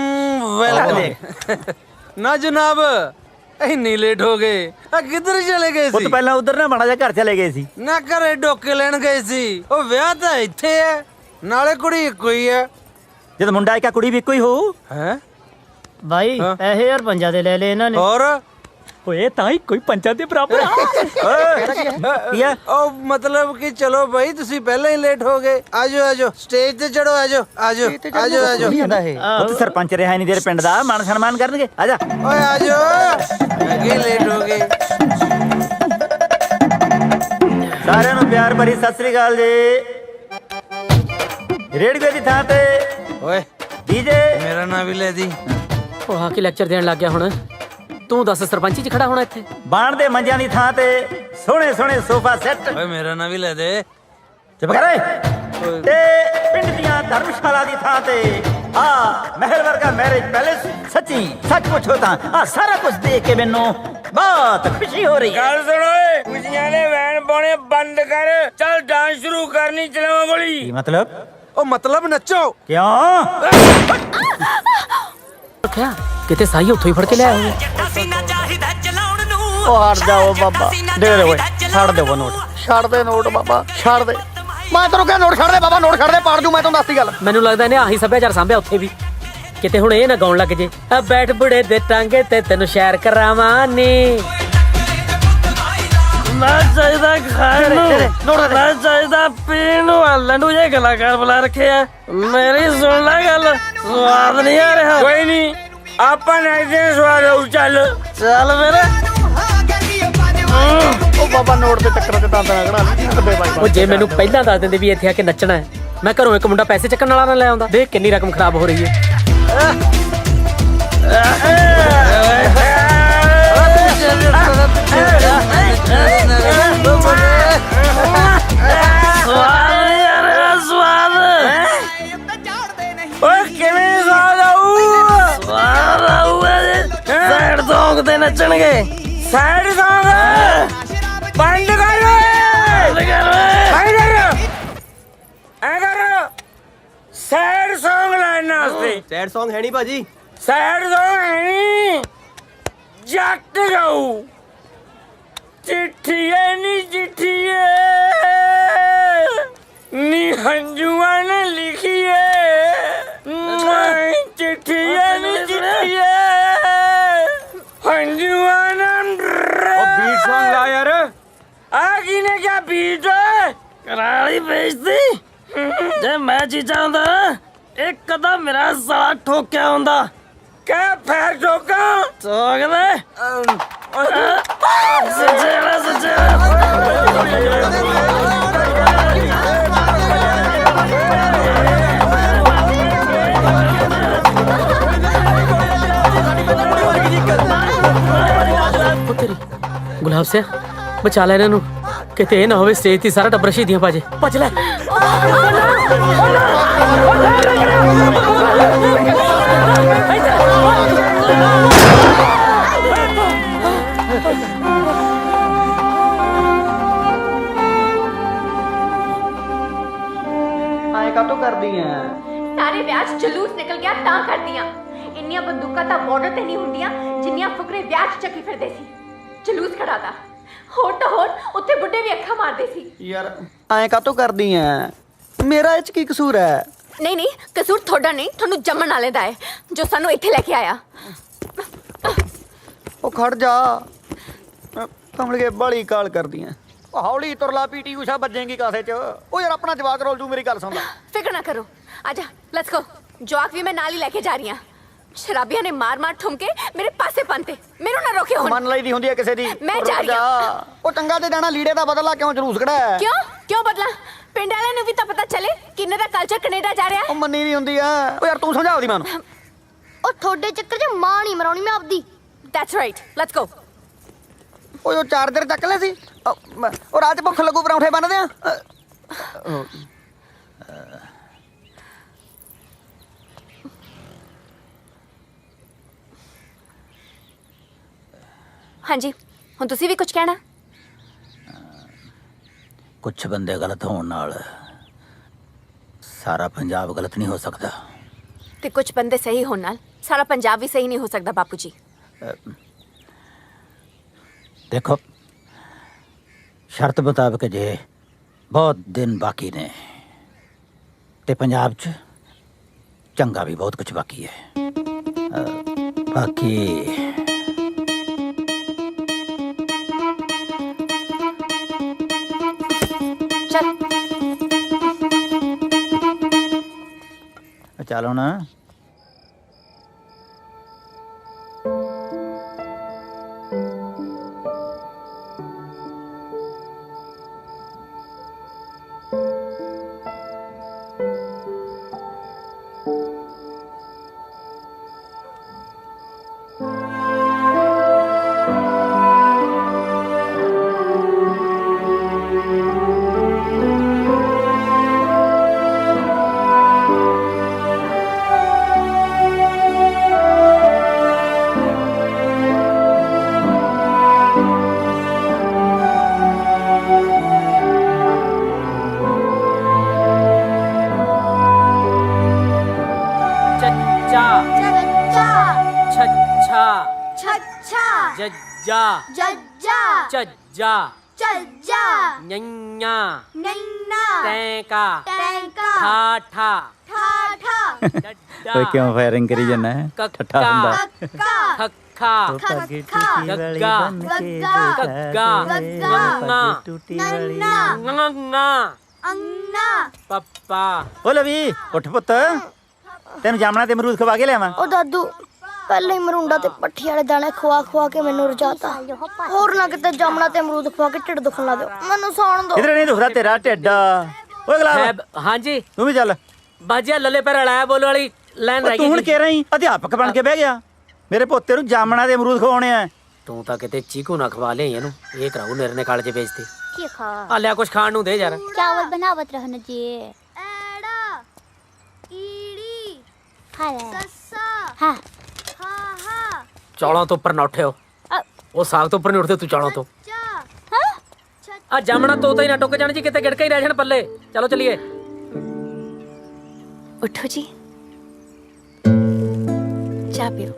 welcome. ਨਾ ਜਨਾਬ ਇੰਨੀ ਲੇਟ ਹੋ ਗਏ, ਆ ਕਿੱਧਰ ਚਲੇ ਗਏ ਪੁੱਤ ਸੀ? ਪਹਿਲਾਂ ਉਧਰ ਨਾ ਮਾੜਾ ਜਿਹਾ ਘਰ ਚਲੇ ਗਏ ਸੀ। ਨਾ ਘਰੇ ਡੋਕੇ ਲੈਣ ਗਏ ਸੀ। ਉਹ ਵਿਆਹ ਤਾਂ ਇੱਥੇ ਹੈ, ਨਾਲੇ ਕੁੜੀ ਇੱਕੋ ਹੀ ਹੈ। ਜਦ ਮੁੰਡਾ ਇੱਕ ਕੁੜੀ ਵੀ ਇੱਕੋ ਹੀ ਹੋਊ। ਹੈ ਭਾਈ ਪੈਸੇ ਯਾਰ ਪੰਜਾ ਦੇ ਲੈ ਲਏ ਇਹਨਾਂ ਨੇ। ਹੋਰ ਓਏ ਤਾਂ ਹੀ ਕੋਈ ਪੰਜਾਂ ਦੇ ਬਰਾਬਰ। ਕੀ ਆ? ਉਹ ਮਤਲਬ ਕਿ ਚਲੋ ਭਾਈ ਤੁਸੀਂ ਪਹਿਲਾਂ ਹੀ ਲੇਟ ਹੋ ਗਏ। ਆਜੋ ਆਜੋ ਸਟੇਜ ਤੇ ਚੜੋ। ਆਜੋ ਆਜੋ ਆਜੋ ਆਜੋ। ਪੁੱਤ ਸਰਪੰਚ ਰਿਹਾ ਨਹੀਂ ਤੇਰੇ ਪਿੰਡ ਦਾ, ਮਾਣ ਸਨਮਾਨ ਕਰਨਗੇ। ਆਜਾ ਓਏ ਆਜੋ, ਅੱਗੇ ਲੇਟ ਹੋ ਗਏ। ਸਾਰਿਆਂ ਨੂੰ ਪਿਆਰ ਭਰੀ ਸਤਿ ਸ੍ਰੀ ਅਕਾਲ ਜੀ। ਰੇਡੀਓ ਦੀ ਥਾਂ ਤੇ ਓਏ ਡੀਜੇ। ਮੇਰਾ ਨਾਂ ਵੀ ਲੈ ਦੀ। ਉਹ ਆ ਕੇ ਲੈਕਚਰ ਦੇਣ ਲੱਗ ਗਿਆ ਹੁਣ। ਤੂੰ ਦੱਸ ਸਰਪੰਚੀ 'ਚ ਖੜਾ ਹੋਣਾ ਇੱਥੇ? ਬਾਣ ਦੇ ਮੰਜਿਆਂ ਦੀ ਥਾਂ ਤੇ ਸੋਹਣੇ ਸੋਹਣੇ ਸੋਫਾ ਸੈੱਟ। ਓਏ ਮੇਰਾ ਨਾਂ ਵੀ ਲੈ ਦੇ। ਚੁੱਪ ਕਰ ਓਏ। ਤੇ ਪਿੰਡ ਦੀਆਂ ਧਰਮਸ਼ਾਲਾ ਦੀ ਥਾਂ ਤੇ ਆ ਮਹਿਲ ਵਰਗਾ ਮੈਰਿਜ ਪੈਲੇਸ। ਸੱਚੀ ਸੱਚ ਪੁੱਛੋ ਤਾਂ ਆ ਸਾਰਾ ਕੁਝ ਦੇਖ ਕੇ ਮੈਨੂੰ ਬਹੁਤ ਖੁਸ਼ੀ ਹੋ ਰਹੀ ਹੈ। ਗੱਲ ਸੁਣ ਓਏ, ਖੁਸ਼ੀਆਂ ਦੇ ਵੈਨ ਪਾਉਣੇ ਬੰਦ ਕਰ। ਚੱਲ ਡਾਂਸ ਸ਼ੁਰੂ ਕਰਨੀ, ਚਲਾਵਾ ਗੋਲੀ। ਕੀ ਮਤਲਬ? ਉਹ ਮਤਲਬ ਨੱਚੋ। ਕਿਉਂ? ਕਿਆ ਕਿਤੇ ਸਾਈ ਉੱਥੋਂ ਹੀ ਫੜ ਕੇ ਲਿਆ ਹੋਇਆ। ਉਹ ਹਟ ਜਾਓ ਬਾਬਾ, ਦੇ ਦੇ ਓਏ, ਛੱਡ ਦੇ ਉਹ ਨੋਟ, ਛੱਡ ਦੇ ਨੋਟ ਬਾਬਾ, ਛੱਡ ਦੇ। ਮੈਂ ਤੈਨੂੰ ਕਿਹਾ ਨੋਟ ਛੱਡ ਦੇ ਬਾਬਾ, ਨੋਟ ਛੱਡ ਦੇ, ਪਾੜ ਦੂੰ ਮੈਂ ਤੈਨੂੰ ਦੱਸਦੀ ਗੱਲ। ਮੈਨੂੰ ਲੱਗਦਾ ਇਹਨੇ ਆਹੀ ਸੱਭਿਆਚਾਰ ਸਾਂਭਿਆ ਉੱਥੇ ਵੀ। ਕਿਤੇ ਹੁਣ ਇਹ ਨਾ ਗਾਉਣ ਲੱਗ ਜੇ, ਆ ਬੈਠ ਬੁੜੇ ਦੇ ਟਾਂਗੇ ਤੇ ਤੈਨੂੰ ਸ਼ੈਰ ਕਰਾਵਾਂ ਨੀ। ਮੈਂ ਚਾਹੀਦਾ ਖਾਣ ਨੂੰ, ਮੈਂ ਚਾਹੀਦਾ ਪੀਣ ਨੂੰ। ਲੰਡੂ ਜੇ ਕਲਾਕਾਰ ਬੁਲਾ ਰੱਖੇ ਆ। ਮੇਰੀ ਸੁਣ ਲੈ ਗੱਲ, ਸਵਾਦ ਨਹੀਂ ਆ ਰਿਹਾ। ਕੋਈ ਨਹੀਂ, ਆਪਾਂ ਨਾਈਦੇ ਸਵਾਦ ਆਉ। ਚੱਲ ਚੱਲ ਮੇਰੇ ਉਹ ਬਾਬਾ ਨੋਟ ਦੇ ਚੱਕਰਾਂ 'ਚ ਦੰਦ ਨਾ ਕਢਾ ਲਈ। ਉਹ ਜੇ ਮੈਨੂੰ ਪਹਿਲਾਂ ਦੱਸ ਦਿੰਦੇ ਵੀ ਇੱਥੇ ਆ ਕੇ ਨੱਚਣਾ ਹੈ, ਮੈਂ ਘਰੋਂ ਇੱਕ ਮੁੰਡਾ ਪੈਸੇ ਚੱਕਣ ਵਾਲਾ ਨਾ ਲੈ ਆਉਂਦਾ। ਦੇਖ ਕਿੰਨੀ ਰਕਮ ਖਰਾਬ ਹੋ ਰਹੀ ਹੈ। ਸੈਡ ਸੌਂਗ ਤੇ ਨੱਚਣਗੇ। ਸੈਡ ਸੌਂਗ ਬੰਦ ਕਰ ਸੈਡ ਸੌਂਗ ਲਾਈਨਾਂ ਵਾਸਤੇ। ਸੈਡ ਸੌਂਗ ਹੈ ਨਹੀਂ ਭਾਜੀ। ਸੈਡ ਸੌਂਗ ਹੈ ਨੀ, ਜੱਟ ਗਾਊ ਚਿੱਠੀਏ ਨੀ ਚਿੱਠੀਏ ਨੀ ਹੰਝੂਆਂ ਨੇ ਲਿਖੀਏ ਚਿੱਠੀਏ ਨੀ ਚਿੱਠੀਏ ਹੰਝੂਆਂ ਨੇ। ਉਹ ਬੀਟ ਸੌਂਗ ਲਾ ਯਾਰ। ਆ ਕਿਨੇ ਕਿਆ ਬੀਟ ਕਰਾਲੀ ਵੇਚਦੀ। ਜੇ ਮੈਂ ਚੀਜ਼ਾਂ ਹੁੰਦਾ ਇੱਕ ਅੱਧਾ ਮੇਰਾ ਸਾਲਾ ਠੋਕਿਆ ਹੁੰਦਾ। ਕਹਿ ਫੇਰ ਠੋਕਾਂ ਠੋਕ ਦੇ ਸੱਚੇ। ਉਹ ਤੇਰੀ ਗੁਲਾਬ ਸਿਆ ਬਚਾ ਲੈ ਇਹਨਾਂ ਨੂੰ, ਕਿਤੇ ਇਹ ਨਾ ਹੋਵੇ ਸਟੇਜ ਤੇ ਸਾਰਾ ਟੱਬਰ ਸ਼ਹੀਦੀਆਂ ਪਾ ਜੇ। ਭੱਜ ਲੈ। ਐਂ ਕਾਹਤੋਂ ਕਰਦੀ ਐ? ਸਾਰੇ ਵਿਆਹ 'ਚ ਜਲੂਸ ਨਿਕਲ ਗਿਆ ਤਾਂ ਕਰਦੀਆਂ। ਇੰਨੀਆਂ ਬੰਦੂਕਾਂ ਤਾਂ ਬਾਰਡਰ ਤੇ ਨਹੀਂ ਹੁੰਦੀਆਂ ਜਿੰਨੀਆਂ ਫੁਕਰੇ ਵਿਆਹ 'ਚ ਚੱਕੀ ਫਿਰਦੇ ਸੀ। ਜਲੂਸ ਖੜਾਤਾ। ਹੋਰ ਤਾਂ ਹੋਰ ਉੱਥੇ ਬੁੱਢੇ ਵੀ ਅੱਖਾਂ ਮਾਰਦੇ ਸੀ। ਯਾਰ ਐਂ ਕਾਹਤੋਂ ਕਰਦੀ ਐ? ਮੇਰਾ ਇਹ 'ਚ ਕੀ ਕਸੂਰ ਐ? ਨਹੀਂ ਕਸੂਰ ਤੁਹਾਡਾ ਨਹੀਂ, ਤੁਹਾਨੂੰ ਜੰਮਣ ਵਾਲੇ ਦਾ ਹੈ ਜੋ ਸਾਨੂੰ ਇੱਥੇ ਲੈ ਕੇ ਆਇਆ। ਉਹ ਖੜ ਜਾ, ਕਮਲਗੇ ਬਾਲੀ ਕਾਲ ਕਰਦੀ ਐ। ਹੌਲੀ ਤੁਰਲਾ, ਪੀਟੀ ਊਸ਼ਾ ਵੱਜੇਗੀ ਕਾਸੇ 'ਚ। ਉਹ ਯਾਰ ਆਪਣਾ ਜਵਾਕ ਰੋਲ ਜੂ, ਮੇਰੀ ਗੱਲ ਸੁਣ ਲੈ। ਫਿਕਰ ਨਾ ਕਰੋ, ਆਜਾ ਲੈਟਸ ਗੋ। ਜਵਾਕ ਵੀ ਮੈਂ ਨਾਲ ਹੀ ਲੈ ਕੇ ਜਾ ਰਹੀ ਹਾਂ। ਸ਼ਰਾਬੀਆਂ ਨੇ ਮਾਰ ਠੁਮਕੇ ਮੇਰੇ ਪਾਸੇ ਪੰਤੇ। ਮੈਨੂੰ ਨਾ ਰੋਕਿਓ ਹੁਣ। ਮੰਨ ਲਈਦੀ ਹੁੰਦੀ ਐ ਕਿਸੇ ਦੀ। ਮੈਂ ਜਾ ਰਹੀ ਹਾਂ। ਉਹ ਟੰਗਾ ਤੇ ਜਾਣਾ, ਲੀੜੇ ਦਾ ਬਦਲਾ ਕਿਉਂ ਜਲੂਸ ਕਢਾਇਆ? ਕਿਉਂ ਬਦਲਾ? ਪਿੰਡ ਵਾਲਿਆਂ ਨੂੰ ਵੀ ਤਾਂ ਪਤਾ ਚੱਲੇ ਕਿੰਨੇ ਦਾ ਕਲਚਰ ਕੈਨੇਡਾ ਜਾ ਰਿਹਾ। ਉਹ ਮੰਨੀ ਨਹੀਂ ਹੁੰਦੀ ਆ। ਉਹ ਯਾਰ ਤੂੰ ਸਮਝਾ ਉਹਦੀ ਮਾਂ ਨੂੰ। ਉਹ ਤੁਹਾਡੇ ਚੱਕਰ 'ਚ ਮਾਂ ਨਹੀਂ ਮਰਾਉਣੀ ਮੈਂ ਆਪਦੀ। That's right, let's go. ਉਹ ਚਾਰਜਰ ਚੱਕ ਲੈ ਸੀ। ਉਹ ਰਾਤ ਭੁੱਖ ਲੱਗੂ, ਪਰੌਂਠੇ ਬੰਨਦੇ ਆ। ਹਾਂਜੀ, ਹੁਣ ਤੁਸੀਂ ਵੀ ਕੁਝ ਕਹਿਣਾ? ਕੁਛ ਬੰਦੇ ਗਲਤ ਹੋਣ ਨਾਲ ਸਾਰਾ ਪੰਜਾਬ ਗਲਤ ਨਹੀਂ ਹੋ ਸਕਦਾ। ਤੇ ਕੁਝ ਬੰਦੇ ਸਹੀ ਹੋਣ ਨਾਲ ਸਾਰਾ ਪੰਜਾਬ ਵੀ ਸਹੀ ਨਹੀਂ ਹੋ ਸਕਦਾ ਬਾਪੂ ਜੀ। ਦੇਖੋ, ਸ਼ਰਤ ਮੁਤਾਬਕ ਜੇ ਬਹੁਤ ਦਿਨ ਬਾਕੀ ਨੇ ਤੇ ਪੰਜਾਬ 'ਚ ਚੰਗਾ ਵੀ ਬਹੁਤ ਕੁਝ ਬਾਕੀ ਹੈ। ਬਾਕੀ ਚੱਲ ਹੁਣ। ਓਏ ਕਿਉਂ ਫਾਇਰਿੰਗ ਕਰੀ ਜਾਂਦਾ ਹੈ? ਠੱਠਾ ਹੁੰਦਾ। ਓ ਲਵੀ ਉੱਠ ਪੁੱਤ, ਤੈਨੂੰ ਜਾਮਣਾ ਤੇ ਅਮਰੂਦ ਖਵਾ ਕੇ ਲਿਆਵਾਂ। ਉਹ ਦਾਦੂ ਪਹਿਲੇ ਹੀ ਮਰੁੰਡਾ ਤੇ ਪੱਠੀ ਵਾਲੇ ਦਾਣੇ ਖਵਾ ਖਵਾ ਕੇ ਮੈਨੂੰ ਰਜਾਤਾ। ਹੋਰ ਨਾ ਕਿਤੇ ਜਾਮਣਾ ਤੇ ਅਮਰੂਦ ਖਵਾ ਕੇ ਢਿੱਡ ਦੁਖਣ ਲਾ ਦਿਓ। ਮੈਨੂੰ ਸੌਣ ਦਿਓ। ਇਧਰ ਨਹੀਂ ਦੁਖਦਾ ਤੇਰਾ ਢਿੱਡ। ਓਏ ਗੁਲਾਬ ਹਾਂਜੀ ਤੂੰ ਵੀ ਚੱਲ। ਬਾਜੀਆ ਲੱਲੇ ਪਰ ਅੜਾਇਆ ਬੋਲ ਵਾਲੀ ਲਾਈਨ ਰਹਿ ਗਈ। ਤੂੰ ਹੁਣ ਕਹਿ ਰਹੀ ਅਧਿਆਪਕ ਬਣ ਕੇ ਬਹਿ ਗਿਆ। ਮੇਰੇ ਪੋਤੇ ਨੂੰ ਜਾਮਣਾ ਦੇ ਅਮਰੂਦ ਖਵਾਉਣੇ ਆ। ਤੂੰ ਤਾਂ ਕਿਤੇ ਚੀਕੂ ਨਾ ਖਵਾ ਲੈ ਇਹਨੂੰ। ਇਹ ਕਰਾਉ ਨਿਰਨੇ ਕਾਲਜ ਵੇਚਦੇ। ਕੀ ਖਾ ਆ ਲਿਆ ਕੁਛ ਖਾਣ ਨੂੰ ਦੇ ਯਾਰ। ਚਾਵਲ बनावत रहना चाहिए। एड़ा ईड़ी सस्सा हाँ हाँ हाँ ਚੌਲਾਂ ਤੋਂ ਉੱਪਰ ਨਾ ਉੱਠਿਓ। ਉਹ ਸਾਗ ਤੋਂ ਉੱਪਰ ਨਹੀਂ ਉੱਠਦੇ ਤੂੰ ਚੌਲਾਂ ਤੋਂ। ਆ ਜਾਮਣਾ ਤੋਤਾ ਹੀ ਨਾ ਟੁੱਕ ਜਾਣ ਜੀ, ਕਿਤੇ ਗਿੜਕਾ ਹੀ ਰਹਿ ਜਾਣ ਪੱਲੇ। ਚਲੋ ਚਲੀਏ। उठो जी, चाय पियो।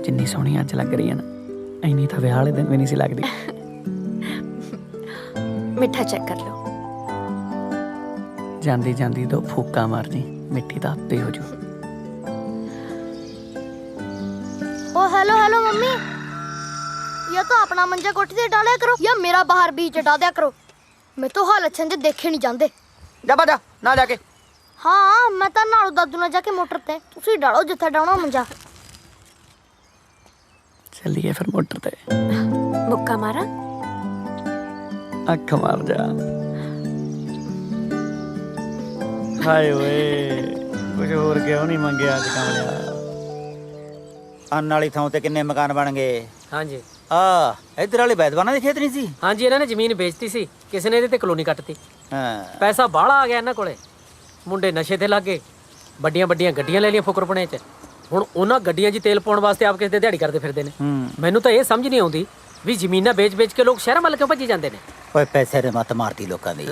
ਜਿੰਨੀ ਸੋਹਣੀ ਅੱਜ ਲੱਗ ਰਹੀ ਹੈ ਨਾ, ਇੰਨੀ ਤਾਂ ਵਿਆਹ ਵਾਲੇ ਦਿਨ ਵੀ ਨਹੀਂ ਸੀ ਲੱਗਦੀ। मिठा चेक कर लो। ਜਾਂਦੀ ਜਾਂਦੀ ਦੋ ਫੂਕਾਂ ਮਾਰ ਜੀ, ਮਿੱਠੀ ਤਾਂ ਆਪੇ ਹੋ ਜੂ। ओ हेलो हेलो मम्मी, या तो अपना मंजा कोठी से डाला करो या मेरा बाहर बीच हटा दिया करो। मैं तो हाल अच्छे से देखे नहीं जाते। ਜਾ ਬਾਜਾ ਨਾ ਜਾ ਕੇ। हाँ मैं तो नालू दादू ने जाके मोटर ते तुसी डालो जिथे डाउना मंजा। ਚੱਲੀਏ ਫਿਰ ਮੋਟਰ ਤੇ। मुक्का मारा। ਅੱਖ ਮਾਰ ਜਾ। ਹਾਏ ਓਏ, ਕੁਝ ਹੋਰ ਕਿਉਂ ਨਹੀਂ ਮੰਗਿਆ ਅੱਜ ਕਮਲਿਆ? ਅੰਨ ਵਾਲੀ ਥਾਂ ਤੇ ਕਿੰਨੇ ਮਕਾਨ ਬਣ ਗਏ। ਹਾਂਜੀ ਆ ਇਧਰ ਵਾਲੇ ਬੈਦਵਾਨਾਂ ਦੇ ਖੇਤ ਨਹੀਂ ਸੀ। ਹਾਂਜੀ ਇਹਨਾਂ ਨੇ ਜ਼ਮੀਨ ਵੇਚਤੀ ਸੀ, ਕਿਸੇ ਨੇ ਇਹਦੇ ਤੇ ਕਲੋਨੀ ਕੱਟਤੀ। ਹਾਂ ਪੈਸਾ ਬਾਹਲਾ ਆ ਗਿਆ ਇਹਨਾਂ ਕੋਲੇ। ਮੁੰਡੇ ਨਸ਼ੇ ਤੇ ਲੱਗ ਗਏ, ਵੱਡੀਆਂ ਵੱਡੀਆਂ ਗੱਡੀਆਂ ਲੈ ਲਈਆਂ ਫੁਕਰਪਣੇ 'ਚ। ਹੁਣ ਉਹਨਾਂ ਗੱਡੀਆਂ 'ਚ ਤੇਲ ਪਾਉਣ ਵਾਸਤੇ ਆਪ ਕਿਸੇ ਦੇ ਦਿਹਾੜੀ ਕਰਦੇ ਫਿਰਦੇ ਨੇ। ਮੈਨੂੰ ਤਾਂ ਇਹ ਸਮਝ ਨਹੀਂ ਆਉਂਦੀ ਵੀ ਜ਼ਮੀਨਾਂ ਵੇਚ-ਵੇਚ ਕੇ ਲੋਕ ਸ਼ਹਿਰਾਂ ਵੱਲ ਕਿਉਂ ਭੱਜੀ ਜਾਂਦੇ ਨੇ। ਓਏ ਪੈਸੇ ਦੇ ਮੱਤ ਮਾਰਤੀ ਲੋਕਾਂ ਦੀ।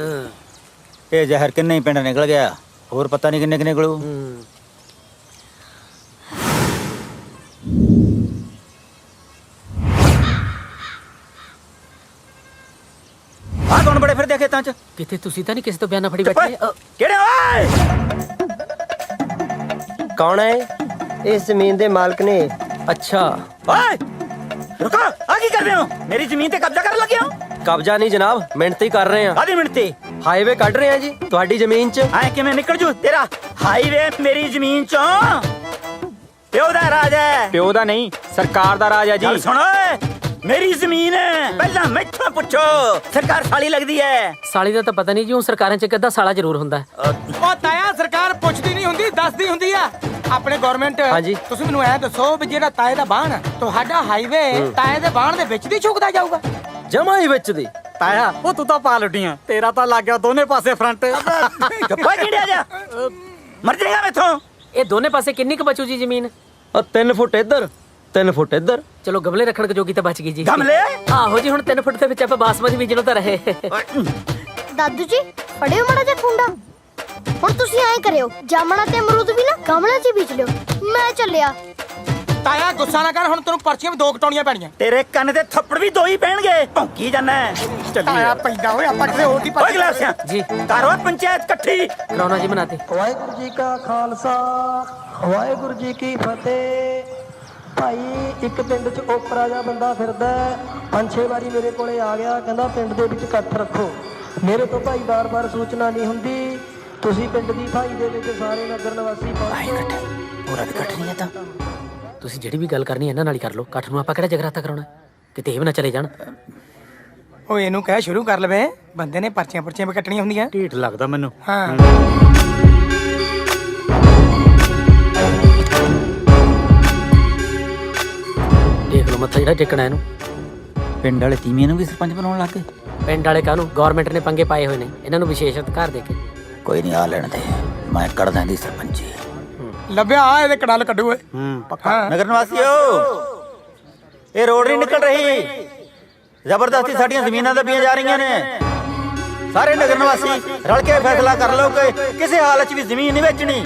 ਇਹ ਜ਼ਹਿਰ ਕਿੰਨੇ ਹੀ ਪਿੰਡ ਨਿਕਲ ਗਿਆ, ਹੋਰ ਪਤਾ ਨਹੀਂ ਕਿੰਨੇ ਕਿੰਨੇ ਨਿਕਲੂ। ਆ ਕੌਣ ਬੜੇ ਫਿਰਦੇ ਖੇਤਾਂ 'ਚ? ਕਿਤੇ ਤੁਸੀਂ ਤਾਂ ਨਹੀਂ ਕਿਸੇ ਤੋਂ ਬਿਆਨਾ ਫੜੀ ਬੈਠੇ? ਕਿਹੜੇ ਓਏ? ਕੌਣ ਹੈ? ਇਸ ਜ਼ਮੀਨ ਦੇ ਮਾਲਕ ਨੇ। ਅੱਛਾ ਓਏ ਰੁਕੋ, ਆ ਕੀ ਕਰ ਰਹੇ ਹੋ? ਮੇਰੀ ਜ਼ਮੀਨ ਤੇ ਕਬਜ਼ਾ ਕਰਨ ਲੱਗੇ ਹੋ? ਕਬਜ਼ਾ ਨਹੀਂ ਜਨਾਬ, ਮਿਹਨਤ ਹੀ ਕਰ ਰਹੇ ਹਾਂ। ਕਾਹਦੀ ਮਿਹਨਤੀ? ਹਾਈਵੇ ਕੱਢ ਰਹੇ ਹਾਂ ਜੀ ਤੁਹਾਡੀ ਜ਼ਮੀਨ 'ਚ। ਐ ਕਿਵੇਂ ਨਿਕਲ ਜੂ ਤੇਰਾ ਹਾਈਵੇ ਮੇਰੀ ਜ਼ਮੀਨ 'ਚੋਂ? ਪਿਓ ਦਾ ਰਾਜ ਹੈ। ਪਿਓ ਦਾ ਨਹੀਂ, ਸਰਕਾਰ ਦਾ ਰਾਜ ਹੈ ਗੱਲ ਜੀ। ਸੁਣ ਓਏ, ਮੇਰੀ ਜ਼ਮੀਨ ਹੈ, ਪਹਿਲਾਂ ਮੈਥੋਂ ਪੁੱਛੋ। ਸਰਕਾਰ ਸਾਲੀ ਲੱਗਦੀ ਹੈ। ਸਾਲੀ ਦਾ ਤਾਂ ਪਤਾ ਨਹੀਂ ਜੀ, ਉਹ ਸਰਕਾਰਾਂ 'ਚ ਇੱਕ ਅੱਧਾ ਸਾਲਾ ਜ਼ਰੂਰ ਹੁੰਦਾ ਹੈ। ਉਹ ਤਾਇਆ ਸਰਕਾਰ ਪੁੱਛਦੀ ਨਹੀਂ ਹੁੰਦੀ, ਦੱਸਦੀ ਹੁੰਦੀ ਆ। ਆਪਣੇ ਗਵਰਨਮੈਂਟ ਹਾਂਜੀ। ਤੁਸੀਂ ਮੈਨੂੰ ਐ ਦੱਸੋ ਵੀ ਜਿਹੜਾ ਤਾਏ ਦਾ ਬਾਣ ਤੁਹਾਡਾ ਹਾਈਵੇ ਤਾਏ ਦੇ ਬਾਣ ਦੇ ਵਿੱਚ ਦੀ ਝੁਕਦਾ ਜਾਊਗਾ? ਜਮਾ ਹੀ ਵਿੱਚ ਦੀ। ਤਾਇਆ ਉਹ ਤੂੰ ਤਾਂ ਪਾ ਲੁੱਟੀਆਂ, ਤੇਰਾ ਤਾਂ ਲੱਗ ਗਿਆ ਦੋਨੇ ਪਾਸੇ ਫਰੰਟ। ਗੱਪਾ ਕਿਹੜਿਆ ਜਾ ਮਰ ਜਾਏਗਾ ਮੈਥੋਂ। ਇਹ ਦੋਨੇ ਪਾਸੇ ਕਿੰਨੀ ਕੁ ਬਚੂ ਜੀ ਜ਼ਮੀਨ? 3 ਫੁੱਟ ਇੱਧਰ 3 ਫੁੱਟ ਇੱਧਰ। ਚਲੋ ਗਮਲੇ ਰੱਖਣ ਜੋਗੀ ਤਾਂ ਬਚ ਗਈ ਜੀ। ਗਮਲੇ? ਆਹੋ ਜੀ, ਹੁਣ 3 ਫੁੱਟ ਦੇ ਵਿੱਚ ਆਪਾਂ ਬਾਸਮਤੀ ਬੀਜਣੋਂ ਤਾਂ ਰਹੇ। दादू जी पढ़ियो माड़ा जा खुंडा। हुण तुसी ऐ करियो, जामना ते अमरूद भी ना गमले 'ਚ ਬੀਜ ਲਿਓ। ਮੈਂ ਚੱਲਿਆ। ਤਾਇਆ ਗੁੱਸਾ ਨਾ ਕਰ, ਹੁਣ ਤੈਨੂੰ ਪਰਚੀਆਂ ਵੀ 2 ਕਟਾਉਣੀਆਂ ਪੈਣੀਆਂ। ਤੇਰੇ ਕੰਨ ਤੇ ਥੱਪੜ ਵੀ 2 ਹੀ ਪੈਣਗੇ। ਭੌਂਕੀ ਜਾਨਾ ਤਾਇਆ ਪੈਂਦਾ ਓਏ, ਆਪਾਂ ਕਿਸੇ ਹੋਰ ਦੀ ਓਏ ਪਰਚੀ। ਗਲਾਸਿਆਂ ਜੀ ਕਰੋ ਪੰਚਾਇਤ ਇਕੱਠੀ। ਕਰਾਉਣਾ ਜੀ ਬਣਾਤੇ। ਵਾਹਿਗੁਰੂ ਜੀ ਕਾ ਖਾਲਸਾ ਵਾਹਿਗੁਰੂ ਜੀ ਕੀ ਫਤਿਹ। ਭਾਈ ਇੱਕ ਪਿੰਡ 'ਚ ਓਪਰਾ ਜਿਹਾ ਬੰਦਾ ਫਿਰਦਾ 5-6 ਵਾਰੀ ਮੇਰੇ ਕੋਲੇ ਆ ਗਿਆ, ਕਹਿੰਦਾ ਪਿੰਡ ਦੇ ਵਿੱਚ ਇਕੱਠ ਰੱਖੋ। ਮੇਰੇ ਤੋਂ ਭਾਈ ਬਾਰ-ਬਾਰ ਸੂਚਨਾ ਨਹੀਂ ਹੁੰਦੀ। ਤੁਸੀਂ ਪਿੰਡ ਦੀ ਭਾਈ ਦੇ ਵਿੱਚ ਸਾਰੇ ਨਗਰ ਨਿਵਾਸੀ ਪਹੁੰਚੋ। ਪੂਰਾ ਵੀ ਇਕੱਠ ਨਹੀਂ ਹੈ ਤਾਂ ਤੁਸੀਂ ਜਿਹੜੀ ਵੀ ਗੱਲ ਕਰਨੀ ਇਹਨਾਂ ਨਾਲ ਹੀ ਕਰ ਲਓ। ਇਕੱਠ ਨੂੰ ਆਪਾਂ ਕਿਹੜਾ ਜਗਰਾਤਾ ਕਰਾਉਣਾ, ਕਿਤੇ ਇਹ ਵੀ ਨਾ ਚਲੇ ਜਾਣ। ਓਏ ਇਹਨੂੰ ਕਹਿ ਸ਼ੁਰੂ ਕਰ ਲਵੇ, ਬੰਦੇ ਨੇ ਪਰਚੀਆਂ ਵੀ ਕੱਟਣੀਆਂ ਹੁੰਦੀਆਂ। ਢੀਠ ਲੱਗਦਾ ਮੈਨੂੰ। ਹਾਂ ਦੇਖ ਲਓ ਮੱਥਾ ਜਿਹੜਾ ਟੇਕਣਾ ਇਹਨੂੰ। ਪਿੰਡ ਵਾਲੇ ਤੀਵੀਆਂ ਨੂੰ ਵੀ ਸਰਪੰਚ ਬਣਾਉਣ ਲੱਗ ਗਏ। ਪਿੰਡ ਵਾਲੇ ਕਾਹਨੂੰ, ਗਵਰਨਮੈਂਟ ਨੇ ਪੰਗੇ ਪਾਏ ਹੋਏ ਨੇ, ਇਹਨਾਂ ਨੂੰ ਵਿਸ਼ੇਸ਼ ਅਧਿਕਾਰ ਦੇ ਕੇ। ਕੋਈ ਨਹੀਂ ਆ ਲੈਣ ਦੇ, ਮੈਂ ਕੱਢਦਾ ਦੀ ਸਰਪੰਚੀ। ਲੱਭਿਆ ਇਹਦੇ ਕੜਲ ਕੱਢੂ ਓਏ। ਪੱਕਾ। ਨਗਰ ਨਿਵਾਸੀਓ, ਇਹ ਰੋਡ ਨਹੀਂ ਨਿਕਲ ਰਹੀ। ਜ਼ਬਰਦਸਤੀ ਸਾਡੀਆਂ ਜ਼ਮੀਨਾਂ ਦੱਬੀਆਂ ਜਾ ਰਹੀਆਂ ਨੇ। ਸਾਰੇ ਨਗਰ ਨਿਵਾਸੀ ਰਲ ਕੇ ਫੈਸਲਾ ਕਰ ਲਓ ਕਿ ਕਿਸੇ ਹਾਲਤ 'ਚ ਵੀ ਜ਼ਮੀਨ ਨਹੀਂ ਵੇਚਣੀ।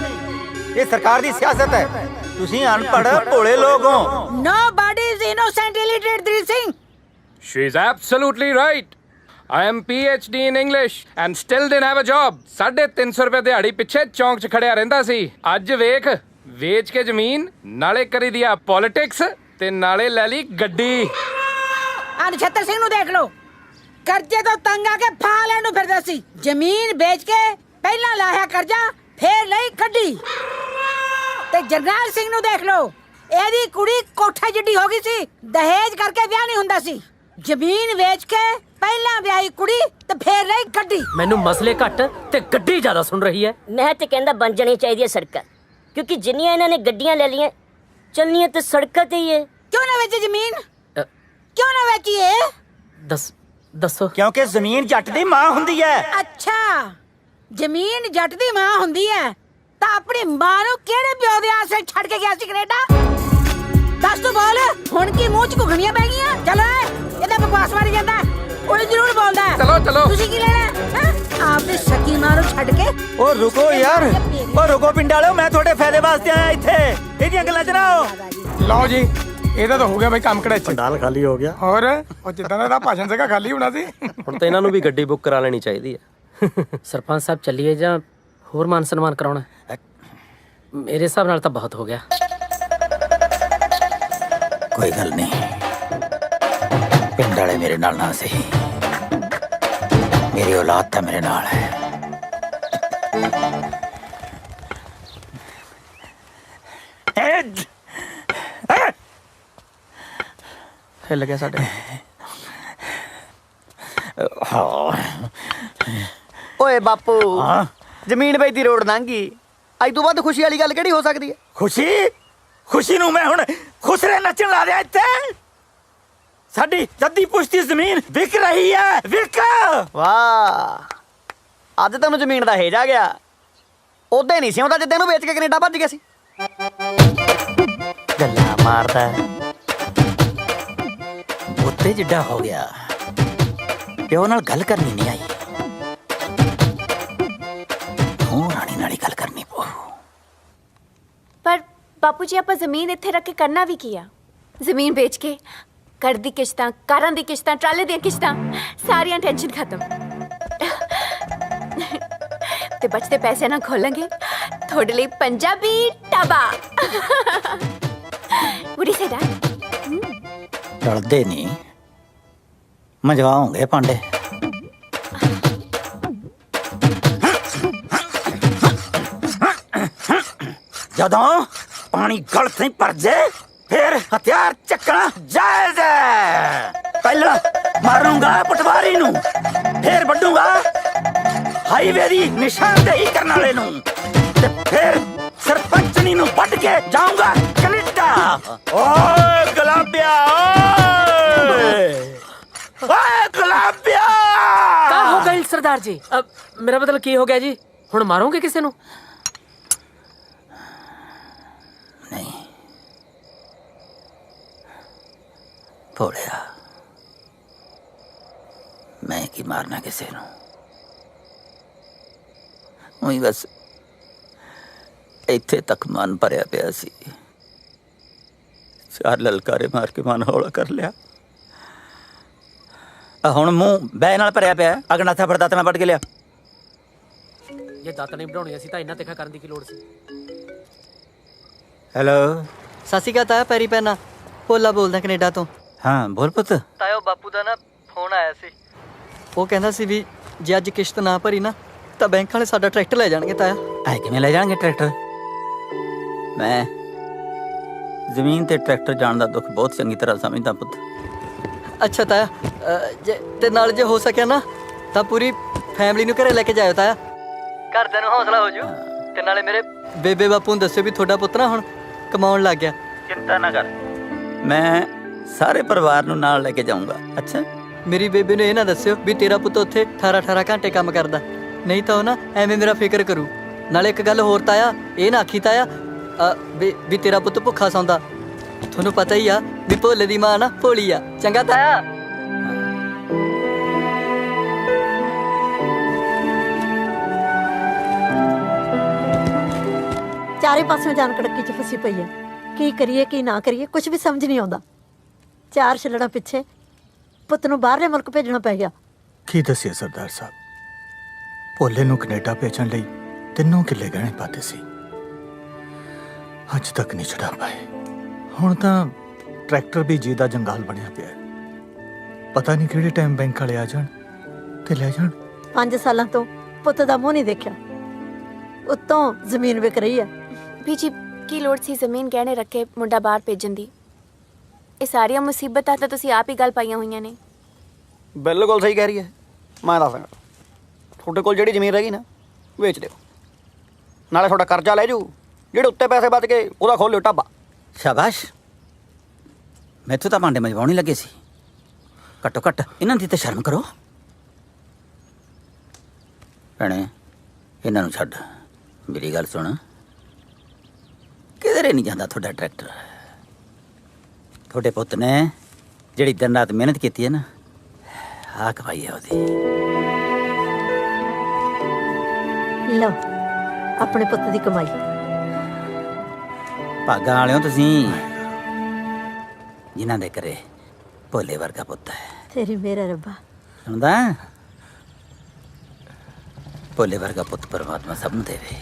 ਇਹ ਸਰਕਾਰ ਦੀ ਸਿਆਸਤ ਹੈ। ਤੁਸੀਂ ਅਨਪੜ੍ਹ ਭੋਲੇ ਲੋਕ ਹੋ। Nobody is innocent, illiterate, Dil Singh. She is absolutely right. I am PhD in English and still didn't have a job. 350 ਰੁਪਏ ਦਿਹਾੜੀ ਪਿੱਛੇ ਚੌਂਕ 'ਚ ਖੜਿਆ ਰਹਿੰਦਾ ਸੀ। ਅੱਜ ਵੇਖ, ਵੇਚ ਕੇ ਜ਼ਮੀਨ, ਨਾਲੇ ਕਰੀ ਦਿਆ ਪੋਲਿਟਿਕਸ ਤੇ ਨਾਲੇ ਲੈ ਲਈ ਗੱਡੀ। ਆ ਨਛੱਤਰ ਸਿੰਘ ਨੂੰ ਦੇਖ ਲਓ, ਕਰਜ਼ੇ ਤੋਂ ਤੰਗ ਆ ਕੇ ਫਾਹ ਲੈਣ ਨੂੰ ਫਿਰਦਾ ਸੀ। ਜ਼ਮੀਨ ਵੇਚ ਕੇ ਪਹਿਲਾਂ ਲਾਇਆ ਕਰਜ਼ਾ ਫੇਰ ਲਈ ਕੱਢੀ। ਤੇ ਜਰਨੈਲ ਸਿੰਘ ਨੂੰ ਦੇਖ ਲਓ, ਇਹਦੀ ਕੁੜੀ ਕੋਠੇ ਜਿੱਡੀ ਹੋ ਗਈ ਸੀ, ਦਹੇਜ ਕਰਕੇ ਵਿਆਹ ਨਹੀਂ ਹੁੰਦਾ ਸੀ। ਜ਼ਮੀਨ ਵੇਚ ਕੇ ਪਹਿਲਾਂ ਵਿਆਹੀ ਕੁੜੀ ਤੇ ਫੇਰ ਲਈ ਗੱਡੀ। ਮੈਨੂੰ ਮਸਲੇ ਘੱਟ ਤੇ ਗੱਡੀ ਜ਼ਿਆਦਾ ਸੁਣ ਰਹੀ ਹੈ। ਮੈਂ ਤੇ ਕਹਿੰਦਾ ਬਣ ਜਾਣੀ ਚਾਹੀਦੀ ਹੈ ਸੜਕਾਂ, ਕਿਉਂਕਿ ਜਿੰਨੀਆਂ ਇਹਨਾਂ ਨੇ ਗੱਡੀਆਂ ਲੈ ਲਈਆਂ ਚੱਲਣੀਆਂ ਤੇ ਸੜਕਾਂ ਤੇ ਹੀ ਹੈ। ਕਿਉਂ ਨਾ ਵੇਚੀ ਜ਼ਮੀਨ? ਕਿਉਂ ਨਾ ਵੇਚੀਏ? ਦੱਸੋ। ਕਿਉਂਕਿ ਜ਼ਮੀਨ ਜੱਟ ਦੀ ਮਾਂ ਹੁੰਦੀ ਹੈ। ਅੱਛਾ, ਜ਼ਮੀਨ ਜੱਟ ਦੀ ਮਾਂ ਹੁੰਦੀ ਹੈ ਤਾਂ ਆਪਣੀ ਮਾਂ ਨੂੰ ਕਿਹੜੇ ਪਿਓ ਦੇ ਆਸਰੇ ਛੱਡ ਕੇ ਗਿਆ ਸੀ ਕੈਨੇਡਾ? ਦੱਸ ਤੂੰ ਬੋਲ, ਹੁਣ ਕੀ ਮੂੰਹ ਚ ਘੁਗਣੀਆਂ ਪੈ ਗਈਆਂ? ਚਲੋ ਇਹਦਾ ਬਕਵਾਸ ਮਾਰੀ ਜਾਂਦਾ, ਉਹ ਜ਼ਰੂਰ ਬੋਲਦਾ। ਚਲੋ ਤੁਸੀਂ ਕੀ ਲੈਣਾ? ਆਪਣੀ ਸਕੀ ਮਾਂ ਨੂੰ ਛੱਡ ਕੇ। ਉਹ ਰੁਕੋ ਯਾਰ, ਉਹ ਰੁਕੋ ਪਿੰਡ ਵਾਲਿਓ, ਮੈਂ ਤੁਹਾਡੇ ਫਾਇਦੇ ਵਾਸਤੇ ਆਇਆ ਇੱਥੇ, ਇਹਦੀਆਂ ਗੱਲਾਂ ਚ ਨਾ ਆਓ। ਲਓ ਜੀ, ਇਹਦਾ ਤਾਂ ਹੋ ਗਿਆ ਬਈ ਕੰਮ ਕਿਹੜਾ ਪੰਡਾਲ ਖਾਲੀ ਹੋ ਗਿਆ। ਹੋਰ ਉਹ ਜਿੱਦਾਂ ਦਾ ਭਾਸ਼ਣ ਸੀਗਾ ਖਾਲੀ ਹੋਣਾ ਸੀ। ਹੁਣ ਤਾਂ ਇਹਨਾਂ ਨੂੰ ਵੀ ਗੱਡੀ ਬੁੱਕ ਕਰਾ ਲੈਣੀ ਚਾਹੀਦੀ ਹੈ। ਸਰਪੰਚ ਸਾਹਿਬ ਚੱਲੀਏ ਜਾਂ ਹੋਰ ਮਾਨ ਸਨਮਾਨ ਕਰਾਉਣਾ? ਮੇਰੇ ਹਿਸਾਬ ਨਾਲ ਤਾਂ ਬਹੁਤ ਹੋ ਗਿਆ। ਕੋਈ ਗੱਲ ਨਹੀਂ, ਪਿੰਡ ਵਾਲੇ ਮੇਰੇ ਨਾਲ ਨਾ ਸਹੀ, ਮੇਰੀ ਔਲਾਦ ਤਾਂ ਮੇਰੇ ਨਾਲ ਹੈ। ਹਿੱਲ ਗਿਆ ਸਾਡੇ। ਓਏ ਬਾਪੂ, ਜ਼ਮੀਨ ਵੇਚਦੀ ਰੋਡ ਲੰਘੀ, ਅੱਜ ਤੋਂ ਬਾਅਦ ਖੁਸ਼ੀ ਵਾਲੀ ਗੱਲ ਕਿਹੜੀ ਹੋ ਸਕਦੀ ਹੈ? ਖੁਸ਼ੀ ਨੂੰ ਮੈਂ ਹੁਣ ਖੁਸਰੇ ਨੱਚਣ ਲਾ ਦਿਆਂ ਇੱਥੇ। ਸਾਡੀ ਜੱਦੀ ਪੁਸ਼ਤੀ ਜ਼ਮੀਨ ਵਿਕ ਰਹੀ ਹੈ, ਵਿਕ। ਵਾਹ, ਅੱਜ ਤੈਨੂੰ ਜ਼ਮੀਨ ਦਾ ਹੇਜ ਆ ਗਿਆ। ਉਹਦੇ ਨਹੀਂ ਸੀ ਆਉਂਦਾ ਜਿੱਦਾਂ ਇਹਨੂੰ ਵੇਚ ਕੇ ਕੈਨੇਡਾ ਭੱਜ ਗਿਆ ਸੀ। ਗੱਲਾਂ ਮਾਰਦਾ, ਉੱਤੇ ਜਿੱਡਾ ਹੋ ਗਿਆ, ਪਿਓ ਨਾਲ ਗੱਲ ਕਰਨੀ ਨਹੀਂ ਆਈ, ਹੁਣ ਰਾਣੀ ਨਾਲ ਹੀ ਗੱਲ ਕਰਨੀ ਪਊ। ਪਰ ਬਾਪੂ ਜੀ, ਆਪਾਂ ਜ਼ਮੀਨ ਇੱਥੇ ਰੱਖ ਕੇ ਕਰਨਾ ਵੀ ਕੀ ਆ? ਜ਼ਮੀਨ ਵੇਚ ਕੇ ਘਰ ਦੀ ਕਿਸ਼ਤਾਂ, ਕਾਰਾਂ ਦੀ ਕਿਸ਼ਤਾਂ, ਟਰਾਲੇ ਦੀਆਂ ਕਿਸ਼ਤਾਂ, ਸਾਰੀਆਂ ਟੈਨਸ਼ਨ ਖਤਮ। ਤੇ ਬਚਦੇ ਪੈਸੇ ਨਾਲ ਖੋਲਾਂਗੇ ਤੁਹਾਡੇ ਲਈ ਪੰਜਾਬੀ ਢਾਬਾ। ਬੁੜੀ ਸੇ ਰਲਦੇ ਨਹੀਂ, ਮਜਵਾਉਂਗੇ ਭਾਂਡੇ। ਜਦੋਂ ਪਾਣੀ ਗਲ ਤੇ ਭਰ ਜੇ ਫਿਰ ਹਥਿਆਰ ਚੱਕਣਾ ਜਾਇਜ਼ ਹੈ। ਪਹਿਲਾਂ ਮਾਰੂੰਗਾ ਪਟਵਾਰੀ ਨੂੰ, ਫਿਰ ਵੱਢੂੰਗਾ ਹਾਈਵੇ ਦੀ ਨਿਸ਼ਾਨਦੇਹੀ ਕਰਨ ਵਾਲੇ ਨੂੰ, ਤੇ ਫਿਰ ਸਰਪੰਚਣੀ ਨੂੰ ਵੱਢ ਕੇ ਜਾਊਂਗਾ ਕੈਨੇਡਾ। ਓਏ ਗੁਲਾਬਿਆ, ਓਏ ਗੁਲਾਬਿਆ। क्या हो गई सरदार जी? अब मेरा मतलब की हो गया जी? हुण मारोगे किसी नु? नहीं भोलिया, मैं की मारना किसी नु, वही बस ਇੱਥੇ ਤੱਕ ਮਨ ਭਰਿਆ ਪਿਆ ਸੀ। ਚਾਰ ਲਲਕਾਰੇ ਮਾਰ ਕੇ ਮਨ ਹੌਲਾ ਕਰ ਲਿਆ। ਹੁਣ ਮੂੰਹ ਬੈ ਨਾਲ ਭਰਿਆ ਪਿਆ, ਅਗਨਾਥਾ ਫੜਦਾ ਤੇ ਮੈਂ ਵੱਢ ਕੇ ਲਿਆ। ये दात नहीं बनाउणी ਸੀ ਤਾਂ ਇੰਨਾ ਤਿੱਖਾ ਕਰਨ ਦੀ ਕੀ ਲੋੜ ਸੀ? ਹੈਲੋ, ਸਤਿ ਸ਼੍ਰੀ ਅਕਾਲ ਤਾਇਆ, ਪੈਰੀ ਪੈਣਾ ਭੋਲਾ ਬੋਲਦਾ ਕੈਨੇਡਾ ਤੋਂ। ਹਾਂ ਬੋਲ ਪੁੱਤ। ਤਾਇਆ, ਉਹ ਬਾਪੂ ਦਾ ਨਾ ਫੋਨ ਆਇਆ ਸੀ, ਉਹ ਕਹਿੰਦਾ ਸੀ ਵੀ ਜੇ ਅੱਜ ਕਿਸ਼ਤ ਨਾ ਭਰੀ ਨਾ ਤਾਂ ਬੈਂਕ ਵਾਲੇ ਸਾਡਾ ਟਰੈਕਟਰ ਲੈ ਜਾਣਗੇ। ਤਾਇਆ, ਐ ਕਿਵੇਂ ਲੈ ਜਾਣਗੇ ਟਰੈਕਟਰ? ਮੈਂ ਜ਼ਮੀਨ ਤੇ ਟਰੈਕਟਰ ਜਾਣ ਦਾ ਦੁੱਖ ਬਹੁਤ ਚੰਗੀ ਤਰ੍ਹਾਂ ਸਮਝਦਾ ਪੁੱਤ। ਅੱਛਾ ਤਾਇਆ, ਤੇ ਨਾਲ ਜੇ ਹੋ ਸਕਿਆ ਨਾ ਤਾਂ ਪੂਰੀ ਫੈਮਿਲੀ ਨੂੰ ਘਰੇ ਲੈ ਕੇ ਜਾਇਓ ਤਾਇਆ, ਘਰਦਿਆਂ ਨੂੰ ਹੌਸਲਾ ਹੋ ਜੂ। ਤੇ ਨਾਲੇ ਮੇਰੇ ਬੇਬੇ ਬਾਪੂ ਨੂੰ ਦੱਸਿਓ ਵੀ ਤੁਹਾਡਾ ਪੁੱਤ ਨਾ ਹੁਣ ਕਮਾਉਣ ਲੱਗ ਗਿਆ। ਚਿੰਤਾ ਨਾ ਕਰ, ਮੈਂ ਸਾਰੇ ਪਰਿਵਾਰ ਨੂੰ ਨਾਲ ਲੈ ਕੇ ਜਾਊਂਗਾ। ਅੱਛਾ, ਮੇਰੀ ਬੇਬੇ ਨੂੰ ਇਹ ਨਾ ਦੱਸਿਓ ਵੀ ਤੇਰਾ ਪੁੱਤ ਉੱਥੇ 18 ਘੰਟੇ ਕੰਮ ਕਰਦਾ, ਨਹੀਂ ਤਾਂ ਉਹ ਨਾ ਐਵੇਂ ਮੇਰਾ ਫਿਕਰ ਕਰੂ। ਨਾਲੇ ਇੱਕ ਗੱਲ ਹੋਰ ਤਾਇਆ, ਇਹ ਨਾ ਆਖੀ ਤਾਇਆ ਵੀ ਤੇਰਾ ਪੁੱਤ ਭੁੱਖਾ ਸੌਂਦਾ। ਤੁਹਾਨੂੰ ਪਤਾ ਹੀ ਆ ਵੀ ਭੋਲੇ ਦੀ ਮਾਂ ਨਾ ਭੋਲੀ ਆ। ਚੰਗਾ ਤਾਇਆ। ਚਾਰੇ ਪਾਸਿਓਂ ਜਾਨ ਕੜਕੀ ਚ ਫਸੀ ਪਈ ਹੈ। ਕੀ ਕਰੀਏ ਕੀ ਨਾ ਕਰੀਏ, ਕੁਝ ਵੀ ਸਮਝ ਨਹੀਂ ਆਉਂਦਾ। ਚਾਰ ਛੱਲੜਾਂ ਪਿੱਛੇ ਪੁੱਤ ਨੂੰ ਬਾਹਰਲੇ ਮੁਲਕ ਭੇਜਣਾ ਪੈ ਗਿਆ। ਕੀ ਦੱਸਿਆ ਸਰਦਾਰ ਸਾਹਿਬ, ਭੋਲੇ ਨੂੰ ਕੈਨੇਡਾ ਭੇਜਣ ਲਈ 3 ਕਿੱਲੇ ਗਹਿਣੇ ਪਾਤੇ ਸੀ, ਅੱਜ ਤੱਕ ਨਹੀਂ ਛੁਡਾ ਪਾਏ। ਹੁਣ ਤਾਂ ਟਰੈਕਟਰ ਵੀ ਜੀ ਦਾ ਜੰਗਾਲ ਬਣਿਆ ਪਿਆ, ਪਤਾ ਨਹੀਂ ਕਿਹੜੇ ਟਾਈਮ ਬੈਂਕ ਵਾਲੇ ਆ ਜਾਣ ਤੇ ਲੈ ਜਾਣ। 5 ਸਾਲਾਂ ਤੋਂ ਪੁੱਤ ਦਾ ਮੂੰਹ ਨਹੀਂ ਦੇਖਿਆ। ਉੱਤੋਂ ਜ਼ਮੀਨ ਵਿਕ ਰਹੀ ਹੈ। ਵੀ ਜੀ ਕੀ ਲੋੜ ਸੀ ਜ਼ਮੀਨ ਗਹਿਣੇ ਰੱਖੇ ਮੁੰਡਾ ਬਾਹਰ ਭੇਜਣ ਦੀ? ਇਹ ਸਾਰੀਆਂ ਮੁਸੀਬਤਾਂ ਤਾਂ ਤੁਸੀਂ ਆਪ ਹੀ ਗੱਲ ਪਾਈਆਂ ਹੋਈਆਂ ਨੇ। ਬਿਲਕੁਲ ਸਹੀ ਕਹਿ ਰਹੀ ਹੈ। ਮੈਂ ਦੱਸਾਂਗਾ, ਤੁਹਾਡੇ ਕੋਲ ਜਿਹੜੀ ਜ਼ਮੀਨ ਰਹਿ ਗਈ ਨਾ, ਵੇਚ ਦਿਓ, ਨਾਲੇ ਤੁਹਾਡਾ ਕਰਜ਼ਾ ਲੈ ਜੂ, ਜਿਹੜੇ ਉੱਤੇ ਪੈਸੇ ਬਚ ਗਏ ਉਹਦਾ ਖੋਲ ਲਿਓ ਢਾਬਾ। ਸ਼ਾਬਾਸ਼, ਮੈਥੋਂ ਤਾਂ ਭਾਂਡੇ ਮਜਵਾਉਣ ਹੀ ਲੱਗੇ ਸੀ। ਘੱਟੋ ਘੱਟ ਇਹਨਾਂ ਦੀ ਤਾਂ ਸ਼ਰਮ ਕਰੋ। ਭੈਣੇ, ਇਹਨਾਂ ਨੂੰ ਛੱਡ, ਮੇਰੀ ਗੱਲ ਸੁਣ, ਕਿਧਰੇ ਨਹੀਂ ਜਾਂਦਾ ਤੁਹਾਡਾ ਟਰੈਕਟਰ। ਤੁਹਾਡੇ ਪੁੱਤ ਨੇ ਜਿਹੜੀ ਦਿਨ ਰਾਤ ਮਿਹਨਤ ਕੀਤੀ ਹੈ ਨਾ, ਆਹ ਕਮਾਈ ਹੈ ਉਹਦੀ। ਲਓ ਆਪਣੇ ਪੁੱਤ ਦੀ ਕਮਾਈ। ਭਾਗਾਂ ਵਾਲਿਓ ਤੁਸੀਂ, ਜਿਨ੍ਹਾਂ ਦੇ ਘਰੇ ਭੋਲੇ ਵਰਗਾ ਪੁੱਤ ਹੈ। ਤੇਰੀ ਮੇਰਾ ਰੱਬਾ। ਸੁਣਦਾ, ਭੋਲੇ ਵਰਗਾ ਪੁੱਤ ਪਰਮਾਤਮਾ ਸਭ ਨੂੰ ਦੇਵੇ।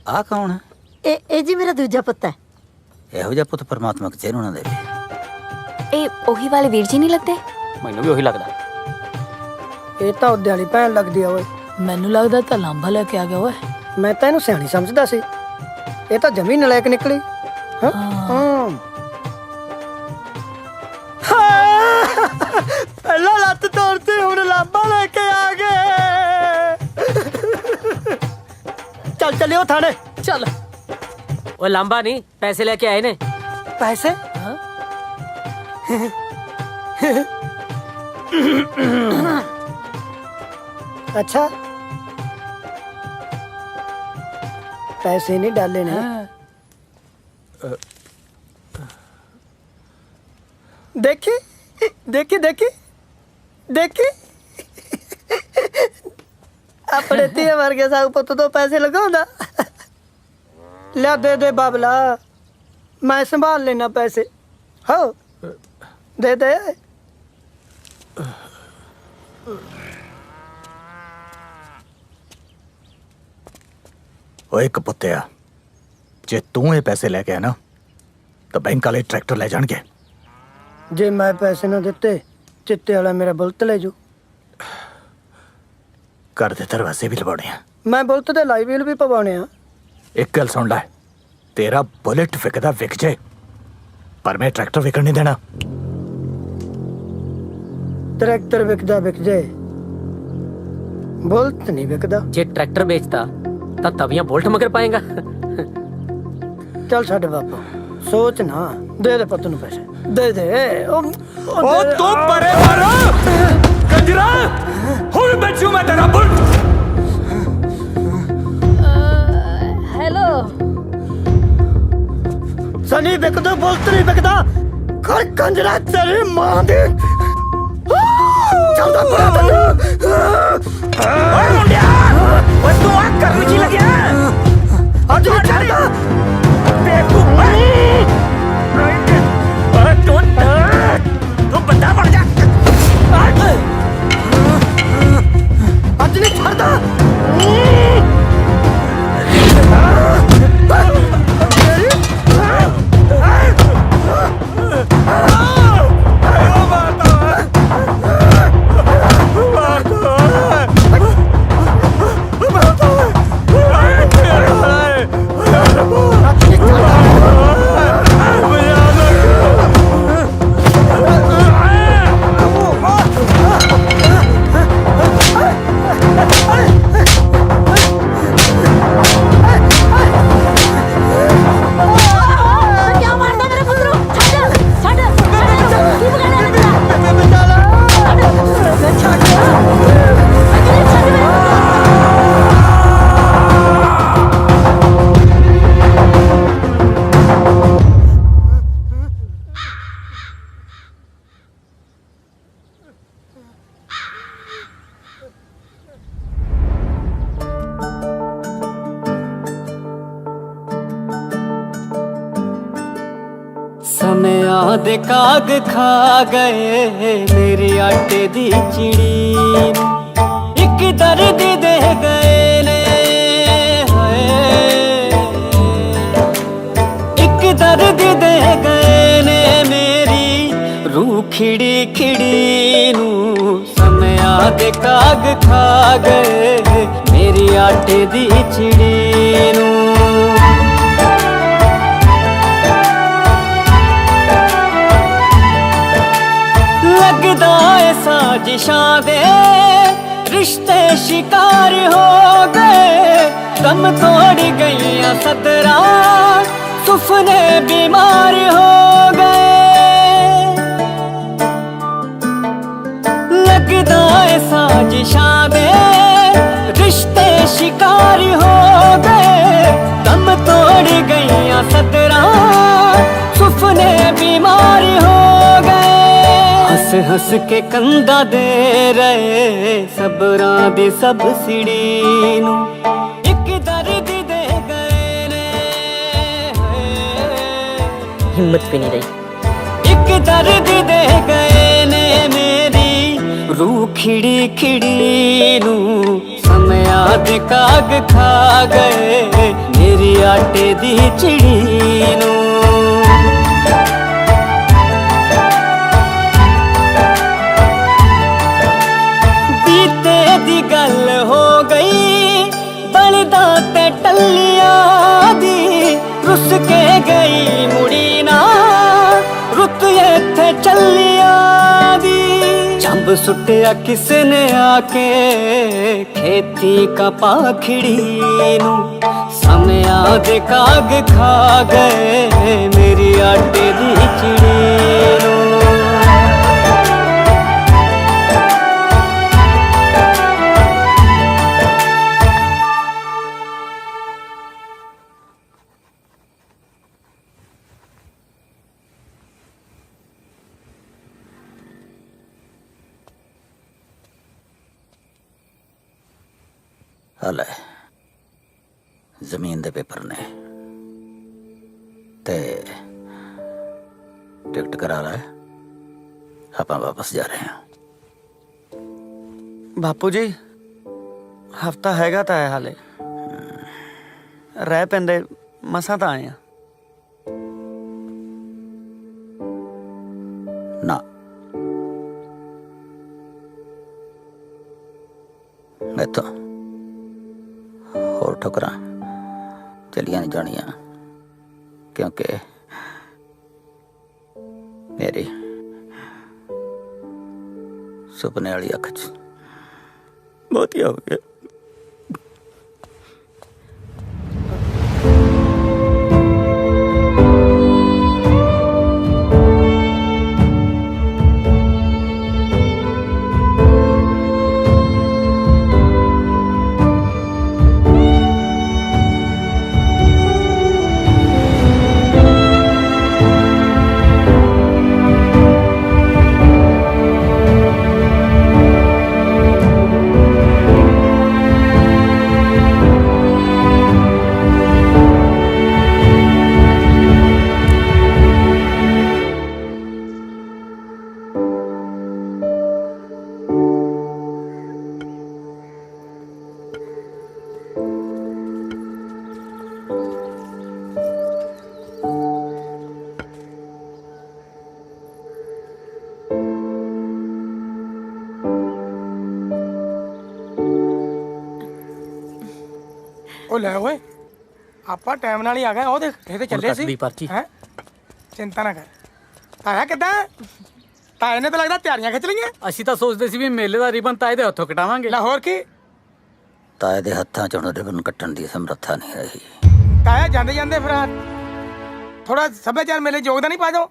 ਆ ਕੌਣ ਹੈ? ਇਹ ਜੀ ਮੇਰਾ ਦੂਜਾ ਪੁੱਤ ਹੈ। ਇਹੋ ਜਿਹਾ ਪੁੱਤ ਪਰਮਾਤਮਾ ਕਿਸੇ ਨੂੰ ਨਾ ਦੇਵੇ। ਇਹ ਉਹੀ ਵਾਲੇ ਵੀਰ ਜੀ ਨਹੀਂ ਲੱਗਦੇ? ਮੈਨੂੰ ਵੀ ਉਹੀ ਲੱਗਦਾ। ਇਹ ਤਾਂ ਉਹਦੇ ਵਾਲੀ ਭੈਣ ਲੱਗਦੀ ਆ ਓਏ। ਮੈਨੂੰ ਲੱਗਦਾ ਤਾਂ ਲਾਂਭਾ ਲੈ ਕੇ ਆ ਗਿਆ ਓਏ। ਮੈਂ ਤਾਂ ਇਹਨੂੰ ਸਿਆਣੀ ਸਮਝਦਾ ਸੀ, ਇਹ ਤਾਂ ਜਮੀ ਨਲਾਇਕ ਨਿਕਲੀ। ਪਹਿਲਾਂ ਲੱਤ ਤੋੜਤੀ, ਹੁਣ ਲਾਂਭਾ ਲੈ ਕੇ ਆ ਗਏ। ਚੱਲ ਚੱਲਿਓ ਥਾਣੇ। ਚੱਲ। ਉਹ ਲਾਂਬਾ ਨਹੀਂ, ਪੈਸੇ ਲੈ ਕੇ ਆਏ ਨੇ। ਪੈਸੇ? अच्छा पैसे नहीं डाले ने। देखी देखी देखी देखी अपने धीए वर्गे साग पुत तो पैसे लगाਉਂਦਾ। लिया दे दे बाबला, मैं संभाल लेना पैसे। हो दे दे। ਓਏ ਕਪੁੱਤਿਆ, ਜੇ ਤੂੰ ਇਹ ਪੈਸੇ ਲੈ ਕੇ ਆ ਨਾ ਤਾਂ ਬੈਂਕ ਵਾਲੇ ਟਰੈਕਟਰ ਲੈ ਜਾਣਗੇ। ਜੇ ਮੈਂ ਪੈਸੇ ਨਾ ਦਿੱਤੇ, ਚਿੱਤੇ ਵਾਲਾ ਮੇਰਾ ਬੁਲਟ ਲੈ ਜੂ। ਘਰ ਦੇ ਦਰਵਾਜ਼ੇ ਵੀ ਲਵਾਉਣੇ ਆ। ਮੈਂ ਬੁਲਟ ਦੇ ਲਾਈ ਵੀਲ ਵੀ ਪਵਾਉਣੇ ਆ। ਇੱਕ ਗੱਲ ਸੁਣ ਲੈ, ਤੇਰਾ ਬੁਲਟ ਵਿਕਦਾ ਵਿਕ ਜੇ, ਪਰ ਮੈਂ ਟਰੈਕਟਰ ਵਿਕਣ ਨਹੀਂ ਦੇਣਾ। ट्रैक्टर बिकदा बिक जाए, बुलेट नहीं बिकदा। जे ट्रैक्टर बेचता ता तवियां बोल्ट मगर पाएगा। चल छड़ बापू, सोच ना, दे दे पुत्त नूं पैसे, दे दे। ओ तू परे मारो कंजरा, हुण बेचू मैं तेरा बुलट। हेलो सनी, बिकदा बुलेट नहीं बिकदा। कर कंजरा तेरी मां दी। चलदा पड़ा तन्नू। ओए मुंडिया, ओए तू आ करने की लग्या? अज नहीं छड़दा बेवकूफ। ओए तू बंदा बन जा। अज नहीं छड़दा। दे काग खा गए मेरी आटे दी चिड़ी नू। एक दर्द दे गए ने हाय, एक दर्द दे गए ने मेरी रूह खिड़ी खिड़ी नू। समया दे काग खा गए मेरी आटे दी चिड़ी नू। लगदा है साजिशां दे रिश्ते शिकार हो गए। दम तोड़ गईयां सदरा सुपने बीमार हो गए। लगदा है साजिशां दे रिश्ते शिकार हो गए। दम तोड़ गईयां सदरा सुपने बीमार हो गए। हस हस के कंधा दे रहे सबरां दी सब सिड़ी नू। एक दर्द दे गए ने हिम्मत भी नहीं रही। एक दर्द दे गए ने मेरी रूह खिड़ी खिड़ी नू। समया दे काग खा गए मेरी आटे दी चिड़ी नू। दी गल हो गई बनदा ते टलिया दी। रुस के गई मुड़ी ना रुत इत्थे चलिया दी। जंब सुटिया किसने आके खेती का पाखड़ी नू। समया दे काग खा गए मेरी आटे दी चिड़ी नू। हले जमीन दे पेपर ने ते टिकट करा रहा है। आप वापस जा रहे हैं। बापू जी हफ्ता हैगा तां है हाले रह पैंदे मसां तां आए आ। ना मैं तो होर ठुकरां चलियां नहीं जानियां क्योंकि मेरी सुपने वाली अख च मोतिया हो गया। ਉਹ ਲੈ ਓਏ ਆਪਾਂ ਟਾਈਮ ਨਾਲ ਹੀ ਆ ਗਏ। ਉਹ ਦੇਖ ਇਹ ਤੇ ਚੱਲੇ ਸੀ ਹੈ। ਚਿੰਤਾ ਨਾ ਕਰ। ਤਾਇਆ ਕਿੱਦਾਂ? ਤਾਏ ਨੇ ਤਾਂ ਲੱਗਦਾ ਤਿਆਰੀਆਂ ਖਿੱਚ ਲਈਆਂ। ਅਸੀਂ ਤਾਂ ਸੋਚਦੇ ਸੀ ਵੀ ਮੇਲੇ ਦਾ ਰਿਬਨ ਤਾਏ ਦੇ ਹੱਥੋਂ ਕਟਾਵਾਂਗੇ। ਲਾਹੌਰ ਕੀ ਤਾਏ ਦੇ ਹੱਥਾਂ 'ਚ ਹੁਣ ਰਿਬਨ ਕੱਟਣ ਦੀ ਸਮਰੱਥਾ ਨਹੀਂ ਰਹੀ। ਤਾਇਆ ਜਾਂਦੇ ਜਾਂਦੇ ਫਿਰ ਥੋੜਾ ਸੱਭਿਆਚਾਰ ਮੇਲੇ ਯੋਗਦਾਨ ਹੀ ਪਾ ਦਿਓ,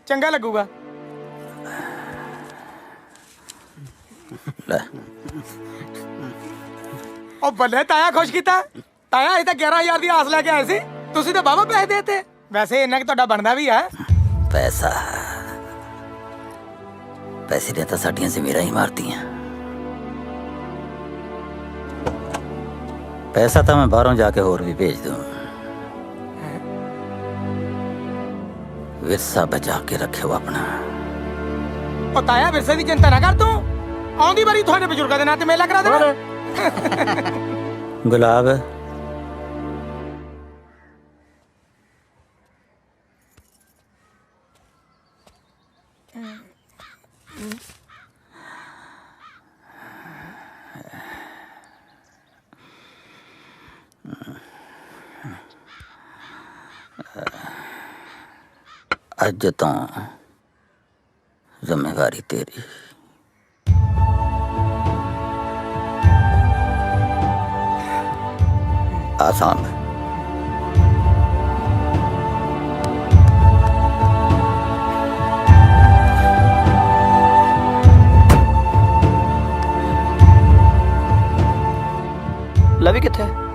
ਚੰਗਾ ਲੱਗੂਗਾ। ਲੈ ਉਹ ਬੱਲੇ ਤਾਇਆ ਖੁਸ਼ ਕੀਤਾ। ਤਾਇਆ ਇਹ ਤਾਂ 11000 ਦੀ ਆਸ ਲੈ ਕੇ ਆਏ ਸੀ, ਤੁਸੀਂ ਤਾਂ ਬਾਬਾ ਪੈਸੇ ਦੇਤੇ। ਵੈਸੇ ਇੰਨਾ ਕਿ ਤੁਹਾਡਾ ਬਣਦਾ ਵੀ ਹੈ। ਪੈਸਾ ਪੈਸੇ ਨੇ ਤਾਂ ਸਾਡੀਆਂ ਜ਼ਮੀਰਾਂ ਹੀ ਮਾਰਤੀਆਂ। ਪੈਸਾ ਤਾਂ ਮੈਂ ਬਾਹਰੋਂ ਜਾ ਕੇ ਹੋਰ ਵੀ ਭੇਜ ਦੂੰ। विरसा बचा के रखियो अपना। ਉਹ ਤਾਇਆ ਵਿਰਸੇ ਦੀ ਚਿੰਤਾ ਨਾ ਕਰ ਤੂੰ, ਆਉਂਦੀ ਵਾਰੀ ਤੁਹਾਡੇ ਬਜ਼ੁਰਗਾਂ ਦੇ ਨਾਂ ਤੇ ਮੇਲਾ ਕਰਾ ਦੇਣਾ। गुलाब अज तो जिम्मेवारी तेरी। आसान लवी किथे है?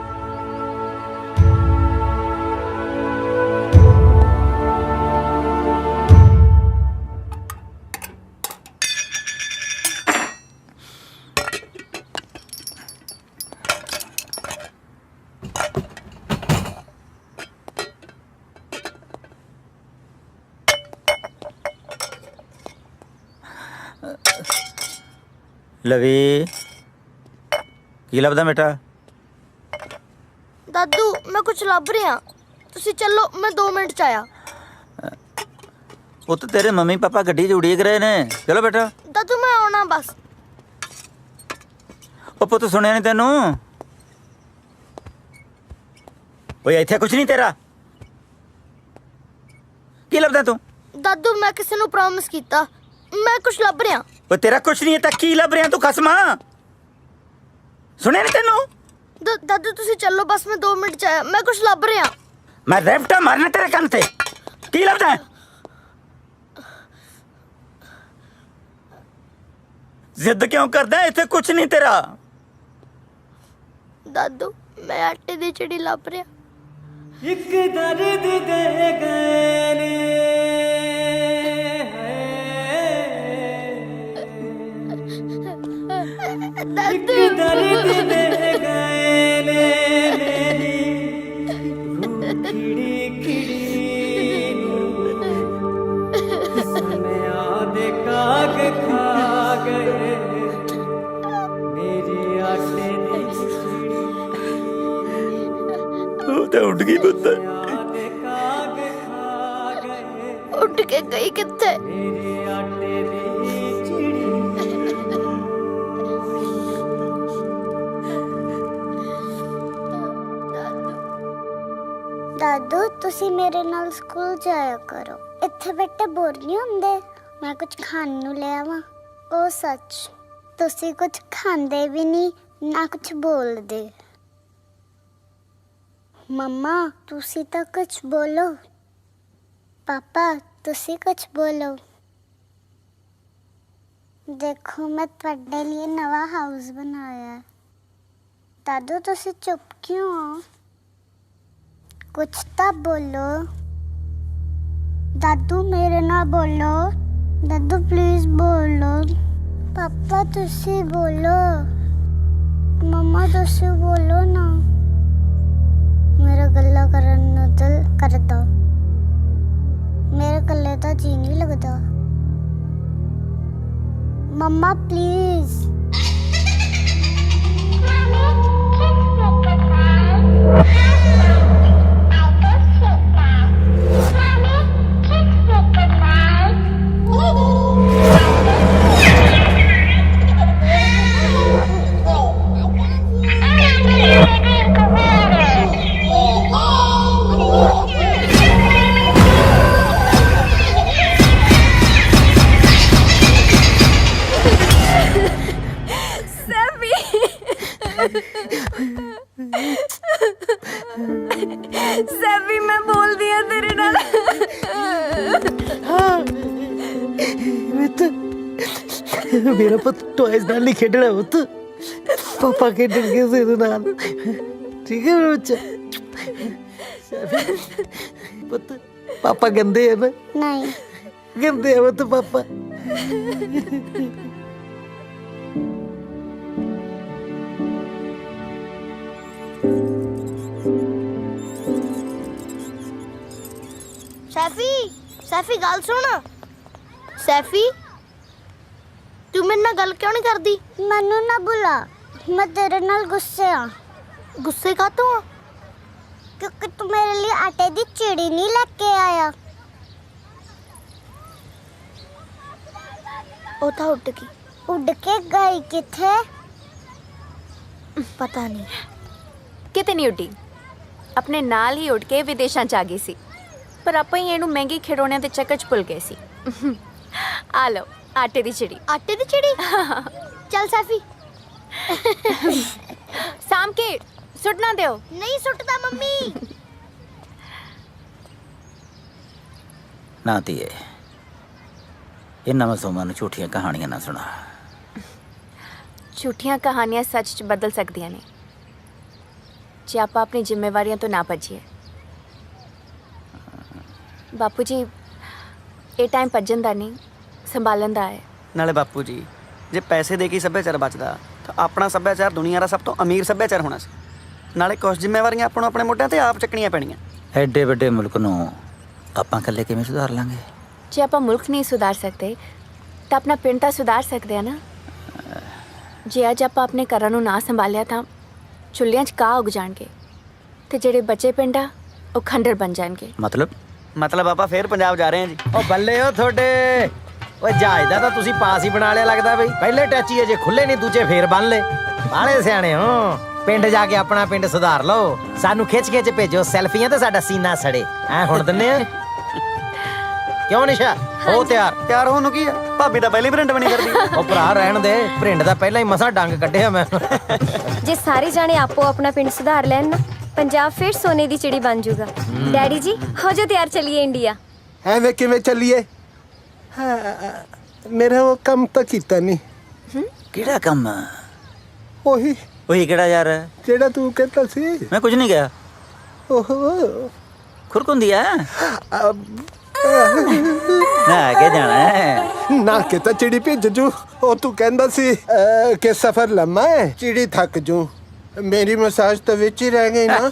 लवी की लभदा बेटा? दादू मैं कुछ लभ रहा, तुसी चलो मैं 2 मिनट च आया। वो तो तेरे मम्मी पापा गड्डी च उड़ीक रहे ने। चलो बेटा। दादू मैं आना बस। ओ पुत्त सुनिया नहीं तेनू? ओए इत्थे कुछ नहीं तेरा की लभदा तू? दादू मैं किसी नु प्रॉमिस कीता, मैं कुछ लभ रहा। ओ तेरा कुछ नहीं है ता की लभ रहा तू खसमा? सुनिया नहीं तेनू? दादू तुसी चलो बस मैं 2 मिनट च आया, मैं कुछ लभ रहा। मैं रेपटा मारना तेरे कान ते। की लभदा है? जिद क्यों करदा है? इत्थे कुछ नहीं तेरा। दादू मैं आटे दी चिड़ी लभ रहा। एक दर्द दे गए दादू दर्द दे गए मेरी रूखड़ी खिड़ी समय आदे काग खा गए मेरे आटे दी खिचड़ी। तो उठ गई पुत्त। उठ के गई किथे? दादू तुसी मेरे नाल स्कूल जाया करो, इत्थे बेटे बोर नहीं हुंदे। मैं कुछ खान नू ले आवां? ओ सच तुसी कुछ खांदे भी नहीं ना कुछ बोलदे। मम्मा तुसी तो कुछ बोलो। पापा तुसी कुछ बोलो। देखो मैं तुहाडे लिए नवा हाउस बनाया। दादू तुसी चुप क्यों हो? कुछ तो बोलो। दादू मेरे ना बोलो। दादू प्लीज बोलो। पापा तुसी बोलो। मम्मा तुसी बोलो ना। मेरा गल्ला करन नू दिल करदा, मेरे गल्ले दा जी नहीं लगदा। मम्मा प्लीज। सभी मैं बोल दिया तेरे नाल। मेरा पुत टॉयज नाल नहीं खेडना पुत, पापा खेडणगे तेरे नाल। ठीक है मेरा बच्चा? पुत पापा गंदे है ना? नहीं गंदे है पुत पापा। सैफी ਸੈਫੀ ਗੱਲ ਸੁਣ। ਸੈਫੀ ਤੂੰ ਮੇਰੇ ਨਾਲ ਗੱਲ ਕਿਉਂ ਨਹੀਂ ਕਰਦੀ? ਮੈਨੂੰ ਨਾ ਬੁਲਾ, ਮੈਂ ਤੇਰੇ ਨਾਲ ਗੁੱਸੇ ਆ। ਗੁੱਸੇ ਕਾਤੋਂ ਆ? ਕਿਉਂਕਿ ਤੂੰ ਮੇਰੇ ਲਈ ਆਟੇ ਦੀ ਚਿੜੀ ਨਹੀਂ ਲੈ ਕੇ ਆਇਆ। ਉਹ ਤਾਂ ਉੱਡ ਗਈ। ਉੱਡ ਕੇ ਗਈ ਕਿੱਥੇ? ਪਤਾ ਨਹੀਂ। ਕਿਤੇ ਨਹੀਂ ਉੱਡੀ, ਆਪਣੇ ਨਾਲ ਹੀ ਉੱਡ ਕੇ ਵਿਦੇਸ਼ਾਂ ਚ ਆ ਗਈ ਸੀ। ਪਰ ਆਪਾਂ ਹੀ ਇਹਨੂੰ ਮਹਿੰਗੇ ਖਿਡੌਣਿਆਂ ਦੇ ਚੱਕਰ ਚ ਭੁੱਲ ਗਏ ਸੀ। ਆ ਲਓ ਆਟੇ ਦੀ ਚਿੜੀ। ਆਟੇ ਦੀ ਚਿੜੀ? ਚੱਲ ਸੈਫੀ। ਸਾਮ ਕੇ ਸੁੱਟ ਨਾ ਦਿਓ। ਨਹੀਂ ਸੁੱਟਦਾ ਮੰਮੀ। ਨਾ ਧੀਏ, ਇਹਨਾਂ ਮਾਸੂਮਾਂ ਨੂੰ ਝੂਠੀਆਂ ਕਹਾਣੀਆਂ ਨਾ ਸੁਣਾ। ਝੂਠੀਆਂ ਕਹਾਣੀਆਂ ਸੱਚ ਚ ਬਦਲ ਸਕਦੀਆਂ ਨੇ ਜੇ ਆਪਾਂ ਆਪਣੀ ਜ਼ਿੰਮੇਵਾਰੀਆਂ ਤੋਂ ਨਾ ਭੱਜੀਏ। ਬਾਪੂ ਜੀ, ਇਹ ਟਾਈਮ ਭੱਜਣ ਦਾ ਨਹੀਂ, ਸੰਭਾਲਣ ਦਾ ਹੈ। ਨਾਲੇ ਬਾਪੂ ਜੀ, ਜੇ ਪੈਸੇ ਦੇ ਕੇ ਹੀ ਸੱਭਿਆਚਾਰ ਬਚਦਾ ਤਾਂ ਆਪਣਾ ਸੱਭਿਆਚਾਰ ਦੁਨੀਆ ਦਾ ਸਭ ਤੋਂ ਅਮੀਰ ਸੱਭਿਆਚਾਰ ਹੋਣਾ ਸੀ। ਨਾਲੇ ਕੁਝ ਜ਼ਿੰਮੇਵਾਰੀਆਂ ਆਪਾਂ ਨੂੰ ਆਪਣੇ ਮੋਢਿਆਂ ਤੇ ਆਪ ਚੱਕਣੀਆਂ ਪੈਣੀਆਂ। ਐਡੇ ਵੱਡੇ ਮੁਲਕ ਨੂੰ ਆਪਾਂ ਇਕੱਲੇ ਕਿਵੇਂ ਸੁਧਾਰ ਲਾਂਗੇ? ਜੇ ਆਪਾਂ ਮੁਲਕ ਨਹੀਂ ਸੁਧਾਰ ਸਕਦੇ ਤਾਂ ਆਪਣਾ ਪਿੰਡ ਤਾਂ ਸੁਧਾਰ ਸਕਦੇ ਆ ਨਾ। ਜੇ ਅੱਜ ਆਪਾਂ ਆਪਣੇ ਘਰਾਂ ਨੂੰ ਨਾ ਸੰਭਾਲਿਆ ਤਾਂ ਚੁੱਲ੍ਹਿਆਂ 'ਚ ਘਾਹ ਉੱਗ ਜਾਣਗੇ ਤੇ ਜਿਹੜੇ ਬੱਚੇ ਪਿੰਡ ਆ ਉਹ ਖੰਡਰ ਬਣ ਜਾਣਗੇ। ਮਤਲਬ ਆਪਾਂ ਫੇਰ ਪੰਜਾਬ ਜਾ ਰਹੇ ਹਾਂ ਜੀ। ਉਹ ਬੱਲੇ ਉਹ ਤੁਹਾਡੇ। ਓਏ ਜਹਾਜ਼ ਦਾ ਤਾਂ ਤੁਸੀਂ ਪਾਸ ਹੀ ਬਣਾ ਲਿਆ ਲੱਗਦਾ ਬਈ। ਪਹਿਲੇ ਟੈਚੀ ਅਜੇ ਖੁੱਲੇ ਨਹੀਂ, ਦੂਜੇ ਫੇਰ ਬੰਨ ਲਏ। ਬਾਲੇ ਸਿਆਣੇ ਹੋ। ਪਿੰਡ ਜਾ ਕੇ ਆਪਣਾ ਪਿੰਡ ਸੁਧਾਰ ਲਓ। ਸਾਨੂੰ ਖਿੱਚ ਖਿੱਚ ਭੇਜੋ ਸੈਲਫੀਆਂ ਤੇ ਸਾਡਾ ਸੀਨਾ ਸੜੇ। ਐ ਹੁਣ ਦਿੰਨੇ ਆ। ਕਿਉਂ ਨਿਸ਼ਾ? ਹੋ ਤਿਆਰ ਹੋਣ ਨੂੰ ਕੀ ਆ? ਭਾਬੀ ਤਾਂ ਪਹਿਲੇ ਪ੍ਰਿੰਟ ਬਣੀ ਕਰਦੀ। ਉਹ ਭਰਾ ਰਹਿਣ ਦੇ, ਪ੍ਰਿੰਟ ਦਾ ਪਹਿਲਾਂ ਹੀ ਮਸਾਂ ਡੰਗ ਕੱਢਿਆ ਮੈਂ। ਜੇ ਸਾਰੇ ਜਾਣੇ ਆਪੋ ਆਪਣਾ ਪਿੰਡ ਸੁਧਾਰ ਲੈਣ ਨਾ, ਪੰਜਾਬ ਫਿਰ ਸੋਨੇ ਦੀ ਚਿੜੀ ਬਣ ਜਾਊਗਾ। ਡੈਡੀ ਜੀ ਹੋ ਜੋ ਤਿਆਰ, ਚਲੀਏ ਇੰਡੀਆ। ਐਵੇਂ ਕਿਵੇਂ ਚੱਲੀਏ? ਮੇਰਾ ਉਹ ਕੰਮ ਤਾਂ ਕੀਤਾ ਨਹੀਂ। ਕਿਹੜਾ ਕੰਮ? ਉਹੀ ਕਿਹੜਾ ਯਾਰ? ਜਿਹੜਾ ਤੂੰ ਕਹਿੰਦਾ ਸੀ। ਮੈਂ ਕੁਝ ਨਹੀਂ ਕਿਹਾ। ਓਹੋ ਖੁਰਕੁੰਦੀ ਆ ਨਾ ਕੇ ਜਾਣਾ ਹੈ ਨਾ ਕਿ ਤਾਂ ਚਿੜੀ ਭੇਜ ਜੂ। ਉਹ ਤੂੰ ਕਹਿੰਦਾ ਸੀ ਕਿ ਸਫ਼ਰ ਲੰਮਾ ਹੈ, ਚਿੜੀ ਥੱਕ ਜੂ। ਮੇਰੀ ਮਸਾਜ ਤਾਂ ਵਿੱਚ ਹੀ ਰਹਿ ਗਈ ਨਾ।